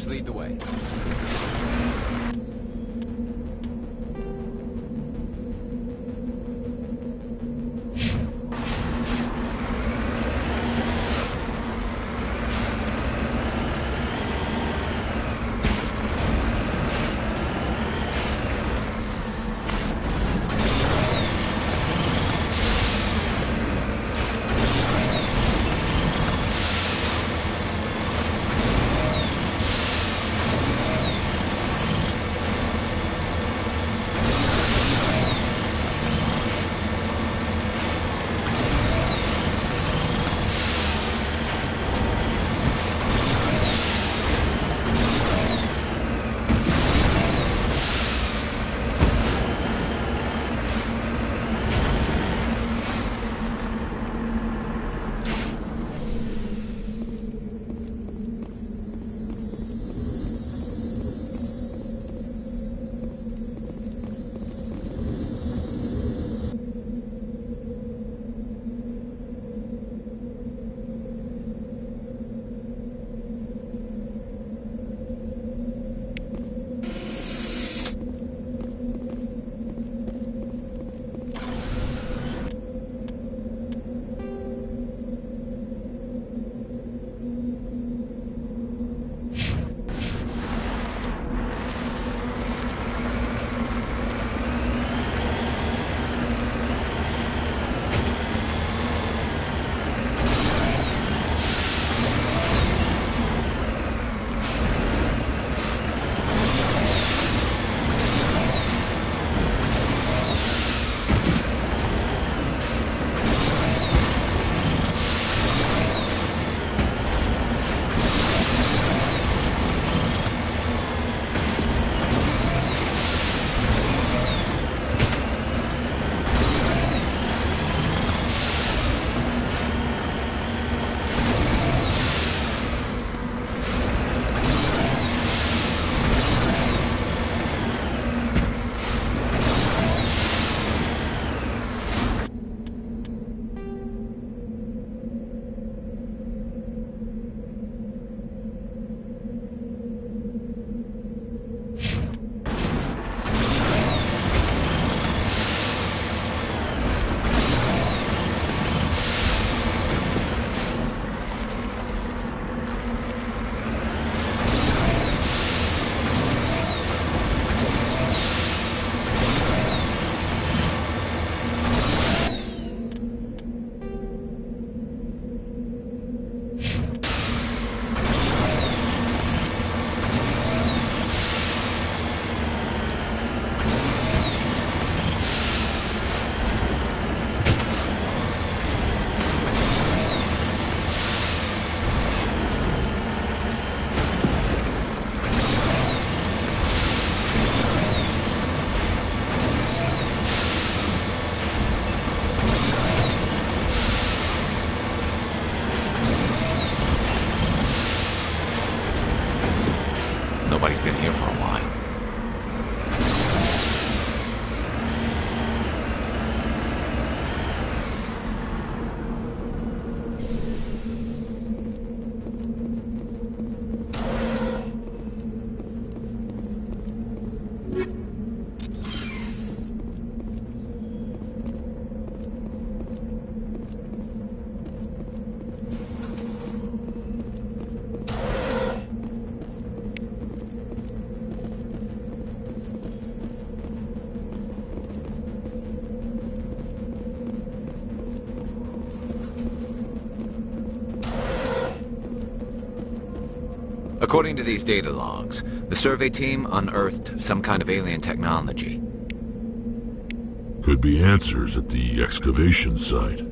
Luz, lead the way. Nobody's been here for a while. According to these data logs, the survey team unearthed some kind of alien technology. Could be answers at the excavation site.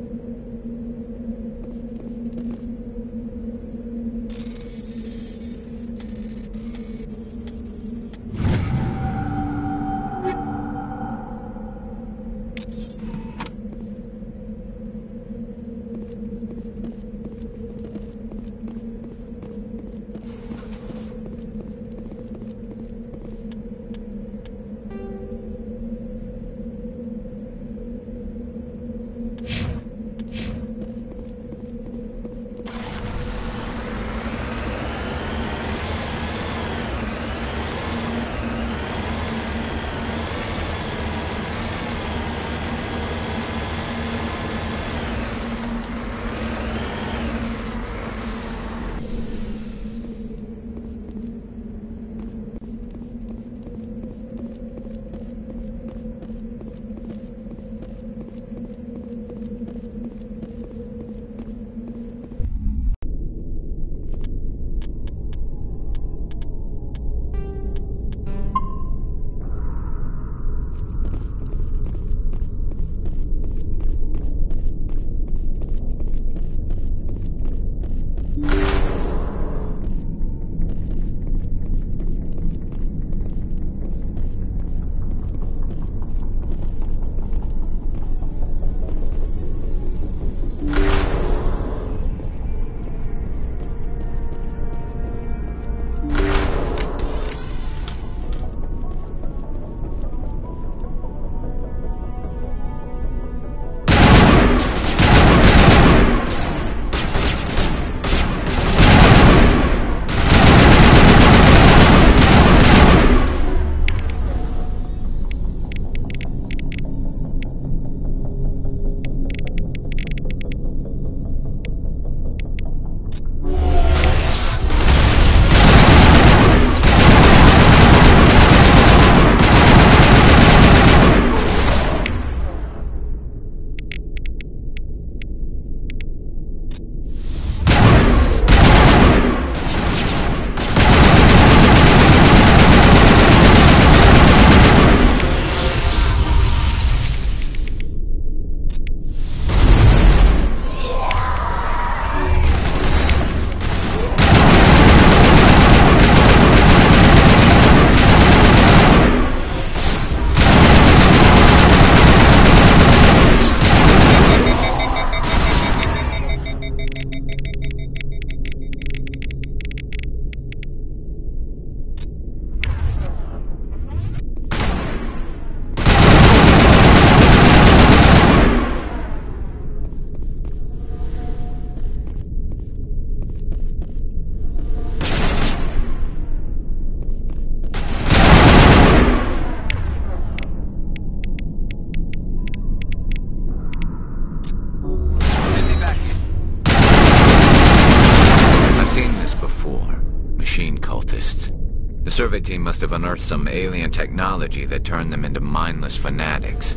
The survey team must have unearthed some alien technology that turned them into mindless fanatics.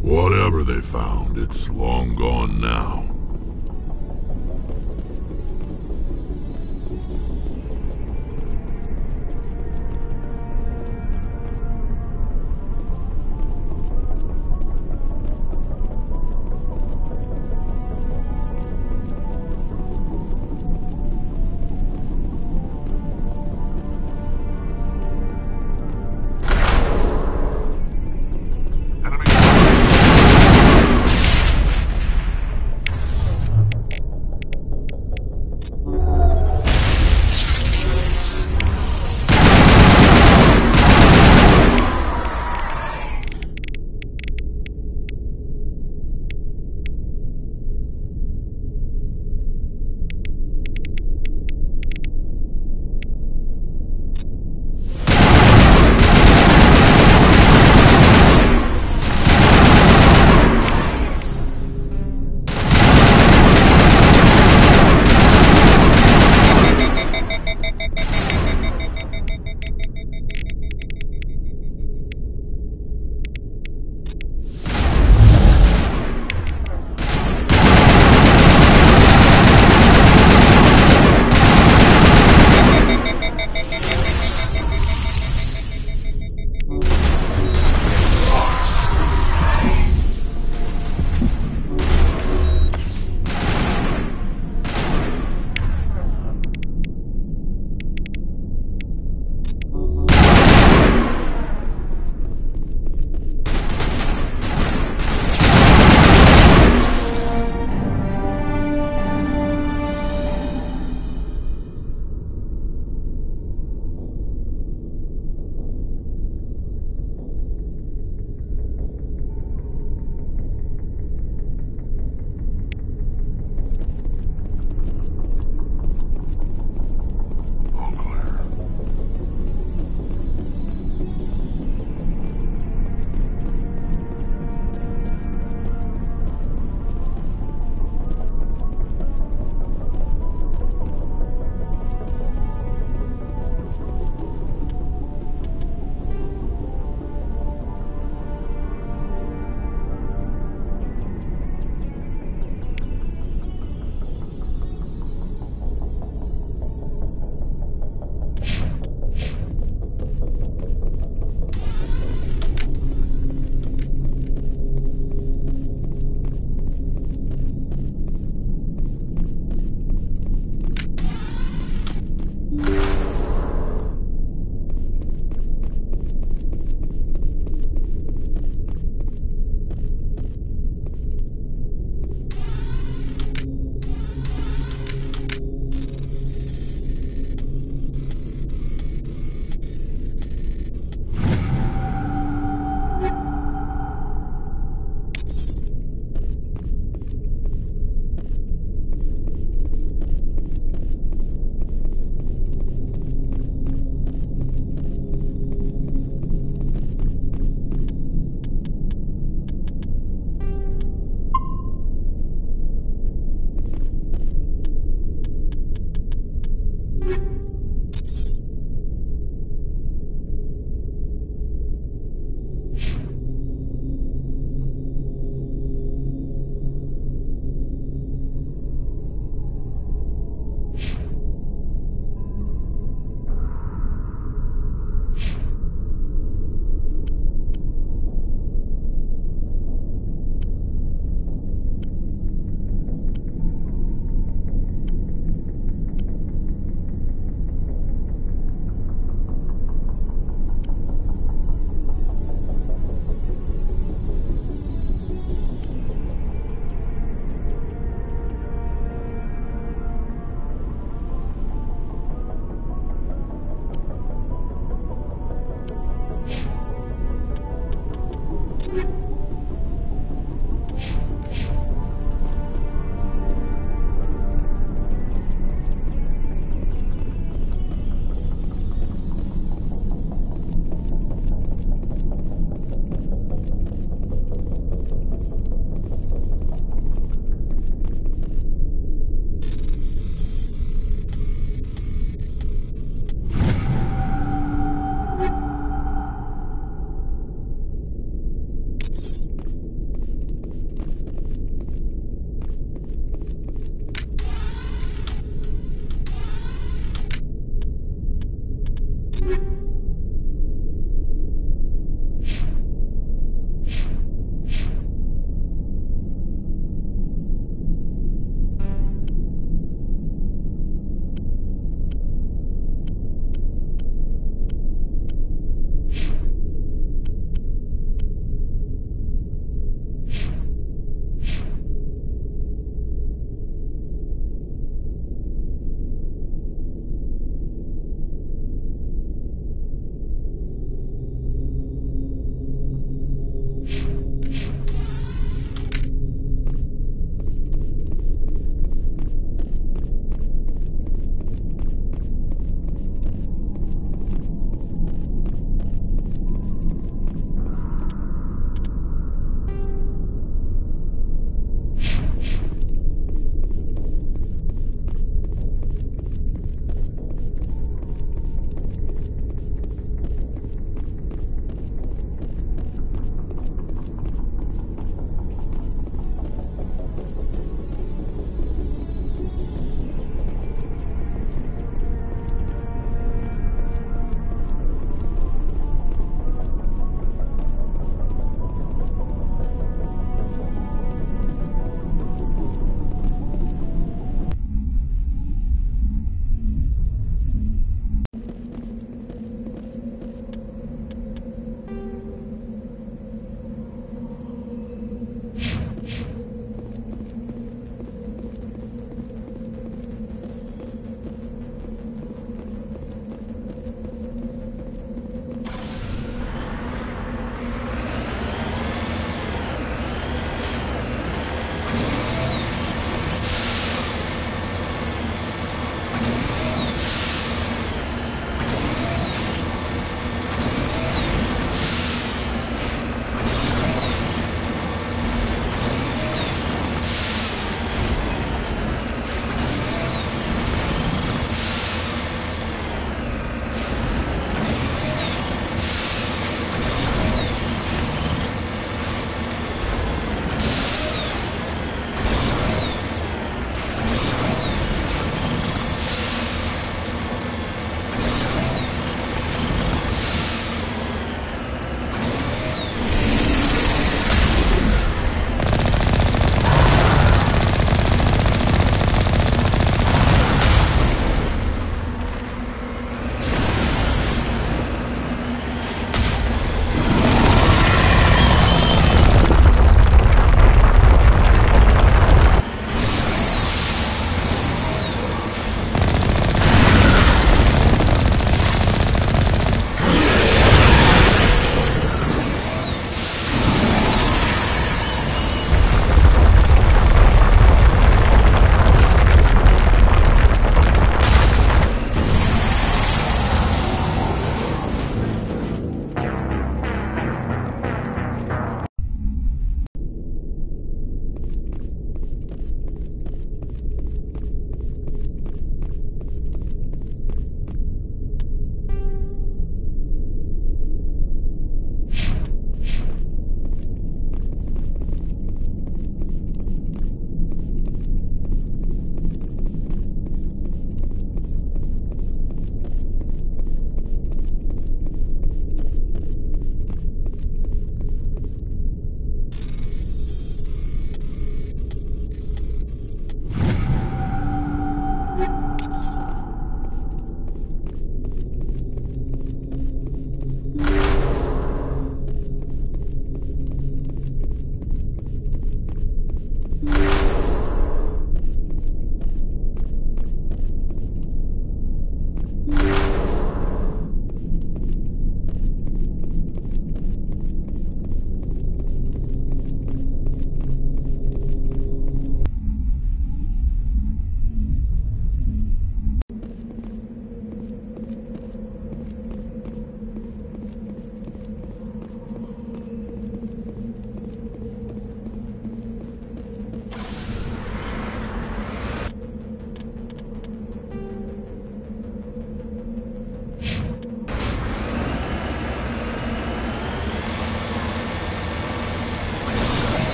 Whatever they found, it's long gone now.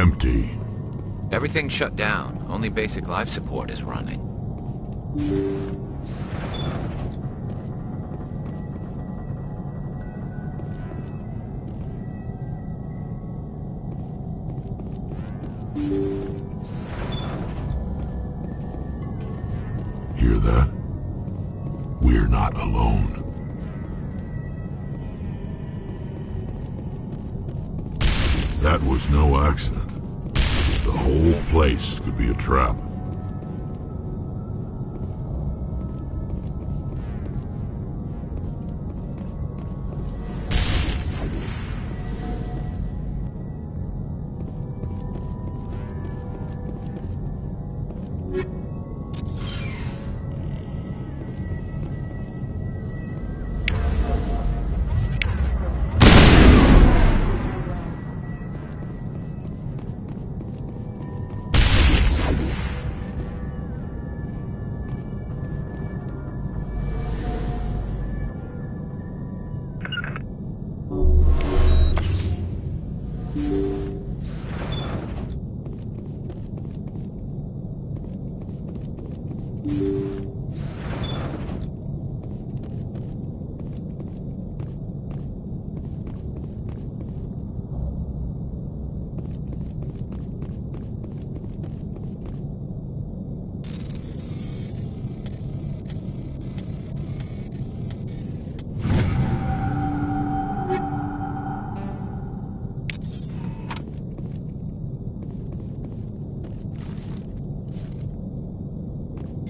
empty. Everything's shut down. Only basic life support is running. Hear that? We're not alone. That was no accident. The whole place could be a trap.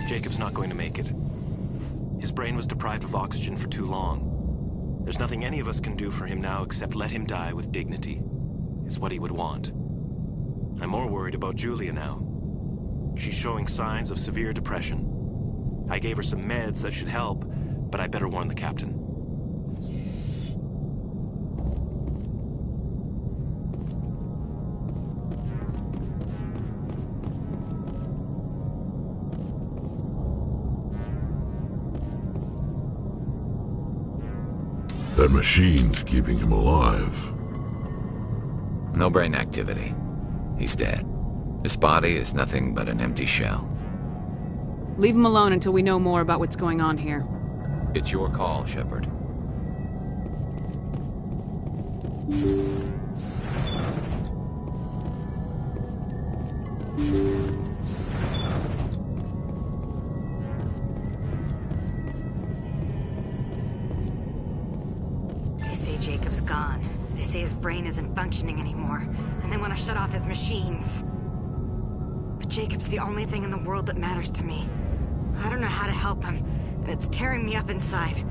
Jacob's not going to make it. His brain was deprived of oxygen for too long. There's nothing any of us can do for him now except let him die with dignity. It's what he would want. I'm more worried about Julia now. She's showing signs of severe depression. I gave her some meds that should help, but I better warn the captain. That machine's keeping him alive. No brain activity. He's dead. His body is nothing but an empty shell. Leave him alone until we know more about what's going on here. It's your call, Shepard. They say Jacob's gone. They say his brain isn't functioning anymore, and they want to shut off his machines. But Jacob's the only thing in the world that matters to me. I don't know how to help him, and it's tearing me up inside.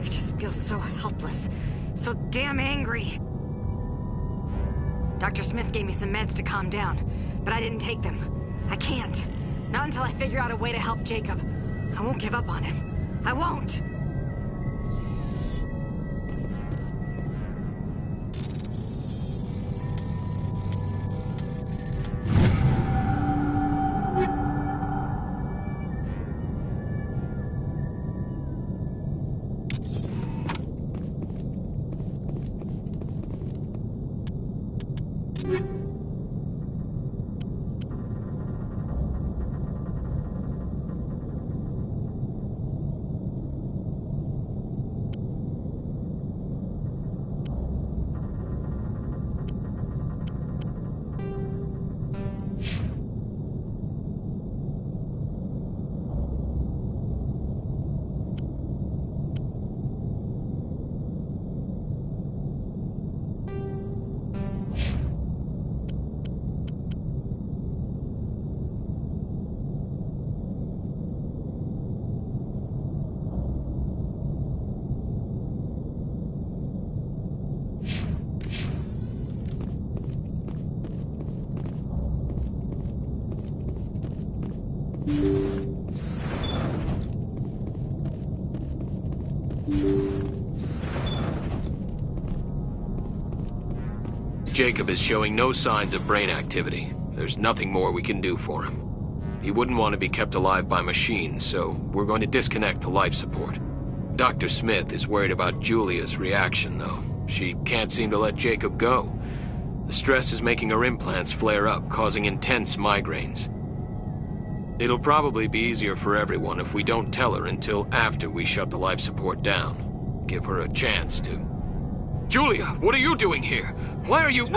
I just feel so helpless, so damn angry. Dr. Smith gave me some meds to calm down, but I didn't take them. I can't. Not until I figure out a way to help Jacob. I won't give up on him. I won't! Jacob is showing no signs of brain activity. There's nothing more we can do for him. He wouldn't want to be kept alive by machines, so we're going to disconnect the life support. Dr. Smith is worried about Julia's reaction, though. She can't seem to let Jacob go. The stress is making her implants flare up, causing intense migraines. It'll probably be easier for everyone if we don't tell her until after we shut the life support down. Give her a chance to... Julia, what are you doing here? Why are you...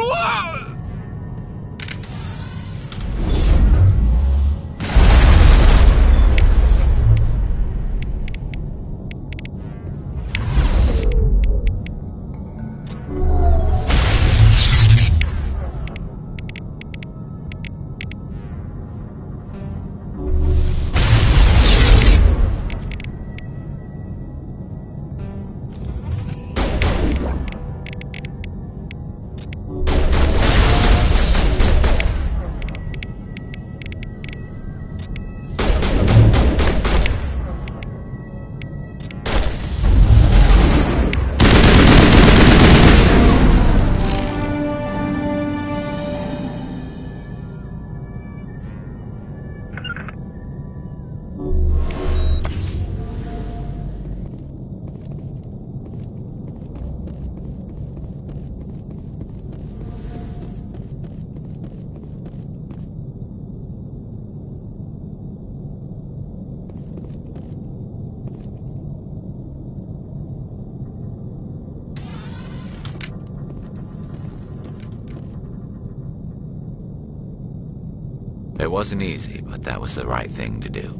It wasn't easy, but that was the right thing to do.